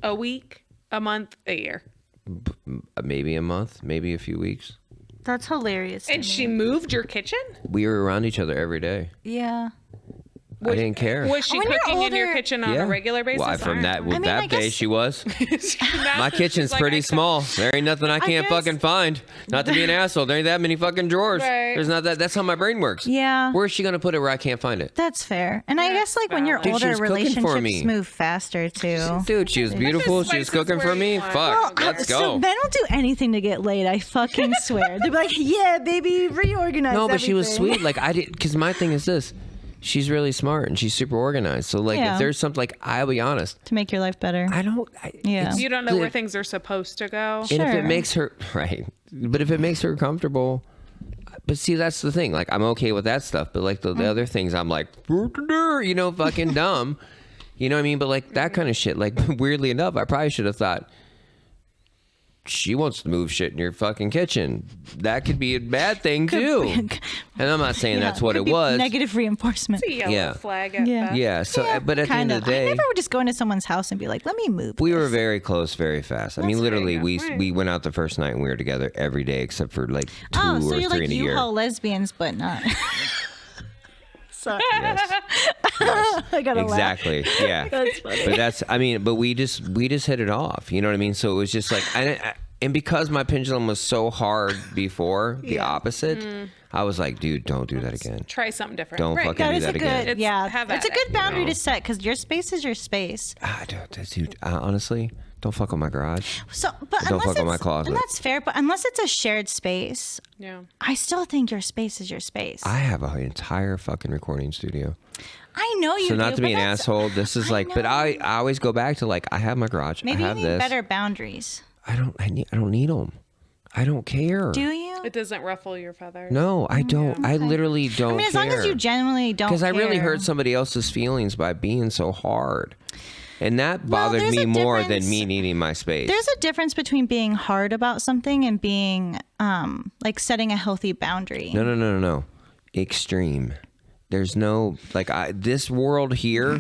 A week? A month? A year? maybe a month, maybe a few weeks. That's hilarious. to And me. she moved your kitchen? We were around each other every day. Yeah. I didn't care. Was she When you're cooking in your older- kitchen on a regular basis? Well, from that, I mean, I that day guess- she was. Now My she's kitchen's like, pretty I- small. There ain't nothing I can't guess- fucking find. Not to be an asshole. There ain't that many fucking drawers. Right. There's not that. That's how my brain works. Yeah. Where's she gonna put it where I can't find it? That's fair. And I guess like when you're valid. Dude, she older, was cooking for me. relationships move faster too. Dude, she was beautiful. She was spices cooking where for you me. want. Fuck, Well, let's So go. they don't do anything to get laid. I fucking swear. They'll be like, "Yeah, baby, reorganize." No, but she was everything." sweet. Like I did, because my thing is this: she's really smart and she's super organized. So like, Yeah. if there's something, like, I'll be honest, to make your life better. I don't. Yeah. it's- You don't know where things are supposed to go. And if Sure. it makes her right, but if it makes her comfortable, but see, that's the thing. Like, I'm okay with that stuff, but like the other things, I'm like, you know, fucking dumb. You know what I mean? But like that kind of shit. Like, weirdly enough, I probably should have thought, she wants to move shit in your fucking kitchen. That could be a bad thing too. And I'm not saying that's what could it be was. Negative reinforcement. It's a yellow Yeah. flag at Yeah. best. Yeah. So, but at the Kind end of the day, I never would just go into someone's house and be like, "Let me move." we this." were very close, very fast. I mean, literally, fair we enough. Right. we went out the first night and we were together every day except for like 2 Oh, so or you're 3 like in a year. U-Haul lesbians, but not. Sorry, Yes. I gotta laugh. Exactly. Yeah. That's funny. But that's, I mean, but we just hit it off. You know what I mean? So it was just like, and because my pendulum was so hard before, the opposite, I was like, dude, don't do that again. Try something different. Don't fucking That do is that a again. good, It's- yeah. have It's a at good it, boundary know? to set because your space is your space. Dude, honestly, don't fuck with my garage. So, but Don't unless fuck with my it's- closet. and that's fair. But unless it's a shared space, Yeah. I still think your space is your space. I have an entire fucking recording studio. I know you. So not do, to but be an that's- asshole, this is like, but know. I always go back to like, I have my garage. Maybe I you have need this. better boundaries. I don't need them. I don't care. Do you? It doesn't ruffle your feathers. No, I don't. I literally don't. I mean, as long as you genuinely don't. Because I really care. hurt somebody else's feelings by being so hard. And that bothered there's me a more difference- than me needing my space. There's a difference between being hard about something and being like setting a healthy boundary. No. Extreme. There's no, like, this world here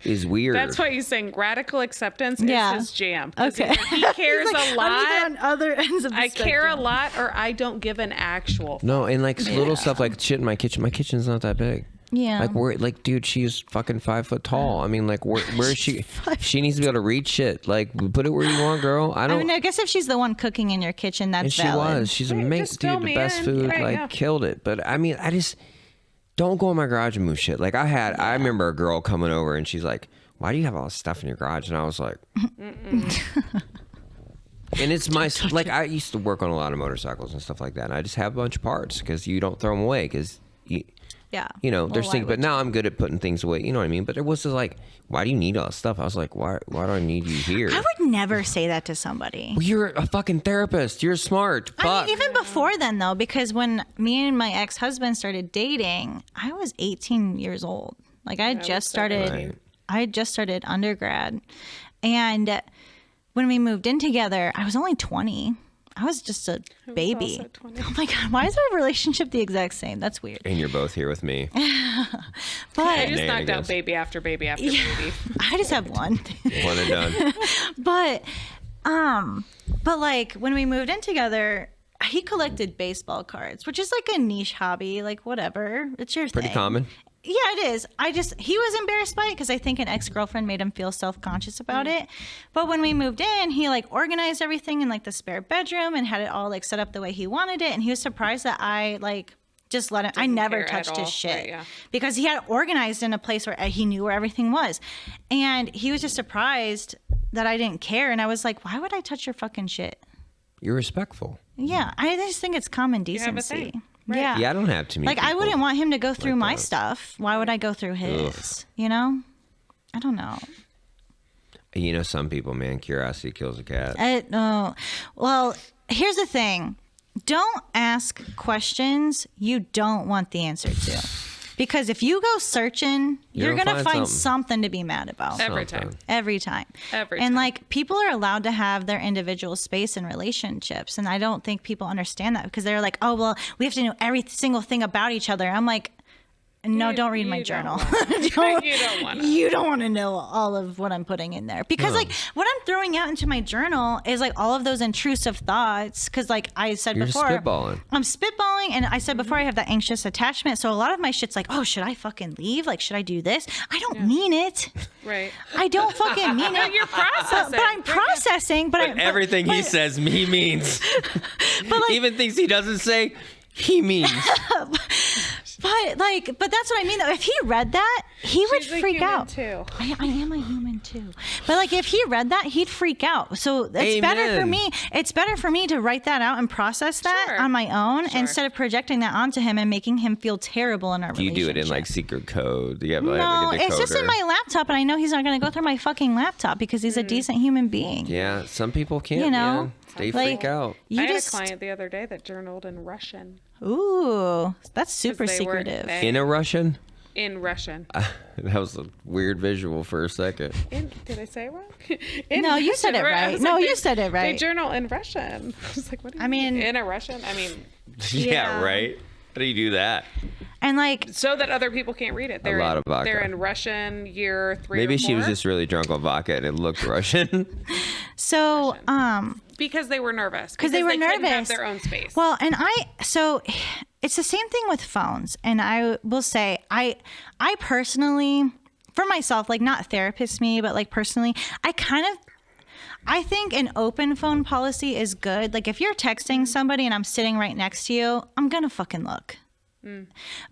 is weird. That's why he's saying radical acceptance Yeah. is his jam. 'Cause Okay. either He cares He's like, a I'm lot. either on other ends of the I care a spectrum. lot, or I don't give an actual. No, and like little stuff like shit in my kitchen. My kitchen's not that big. Yeah. Like where, like, dude, she's fucking 5 foot tall. I mean, like, where is she? She needs to be able to reach shit. Like, put it where you want, girl. I I don't. mean, I guess if she's the one cooking in your kitchen, that's And she valid. was. She's Right, amazing, just fill dude. The me best in. food, Right, like, yeah. killed it. But I mean, I just don't go in my garage and move shit. Like, I remember a girl coming over and she's like, "Why do you have all this stuff in your garage?" And I was like, and it's my, like, I used to work on a lot of motorcycles and stuff like that. And I just have a bunch of parts because you don't throw them away because Yeah. you know, Well, there's why things, but would now I'm good at putting things away. You know what I mean? But it was just like, why do you need all this stuff? I was like, why do I need you here? I would never say that to somebody. Well, you're a fucking therapist. You're smart. Fuck. I mean, even before then, though, because when me and my ex-husband started dating, I was 18 years old. Like, I had just started. Right. I had just started undergrad. And when we moved in together, I was only 20. I was just a baby. Also 20. Oh my God, why is our relationship the exact same? That's weird. And you're both here with me. But I just knocked out Shenanigans. baby after baby after baby. I just have one. One and done. But like when we moved in together, he collected baseball cards, which is like a niche hobby, like whatever. It's your Pretty thing. common. Yeah, it is. He was embarrassed by it because I think an ex-girlfriend made him feel self-conscious about it. But when we moved in, he like organized everything in like the spare bedroom and had it all like set up the way he wanted it. And he was surprised that I like just let him. I never care at touched all. his shit Right, yeah. because he had it organized in a place where he knew where everything was. And he was just surprised that I didn't care. And I was like, why would I touch your fucking shit? You're respectful. Yeah, I just think it's common have a decency. thing. Right. Yeah. Yeah, I don't have too many Like, I people wouldn't want him to go through like my that. stuff. Why would I go through his? You know? I don't know. You know, some people, man, curiosity kills a cat. No. Well, here's the thing. Don't ask questions you don't want the answer to. Because if you go searching, you're gonna going to find find something. something to be mad about. Every Something. time. Every time. Every and time. like people are allowed to have their individual space in relationships. And I don't think people understand that because they're like, oh, well, we have to know every single thing about each other. I'm like, no, don't read my you don't journal. wanna. You don't want to. You don't want to know all of what I'm putting in there because like what I'm throwing out into my journal is like all of those intrusive thoughts. Cause like I said You're before, spitballing. I'm spitballing. And I said before I have that anxious attachment. So a lot of my shit's like, oh, should I fucking leave? Like, should I do this? I don't mean it. Right. I don't fucking mean No, it. you're processing. But I'm processing. But Everything he says, he means. But like, Even things he doesn't say, he means. but that's what I mean though. If he read that, he would She's a freak human out. too. I am a human too. But like if he read that, he'd freak out. So it's better for Amen. me. It's better for me to write that out and process that Sure. on my own Sure. instead of projecting that onto him and making him feel terrible in our Do you relationship. do it in like secret code? Do you have No, like a it's just in decoder? my laptop, and I know he's not going to go through my fucking laptop because he's a decent human being. Yeah, some people can't. You know, man. They like- freak out. You I had just, a client the other day that journaled in Russian. ooh, that's super they were- secretive. they- In a Russian? In Russian. That was a weird visual for a second. Did I say it wrong? In No, you said it I right. was No, like, you said it They right. journal in Russian. I was like, what do you I mean- in a Russian? I mean, Yeah, Yeah. right? How do you do that? And like, so that other people can't read it. They're lot in, of vodka. They're in Russian year 3 Maybe or she was 4, just really drunk on vodka and it looked Russian. so, because they were nervous. because they were couldn't have nervous. their own space. Well, and so it's the same thing with phones. And I will say, I personally, for myself, like not therapist me, but like personally, I think an open phone policy is good. Like if you're texting somebody and I'm sitting right next to you, I'm going to fucking look.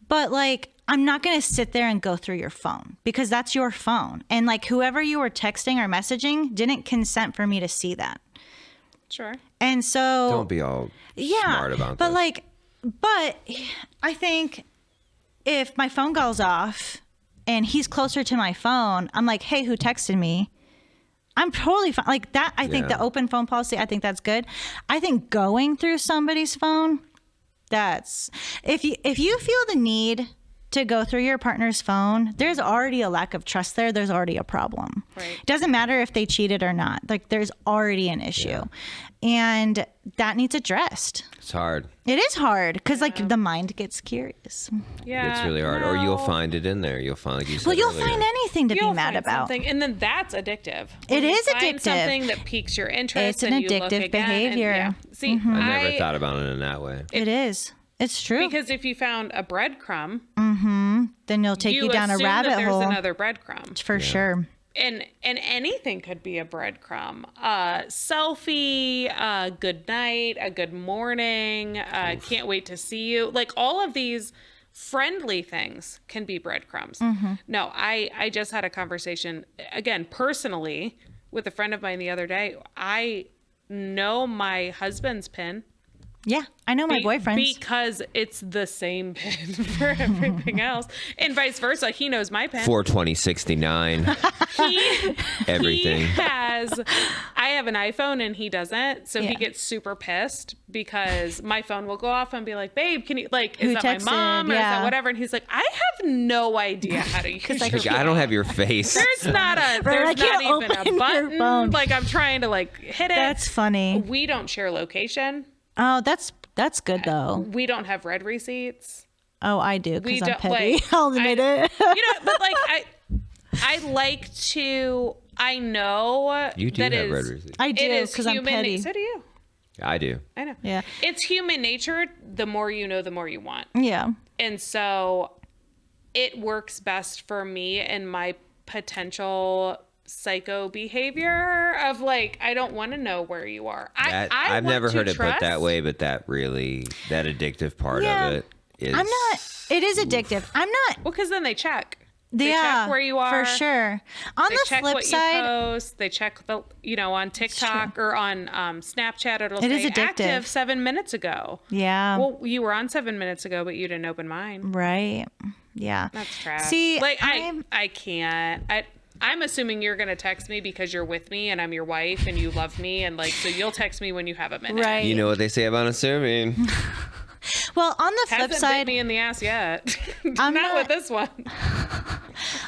But like, I'm not going to sit there and go through your phone because that's your phone. And like whoever you were texting or messaging didn't consent for me to see that. Sure. And so Don't be all smart about but this. but I think if my phone goes off and he's closer to my phone, I'm like, hey, who texted me? I'm totally fine. Like that, I think Yeah. the open phone policy, I think that's good. I think going through somebody's phone, that's if you feel the need to go through your partner's phone, there's already a lack of trust there. There's already a problem. Right. It doesn't matter if they cheated or not. Like there's already an issue. And that needs addressed. It's hard. It is hard because like the mind gets curious. Yeah. It's really hard. Or you'll no. find it in there. You'll find, like you said Well, you'll earlier. find anything to You'll be mad find about. something, and then that's addictive. It When you is find addictive. Something that piques your interest. It's an and you look addictive again, and- behavior. yeah. See, I never thought about it in that way. It is. It's true. because if you found a breadcrumb, Then you'll take you down a assume rabbit that there's hole another breadcrumb. for sure. And anything could be a breadcrumb. Selfie, good night, a good morning, can't wait to see you. Like all of these friendly things can be breadcrumbs. No, I just had a conversation, again, personally, with a friend of mine the other day. I know my husband's PIN. Yeah, I know my boyfriends. Because it's the same pin for everything else. And vice versa. He knows my pin. 42069. Everything. I have an iPhone and he doesn't. So he gets super pissed because my phone will go off and be like, babe, can you, like, is that texted? my mom or is that whatever? And he's like, I have no idea how to use your Like, I don't have your face. There's not even a button. Like, I'm trying to like hit it. That's funny. We don't share location. Oh, that's good though. We don't have red receipts. Oh, I do because I'm don't, petty. like, I'll admit it. But like I like to. I know You do that have is- red receipts. I do It is because I'm human. petty. So do you. I do. I know. Yeah. It's human nature. The more you know, the more you want. Yeah. And so it works best for me and my potential psycho behavior of like, I don't want to know where you are. I've never heard it put that way, but that addictive part of it is. I'm not. It is addictive. I'm not. Well, because then they check. They Yeah, check where you are. for sure. On They the check flip what side, you post. They check the, on TikTok or on Snapchat. It'll It is say addictive. active 7 minutes ago. yeah, Well, you were on 7 minutes ago, but you didn't open mine. right. Yeah. That's trash. See, like I can't. I'm assuming you're gonna text me because you're with me and I'm your wife and you love me and like so you'll text me when you have a minute. Right. You know what they say about assuming. Well, on the flip Hasn't bit side, me in the ass yet. I'm not not- with this one.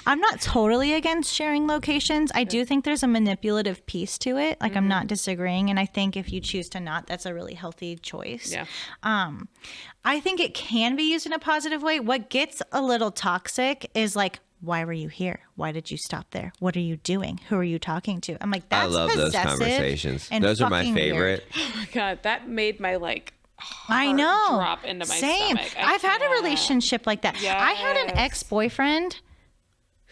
I'm not totally against sharing locations. I do think there's a manipulative piece to it. Like, I'm not disagreeing. And I think if you choose to not, that's a really healthy choice. Yeah. I think it can be used in a positive way. What gets a little toxic is like, why were you here? Why did you stop there? What are you doing? Who are you talking to? I'm like, that's I love those possessive conversations. and Those are my fucking favorite. weird. Oh my God, that made my like I heart know. drop into my Same. stomach. I've had a can't. relationship like that. I had an Yes. ex-boyfriend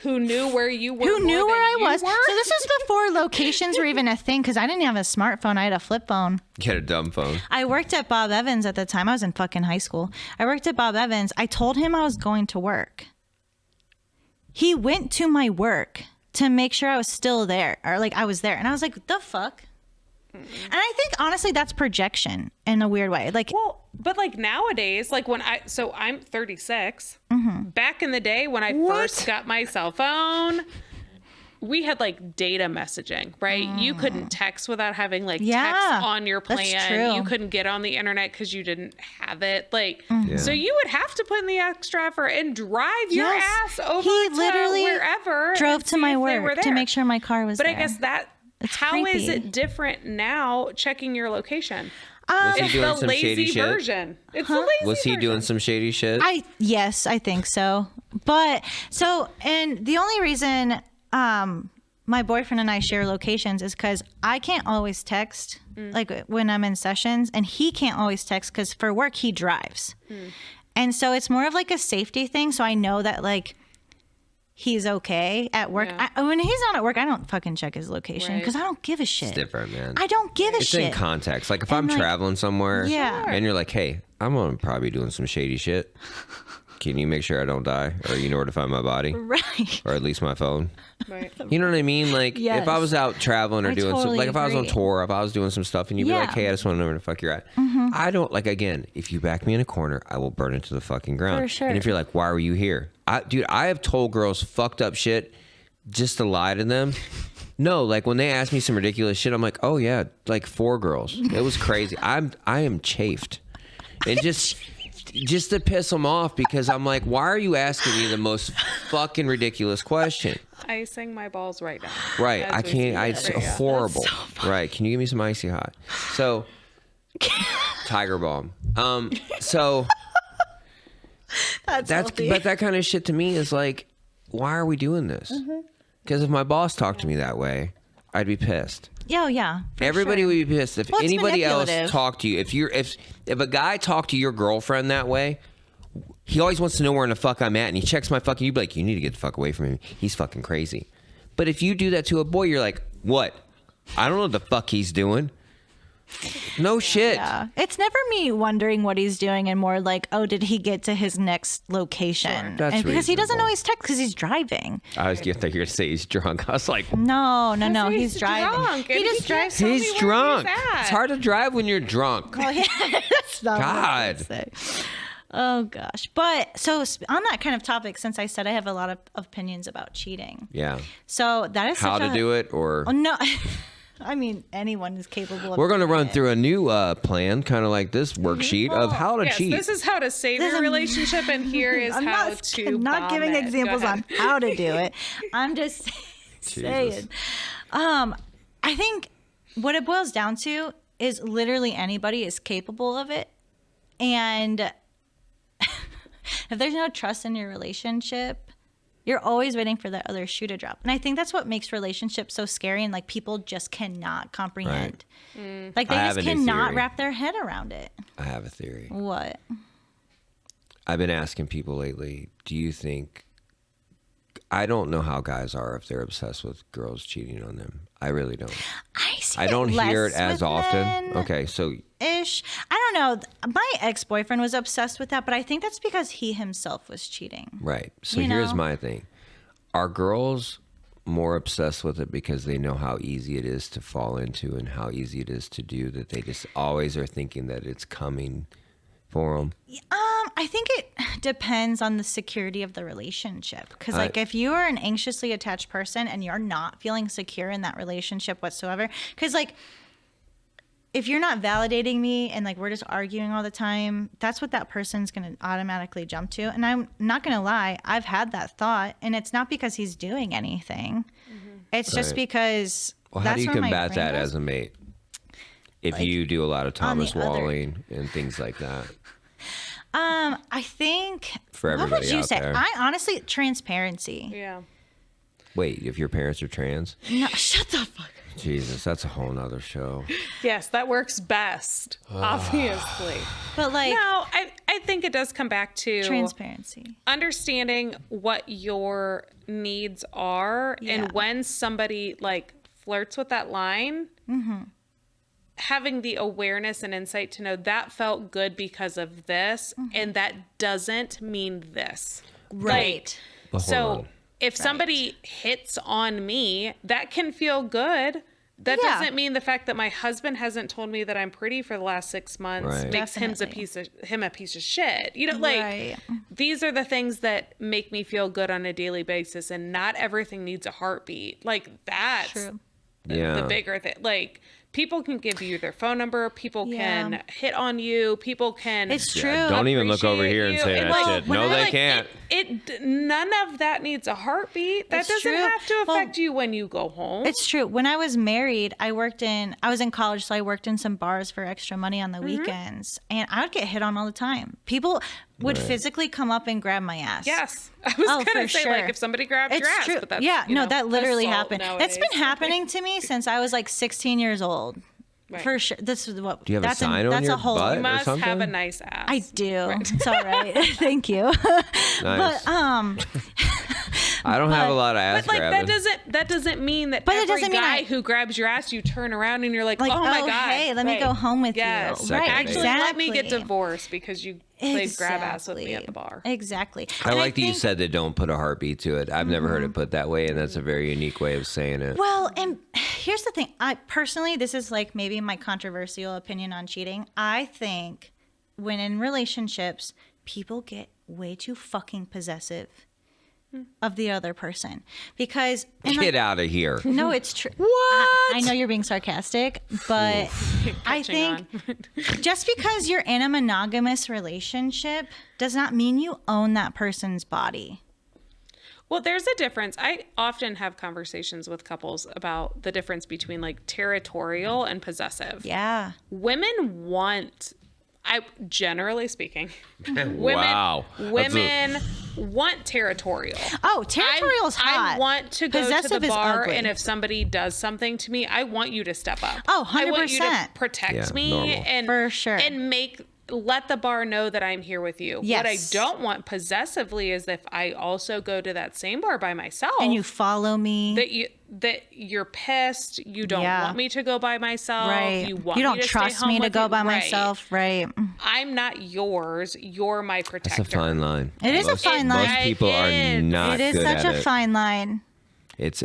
Who knew where you were? who knew more where than I you was. were? So this is before locations were even a thing because I didn't have a smartphone. I had a flip phone. Get a dumb phone. I worked at Bob Evans at the time. I was in fucking high school. I worked at Bob Evans. I told him I was going to work. He went to my work to make sure I was still there or like I was there. And I was like, the fuck? And I think honestly that's projection in a weird way. Like, Well, but like nowadays, like I'm 36. Back in the day when I first got my cell phone, we had like data messaging, right? You couldn't text without having like Yeah, text on your that's plan. true. You couldn't get on the internet because you didn't have it. Like, so you would have to put in the extra effort and drive your Yes. ass over He to literally wherever. drove and to see my if they were work to there. make sure my car was But there. I guess It's how is creepy. it different now checking your location? Was he It's doing the some shady lazy shit? version. It's the lazy Was he version. doing some shady shit? Yes, I think so. But so, and the only reason my boyfriend and I share locations is because I can't always text like when I'm in sessions, and he can't always text because for work he drives, and so it's more of like a safety thing. So I know that like he's okay at work. Yeah. When he's not at work, I don't fucking check his location because I don't give a shit. It's different, man. I don't give a It's shit. in context. Like if I'm like- traveling somewhere Yeah. and you're like, hey, I'm gonna probably doing some shady shit. Can you make sure I don't die? Or you know where to find my body? Right. Or at least my phone. Right. You know what I mean? Like Yes. if I was out traveling or I doing some, totally like if I was on agree. tour, if I was doing some stuff and you'd be like, Yeah. hey, I just want to know where the fuck you're at. I don't like, again, if you back me in a corner, I will burn it to the fucking ground. For sure. And if you're like, why were you here? Dude, I have told girls fucked up shit just to lie to them. No, like when they ask me some ridiculous shit, I'm like, oh yeah, like 4 girls. It was crazy. I am chafed. And just to piss them off because I'm like, why are you asking me the most fucking ridiculous question? Icing my balls right now. Right. As I we can't. speak. It's horrible. Right. Can you give me some icy hot? So, Tiger Balm. So that's healthy. but that kind of shit to me is like, why are we doing this? Because if my boss talked to me that way, I'd be pissed. Oh yeah. for Everybody sure. would be pissed if Well, it's anybody else manipulative. talked to you. If a guy talked to your girlfriend that way, he always wants to know where in the fuck I'm at, and he checks my fucking. You'd be like, you need to get the fuck away from him. He's fucking crazy. But if you do that to a boy, you're like, what? I don't know what the fuck he's doing. No shit. Yeah. It's never me wondering what he's doing and more like, oh, did he get to his next location? That's and because he doesn't reasonable. always text because he's driving. I thought you were going to say he's drunk. I was like, No, he's driving. drunk, He and just he drives. Tell me he's where drunk. he's at. It's hard to drive when you're drunk. Oh, yeah. That's not what I was God. gonna say. Oh gosh. But so on that kind of topic, since I said I have a lot of opinions about cheating. Yeah. So that is How such to do it or... Oh, no. I mean, anyone is capable of We're going to doing run it. through a new plan, kind of like this worksheet of how to Yes, cheat. this is how to save your relationship, and here is I'm how not, to not bomb giving it. Go examples ahead. on how to do it. I'm just saying. I think what it boils down to is literally anybody is capable of it. And if there's no trust in your relationship, you're always waiting for that other shoe to drop. And I think that's what makes relationships so scary and like people just cannot comprehend. Like they I have just a new cannot theory. wrap their head around it. I have a theory. What? I've been asking people lately, do you think... I don't know how guys are if they're obsessed with girls cheating on them. I really don't. I don't hear it as often. Okay, so... Ish. I don't know. My ex-boyfriend was obsessed with that, but I think that's because he himself was cheating. Right. So You here's know? my thing. Are girls more obsessed with it because they know how easy it is to fall into and how easy it is to do, that they just always are thinking that it's coming for them? I think it depends on the security of the relationship. Because, like, if you are an anxiously attached person and you're not feeling secure in that relationship whatsoever, because, like, if you're not validating me and, like, we're just arguing all the time, that's what that person's going to automatically jump to. And I'm not going to lie, I've had that thought, and it's not because he's doing anything. It's just Right. because Well, how that's do you where my combat brain that goes. as a mate? If Like, you do a lot of on the Thomas other- Walling and things like that. I think For what would everybody you out say? there. I honestly transparency. Yeah. Wait, if your parents are trans? No, shut the fuck up. Jesus, that's a whole nother show. Yes, that works best, obviously. But like No, I think it does come back to transparency. understanding what your needs are, Yeah. and when somebody like flirts with that line, having the awareness and insight to know that felt good because of this, and that doesn't mean this. Right. Well, hold So on. if somebody hits on me, that can feel good. That Yeah. doesn't mean the fact that my husband hasn't told me that I'm pretty for the last 6 months Right. makes him Definitely. a piece of shit. You know, like Right. these are the things that make me feel good on a daily basis, and not everything needs a heartbeat. Like that's True. Yeah. the bigger thing. Like people can give you their phone number, people Yeah. can hit on you, people can It's true. Yeah, don't even look over appreciate here and you. say And, that like, shit. when No, I, they like, can't. None of that needs a heartbeat. That It's doesn't true. have to Well, affect you when you go home. It's true. When I was married, I was in college, so I worked in some bars for extra money on the weekends, and I would get hit on all the time. People would physically come up and grab my ass. Yes. I was Oh, gonna for say sure. like if somebody grabbed It's your ass, true. but that's Yeah, no, that literally assault happened. nowadays. It's been happening to me since I was like 16 years old. Right. For sure. This is what. Do you have a that's sign on that's your a whole. butt? You or must have something? a nice ass. I do. It's all right. Thank you. Nice. But I don't have a lot of ass But like grabbing. that doesn't mean that But it every doesn't mean guy who grabs your ass, you turn around and you're like, Like, oh my oh, god, hey, let me go home with you. yes. Right, Actually, let me get exactly. divorced because you played grab ass with me at the bar. Exactly. I And like that you think- said that don't put a heartbeat to it. I've never heard it put that way, and that's a very unique way of saying it. Well, and here's the thing. I personally, this is like maybe my controversial opinion on cheating. I think when in relationships, people get way too fucking possessive of the other person because and Get out of here. no, it's true. What? I know you're being sarcastic, but I think just because you're in a monogamous relationship does not mean you own that person's body. Well, there's a difference. I often have conversations with couples about the difference between like territorial and possessive. Yeah. Women want, generally speaking, Wow. women want territorial. Oh, territorial is hot. I want to go to Possessive the is bar, ugly. and if somebody does something to me, I want you to step up. Oh, I want you to 100%. protect Yeah, me normal. and For sure. and make let the bar know that I'm here with you. Yes. What I don't want possessively is if I also go to that same bar by myself And you follow me. that you're pissed. You don't want me to go by myself. Right. You want don't me to trust stay home me to with go you. by Right. myself. Right. I'm not yours. You're my protector. That's a fine line. It is a fine line. Most people are It not It is good such at a it. fine line.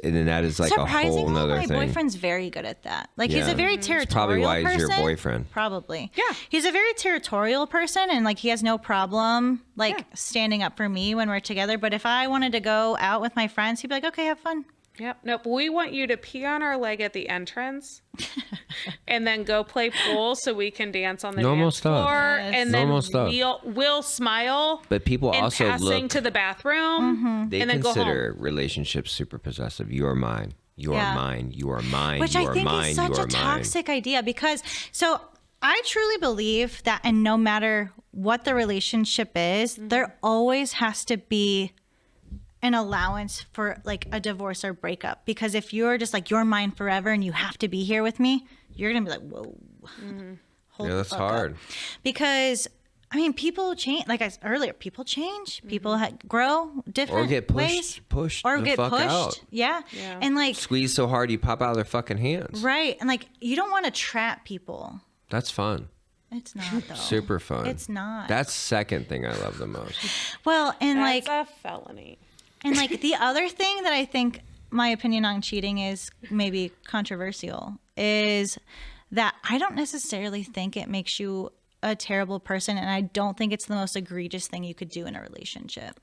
And that is like a whole Surprisingly, nother my thing. boyfriend's very good at that. Like he's Yeah. a very It's territorial probably why he's your person. boyfriend. Probably. Yeah. He's a very territorial person, and like he has no problem like Yeah. standing up for me when we're together. But if I wanted to go out with my friends, he'd be like, "Okay, have fun." Yep. Nope. We want you to pee on our leg at the entrance and then go play pool so we can dance on the Normal dance stuff. floor. Yes. And then Normal stuff. we'll smile But people in also passing look. to the bathroom They and then go home. consider relationships super possessive. You are mine. You are Yeah. mine. You are mine. Which you I are think mine. is such you a are mine. toxic idea because so I truly believe that, and no matter what the relationship is, there always has to be an allowance for like a divorce or breakup. Because if you're just like, you're mine forever and you have to be here with me, you're going to be like, whoa. Hold Yeah, the that's fuck up. hard. Because I mean, people change. Like I said earlier, people change. People grow different Or get ways. pushed Or the get fuck pushed. out. Yeah. Yeah. And like, Squeeze so hard you pop out of their fucking hands. right. And like, you don't want to trap people. That's fun. It's not though. Super fun. It's not. That's second thing I love the most. Well, and That's like, a felony. and like the other thing that I think my opinion on cheating is maybe controversial is that I don't necessarily think it makes you a terrible person, and I don't think it's the most egregious thing you could do in a relationship.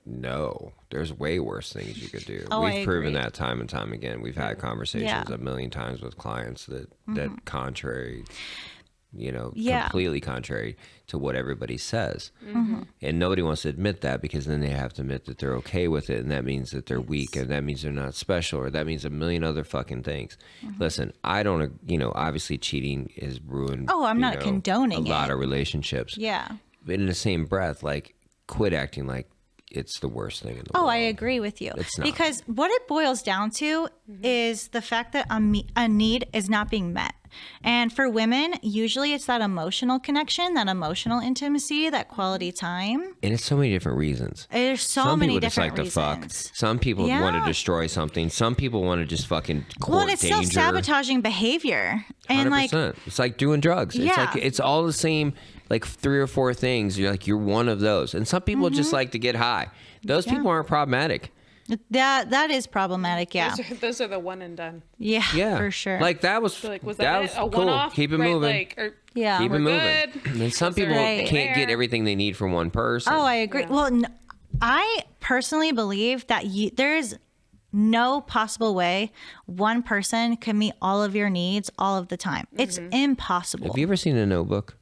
No, there's way worse things you could do. Oh, I We've proven agree. that time and time again. We've had conversations Yeah. a million times with clients that contrary, Yeah. completely contrary to what everybody says. Mm-hmm. And nobody wants to admit that because then they have to admit that they're okay with it, and that means that they're weak, and that means they're not special, or that means a million other fucking things. Mm-hmm. Listen, I don't, obviously cheating is ruined. Oh, I'm not condoning a lot it. of relationships. Yeah. But in the same breath, like, quit acting like it's the worst thing in the Oh, world. I agree with you. It's not. Because what it boils down to is the fact that a need is not being met. And for women, usually it's that emotional connection, that emotional intimacy, that quality time. And it's so many different reasons. There's so Some many people just different like to fuck. reasons. Some people want to Yeah. destroy something. Some people want to just fucking court Well, and it's danger. self-sabotaging behavior. And 100%. It's like doing drugs. It's Yeah. like it's all the same, like 3 or 4 things. You're one of those. And some people just like to get high. Those people aren't problematic. that is problematic, yeah. Those are the one and done. Yeah, Yeah, for sure. Like that was So like, was that that, was it? A cool. one-off? Keep it Right, moving. like, or- yeah. Keep it We're moving. good. And some Was there people Right. can't get there? everything they need from one person. Oh, I agree. Yeah. Well, I personally believe that there's no possible way one person can meet all of your needs all of the time. It's impossible. Have you ever seen The Notebook?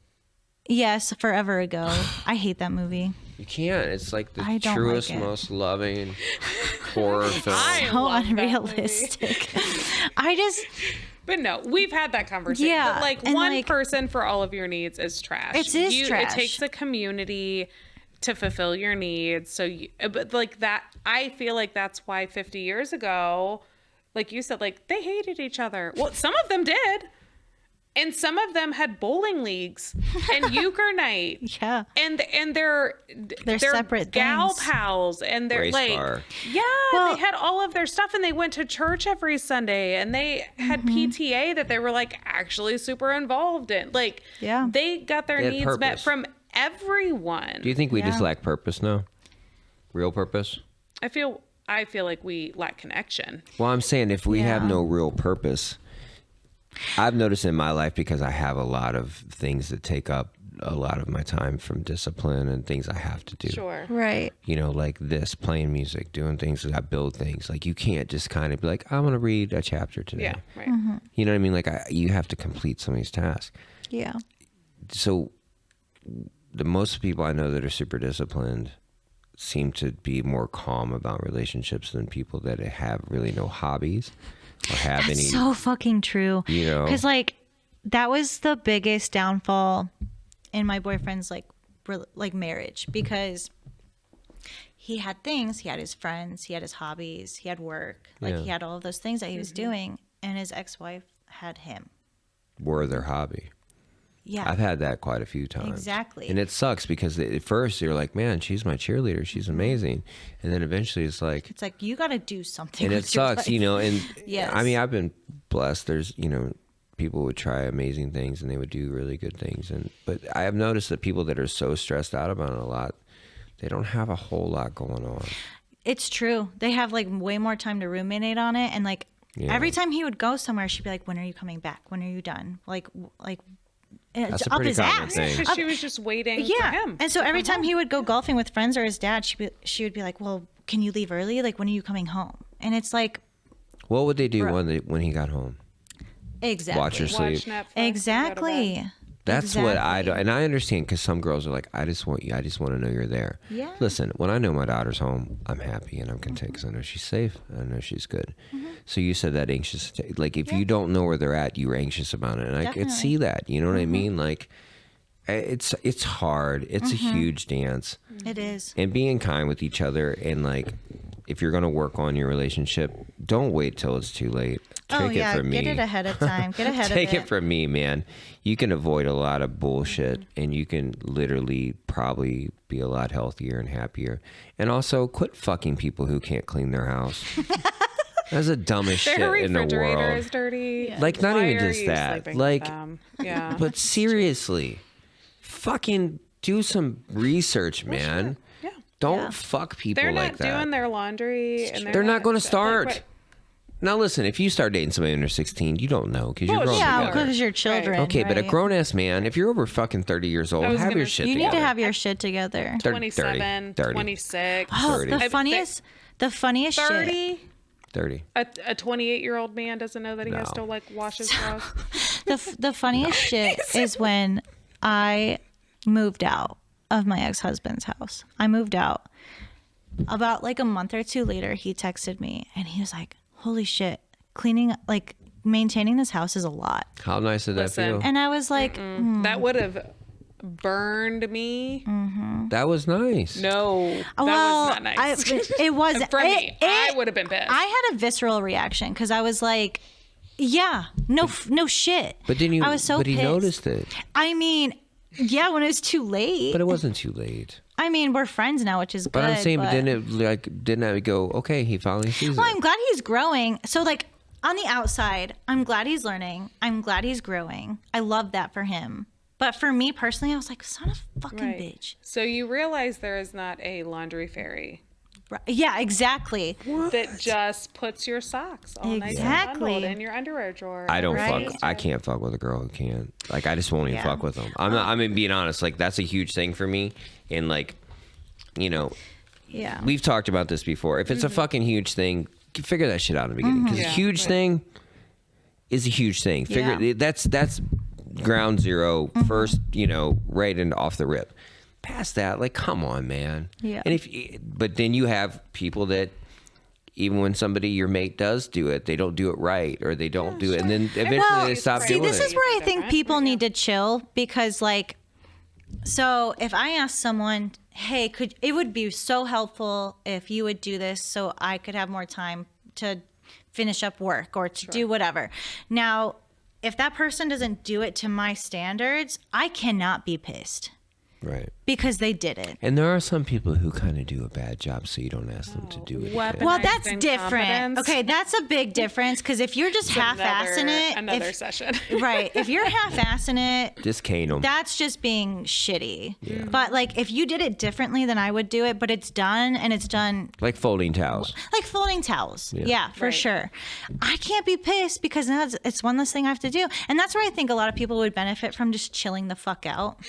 Yes, forever ago. I hate that movie. You can't. It's like the I don't truest, like it. most loving horror film. I So love that movie. unrealistic. I just, But no, we've had that conversation. Yeah, But like and, one like- person for all of your needs is trash. It is trash. It takes a community to fulfill your needs. So, but like that, I feel like that's why 50 years ago, like you said, like they hated each other. Well, some of them did. And some of them had bowling leagues and euchre night. yeah. And they're separate gal things. pals, and they're Race like, car. yeah, Well- they had all of their stuff, and they went to church every Sunday, and they had PTA that they were like actually super involved in. Like, Yeah. they got their They had needs met purpose. from everyone. Do you think we just Yeah. lack purpose now? Real purpose? I feel like we lack connection. Well, I'm saying if we have Yeah. no real purpose, I've noticed in my life because I have a lot of things that take up a lot of my time from discipline and things I have to do. Sure. Right. Like this, playing music, doing things that I build things. Like you can't just kind of be like, I want to read a chapter today. Yeah. Right. You know what I mean? Like you have to complete some of these tasks. Yeah. So the most people I know that are super disciplined seem to be more calm about relationships than people that have really no hobbies or have any. That's so fucking true. You know? Because like that was the biggest downfall in my boyfriend's like marriage, because he had things, he had his friends, he had his hobbies, he had work, like Yeah. he had all of those things that he was doing, and his ex-wife had him. Were their hobby. Yeah. I've had that quite a few times. Exactly. And it sucks because at first you're like, man, she's my cheerleader. She's amazing. And then eventually it's like, you got to do something. and it with your sucks, life. and Yes. I mean, I've been blessed. There's, people would try amazing things and they would do really good things. But I have noticed that people that are so stressed out about it a lot, they don't have a whole lot going on. It's true. They have like way more time to ruminate on it. And like every time he would go somewhere, she'd be like, when are you coming back? When are you done? Like That's a up pretty his common ass. thing. Because she was just waiting for him. And so every time he would go golfing with friends or his dad, she would be like, well, can you leave early? Like, when are you coming home? And it's like, What would they do when he got home? exactly. Watch her sleep. Watch Netflix and go to bed. Exactly. That's what I Exactly. do, and I understand because some girls are like, I just want to know you're there. Yeah. Listen, when I know my daughter's home, I'm happy and I'm content because I know she's safe. I know she's good. So you said that anxious, like if you don't know where they're at, you're anxious about it, and I could see that. You know what I mean? Like, it's hard. It's a huge dance, It is. and being kind with each other, and like, if you're gonna work on your relationship, don't wait till it's too late. Take it from me. Get it ahead of time. Get ahead Take of it from me, man. You can avoid a lot of bullshit and you can literally probably be a lot healthier and happier. And also, quit fucking people who can't clean their house. That's the dumbest shit Their in the refrigerator world. is dirty. Like, not Why even are just you that. sleeping Like, with them? Yeah. but seriously, fucking do some research, man. Yeah. Don't fuck people They're like not that. doing their laundry. And They're not going to start. Like, Now, listen, if you start dating somebody under 16, you don't know because you're Well, grown Yeah, together. because you're children. Okay, but a right? grown-ass man, if you're over fucking 30 years old, was have your gonna- shit You together. need to have your shit together. 27, 30. 26. Oh, 30. the funniest shit. 30. 30. A 28-year-old man doesn't know that he has No. to like wash his clothes. The funniest shit is when I moved out of my ex-husband's house. I moved out. About like a month or two later, he texted me and he was like, holy shit, maintaining this house is a lot. How nice did that Listen. feel? And I was like, That would have burned me. That was nice. No, that well, was not nice. it wasn't. For me, I would have been pissed. I had a visceral reaction because I was like, yeah, no shit. But didn't you? I was so But he pissed. noticed it. I mean, yeah, when it was too late. But it wasn't too late. I mean, we're friends now, which is good. But I'm saying, but didn't it go? Okay, he finally sees Well, it. I'm glad he's growing. So, like, on the outside, I'm glad he's learning. I'm glad he's growing. I love that for him. But for me personally, I was like, son of a fucking Right. bitch. So you realize there is not a laundry fairy Right. Yeah, exactly. that just puts your socks all nice and Exactly. bundled in your underwear drawer. I don't Right. fuck. I can't fuck with a girl who can't. Like, I just won't even Yeah. fuck with them. I'm not. I mean, being honest, like that's a huge thing for me. And like, Yeah. we've talked about this before. If it's a fucking huge thing, figure that shit out in the beginning. Because Yeah, a huge right. thing is a huge thing. Figure Yeah. that's ground zero first. Right into off the rip. Past that, like, come on, man. Yeah. And but then you have people that. Even when your mate does do it, they don't do it right, or they don't do it, and then eventually Well, they stop see, doing this it. is where I think Different. people need to chill because, like, so if I ask someone, hey, it would be so helpful if you would do this so I could have more time to finish up work or to do whatever. Now, if that person doesn't do it to my standards, I cannot be pissed Right. because they did it. And there are some people who kind of do a bad job, so you don't ask them to do it. again. Weapon- Well, Weaponized that's different. incompetence. Okay, that's a big difference because if you're just half-assing it, Another session. right? If you're half-assing it, Just cane them. that's just being shitty. But like if you did it differently than I would do it, but it's done and it's done Like folding towels. like folding towels. Yeah, for Right. sure. I can't be pissed because now it's one less thing I have to do. And that's where I think a lot of people would benefit from just chilling the fuck out.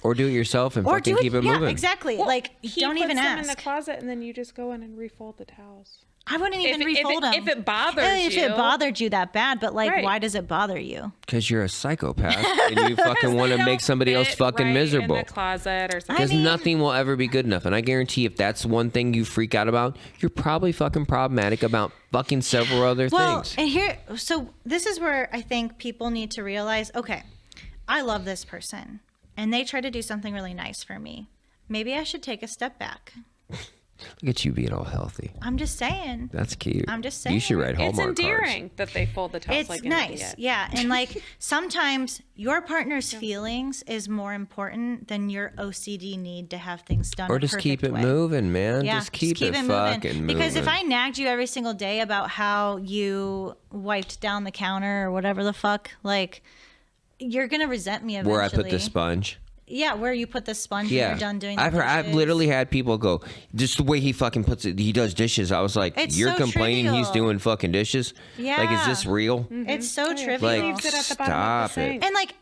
Or do it yourself and Or fucking do it, keep it yeah, moving. exactly. Like He don't puts even them in the ask. closet, and then you just go in and refold the towels. I wouldn't even If refold them. if it bothers If you, it bothered you that bad, but like Right. why does it bother you? Because you're a psychopath and you fucking want to They make don't somebody else fit fucking right miserable. in the closet or something. Because mean- nothing will ever be good enough. And I guarantee if that's one thing you freak out about, you're probably fucking problematic about fucking several other Well, things. and so this is where I think people need to realize, okay, I love this person and they try to do something really nice for me. Maybe I should take a step back. Look at you being all healthy. I'm just saying. That's cute. I'm just saying. You should write It's Hallmark endearing cards. that they fold the towels It's like an nice. idiot. Yeah. And like sometimes your partner's feelings is more important than your OCD need to have things done. Or a just keep it perfect way. moving, man. Yeah, just keep it fucking moving. Because if I nagged you every single day about how you wiped down the counter or whatever the fuck, like you're gonna resent me eventually. Where I put the sponge. Yeah, where you put the sponge when you're done doing the I've dishes. literally had people go, just the way he fucking puts it, he does dishes. I was like, It's you're so complaining he's trivial. doing fucking dishes? Like, is this Yeah. real? It's so trivial. Like, Leaves it at the bottom of the stop it. sink. And like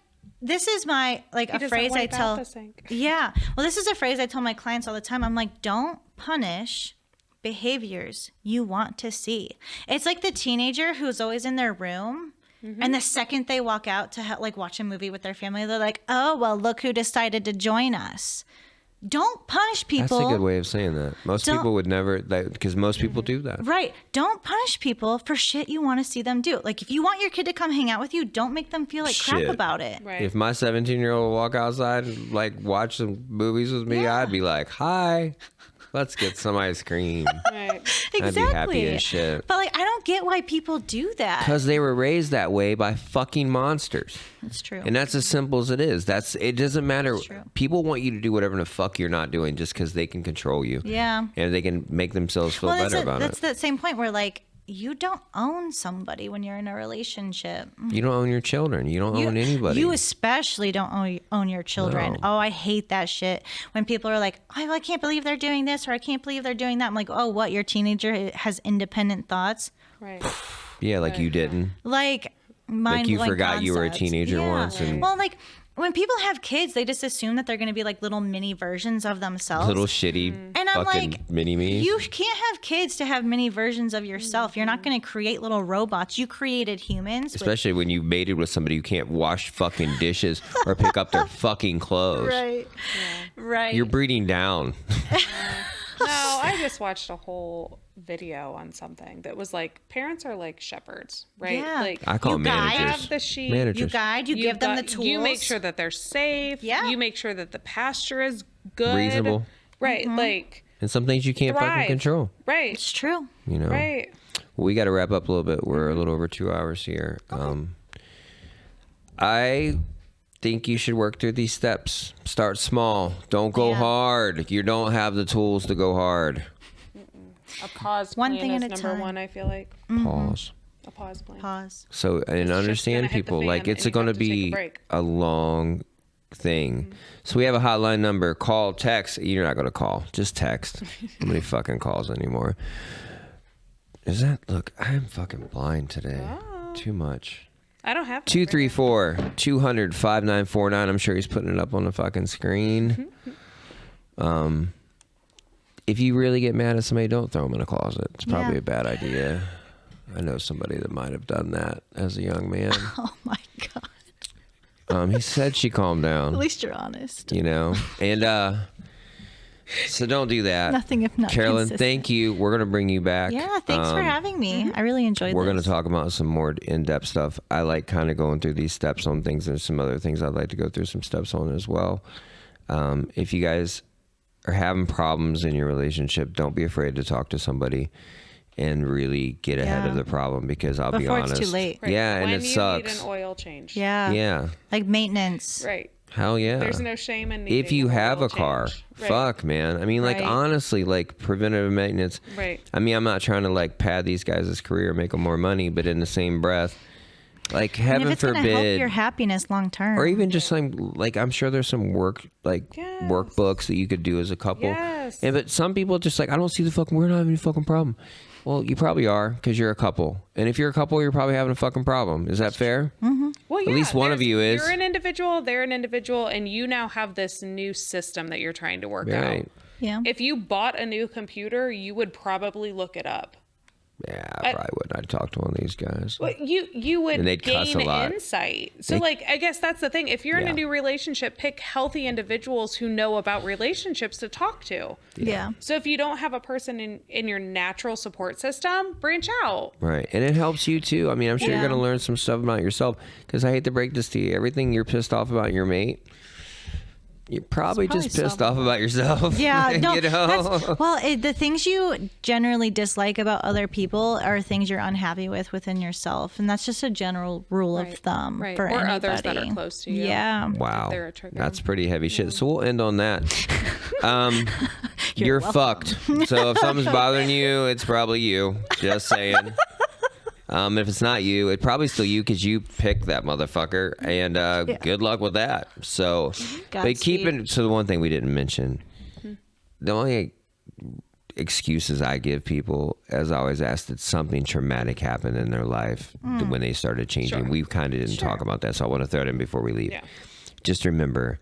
this is my like He a doesn't phrase I wipe out tell. the sink. Yeah. Well, this is a phrase I tell my clients all the time. I'm like, don't punish behaviors you want to see. It's like the teenager who's always in their room. And the second they walk out to like watch a movie with their family, they're like, "Oh, well, look who decided to join us." Don't punish people. That's a good way of saying that. Most Don't- people would never, because most people do that. Right. Don't punish people for shit you want to see them do. Like if you want your kid to come hang out with you, don't make them feel like crap Shit. about it. Right. If my 17-year-old walk outside and like watch some movies with me, Yeah. I'd be like, hi, let's get some ice cream. Right. Exactly. I'd be happy as shit. But like I don't get why people do that. Because they were raised that way by fucking monsters. It's true. And that's as simple as it is. It doesn't matter. true. People want you to do whatever the fuck you're not doing just because they can control you. Yeah. And they can make themselves feel Well, better about that's it. that same point where like you don't own somebody when you're in a relationship. You don't own your children. You don't own anybody. You especially don't own your children. No. Oh, I hate that shit. When people are like, oh, I can't believe they're doing this or I can't believe they're doing that. I'm like, oh, what? Your teenager has independent thoughts? Right. Yeah, like you didn't. Like, mind you forgot you were a teenager once and- Well, like, when people have kids, they just assume that they're going to be like little mini versions of themselves. Little shitty And I'm fucking like, mini-me. you can't have kids to have mini versions of yourself. You're not going to create little robots. You created humans. with- Especially when you mated with somebody who can't wash fucking dishes or pick up their fucking clothes. Right. Right. You're breeding down. No, I just watched a whole video on something that was like parents are like shepherds, right? Yeah. Like I call You them guide. managers. have the sheep. Managers. You guide, you give them the tools. You make sure that they're safe. Yeah. You make sure that the pasture is good. Reasonable. Right. Like And some things you can't fucking thrive. control. Right. It's true. You know. Right. Well, we got to wrap up a little bit. We're a little over 2 hours here. I think you should work through these steps. Start small. Don't go Yeah. hard. You don't have the tools to go hard. A pause One plan thing is at a number time. one, I feel like. Pause. A pause plan. Pause. So, and shit's understand gonna hit the people, fan like it's and you going to have to take a be break. a long thing. So we have a hotline number. Call, text. You're not going to call. Just text. How many fucking calls anymore? Is that, look, I'm fucking blind today. Too much. I don't have 234-200-5949. I'm sure he's putting it up on the fucking screen. If you really get mad at somebody, don't throw them in a closet. It's probably Yeah. a bad idea. I know somebody that might have done that as a young man. Oh my God. He said she calmed down, At least you're honest. you know, and so don't do that. Nothing if not Carolyn, consistent. thank you. We're gonna bring you back. Yeah, thanks for having me. I really enjoyed We're this. going to talk about some more in-depth stuff. I like kind of going through these steps on things. There's some other things I'd like to go through some steps on as well. If you guys are having problems in your relationship, don't be afraid to talk to somebody and really get ahead Yeah. of the problem, because I'll be Before it's honest. too late. Right. Yeah, and when it you sucks. need an oil change. Yeah. Yeah. Like maintenance. Right. Hell yeah. There's no shame in needing if you an have oil a car, change. Right. fuck, man. I mean, like, Right. honestly, like, preventative maintenance. Right. I mean, I'm not trying to, like, pad these guys' career, make them more money, but in the same breath, like, And heaven if it's going to help forbid, your happiness long term. or even just like I'm sure there's some Yes. workbooks that you could do as a couple. Yes. And but some people just like, I don't see the fucking, we're not having a fucking problem. Well, you probably are, because you're a couple. And if you're a couple, you're probably having a fucking problem. Is that fair? Well, yeah, least one of you is. You're an individual, they're an individual, and you now have this new system that you're trying to work Right. out. Yeah. If you bought a new computer, you would probably look it up. Yeah, I probably wouldn't. I'd talk to one of these guys. Well, you would And they'd cuss gain a lot. insight. So, like, I guess that's the thing. If you're in Yeah. a new relationship, pick healthy individuals who know about relationships to talk to. Yeah. So if you don't have a person in your natural support system, branch out. Right. And it helps you too. I mean, I'm sure you're Yeah. going to learn some stuff about yourself, because I hate to break this to you. Everything you're pissed off about your mate, You're probably just pissed off about yourself. Yeah, no, you know? The things you generally dislike about other people are things you're unhappy with within yourself, and that's just a general rule of thumb for or anybody. others that are close to you. Yeah. Wow, They're a trigger. that's pretty heavy shit. So we'll end on that. You're fucked. So if something's bothering you, it's probably you. Just saying. If it's not you, it's probably still you because you picked that motherfucker. And good luck with that. So, but keep it. So the one thing we didn't mention, the only excuses I give people, as I always ask, that something traumatic happened in their life when they started changing. We kind of didn't talk about that, so I want to throw it in before we leave. Yeah. Just remember,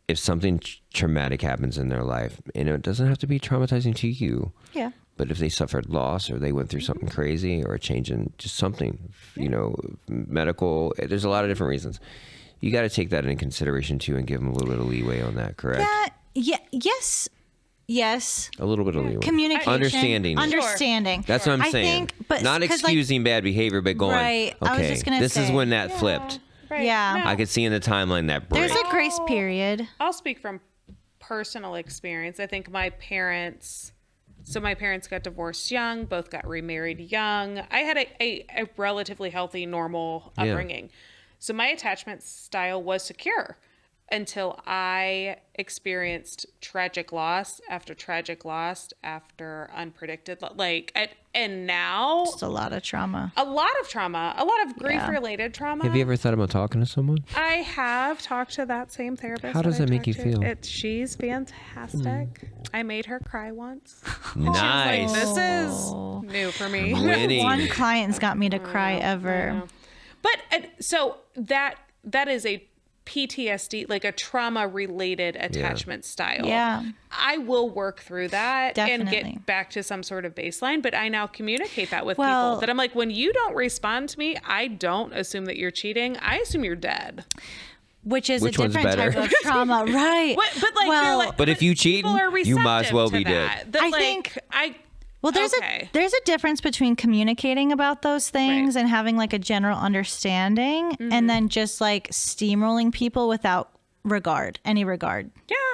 if something traumatic happens in their life, and it doesn't have to be traumatizing to you. Yeah. But if they suffered loss or they went through something crazy or a change in just something, you know, medical, there's a lot of different reasons. You got to take that into consideration too and give them a little bit of leeway on that, correct? Yes. A little bit of leeway. Communication. Understanding. That's what I'm saying. But not excusing bad behavior, but going, Right. I was okay, just gonna this is say. when that flipped. Right. Yeah. No, I could see in the timeline that break. There's a grace period. I'll speak from personal experience. I think my parents got divorced young, both got remarried young. I had a relatively healthy, normal upbringing. So my attachment style was secure until I experienced tragic loss after unpredicted, and now It's a lot of trauma. a lot of grief-related trauma. Have you ever thought about talking to someone? I have talked to that same therapist. How does that make you feel? She's fantastic. I made her cry once. Nice. This is new for me. Winning. One client's got me to cry ever. But so that is a PTSD, like a trauma-related attachment style. Yeah. I will work through that and Definitely. get back to some sort of baseline, but I now communicate that with Well- people. That I'm like, when you don't respond to me, I don't assume that you're cheating. I assume you're dead. Which is Which a one's different better? type of trauma, right? But like, well, you're like, But if you cheat, people are you might as well receptive be to dead. that. I Like, think- I Well, there's a difference between communicating about those things Right. and having like a general understanding, and then just like steamrolling people without any regard.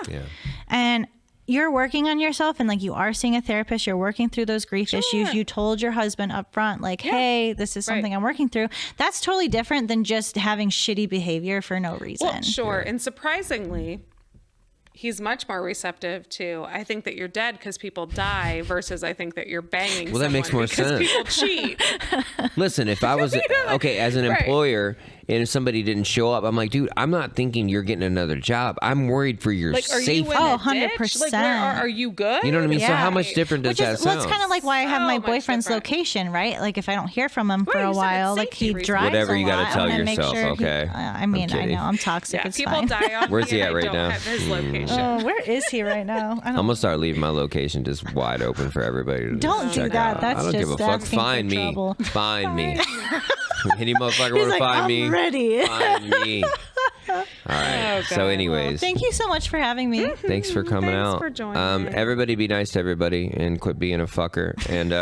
Yeah. And you're working on yourself, and like you are seeing a therapist, you're working through those grief issues. You told your husband up front, like, hey, this is something I'm working through. That's totally different than just having shitty behavior for no reason. Well, sure. And surprisingly, he's much more receptive to, I think that you're dead because people die versus I think that you're banging Well, that makes someone more because sense. people cheat. Listen, if I was as an Right. employer, and if somebody didn't show up, I'm like, dude, I'm not thinking you're getting another job. I'm worried for your Like, are safety. you in Oh, a ditch? 100%. Like, are you good? You know what I mean? So Yeah. how much different does Which that is sound? well, it's kind of like why I have So my much boyfriend's different. location, right? Like if I don't hear from him for Right, a you said while, it's like he safety reasons. drives Whatever a you gotta lot, tell I'm gonna make yourself, sure okay? I mean, I kidding. know I'm toxic. Yeah, It's people fine. die on Where's me he and at I right don't now? have his location. Oh, where is he right now? I'm gonna start leaving my location just wide open for everybody to Don't just do check that. out. That's I don't give a just fuck. asking for Find me. trouble. Find me. Any motherfucker He's want to like, find I'm me? ready. Find me. All right. Oh, So, God. anyways, Thank you so much for having me. thanks for coming Thanks out. for joining. Everybody, be nice to everybody and quit being a fucker. And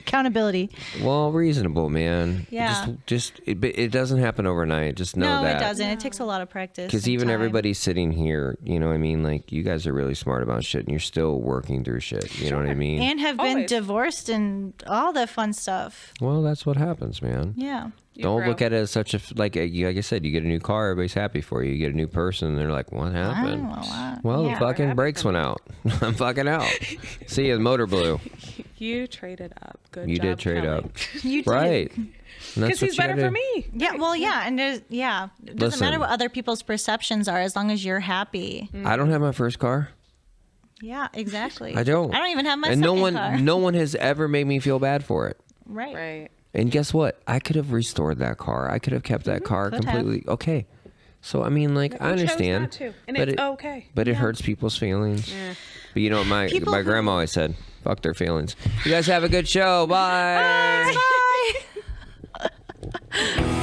Accountability. well, reasonable, man. Yeah. It doesn't happen overnight. Just know No, that. it doesn't. It takes a lot of practice. Because and even time. everybody sitting here, you know what I mean? Like, you guys are really smart about shit and you're still working through shit. You know what I mean? And have been Always. divorced and all the fun stuff. Well, that's what happens, man. Yeah. Don't grow. look at it as such like I said, you get a new car, everybody's happy for you. You get a new person, and they're like, what happened? Well, yeah. the fucking brakes went out. I'm fucking out. See ya, the motor blew. You traded up. Good You job, did trade Kelly. up. You did. Right. And that's Because he's what you better gotta for do. me. Yeah, well, yeah, and it doesn't Listen. matter what other people's perceptions are as long as you're happy. I don't have my first car. Yeah, exactly. I don't. I don't even have my and second car. no one has ever made me feel bad for it. Right. Right. And guess what? I could have restored that car. I could have kept that car could have. completely okay. So I mean, like, I You chose understand, not to, and but it's okay. But it hurts people's feelings. But you know what my People my who- grandma always said? Fuck their feelings. You guys have a good show. Bye. Bye.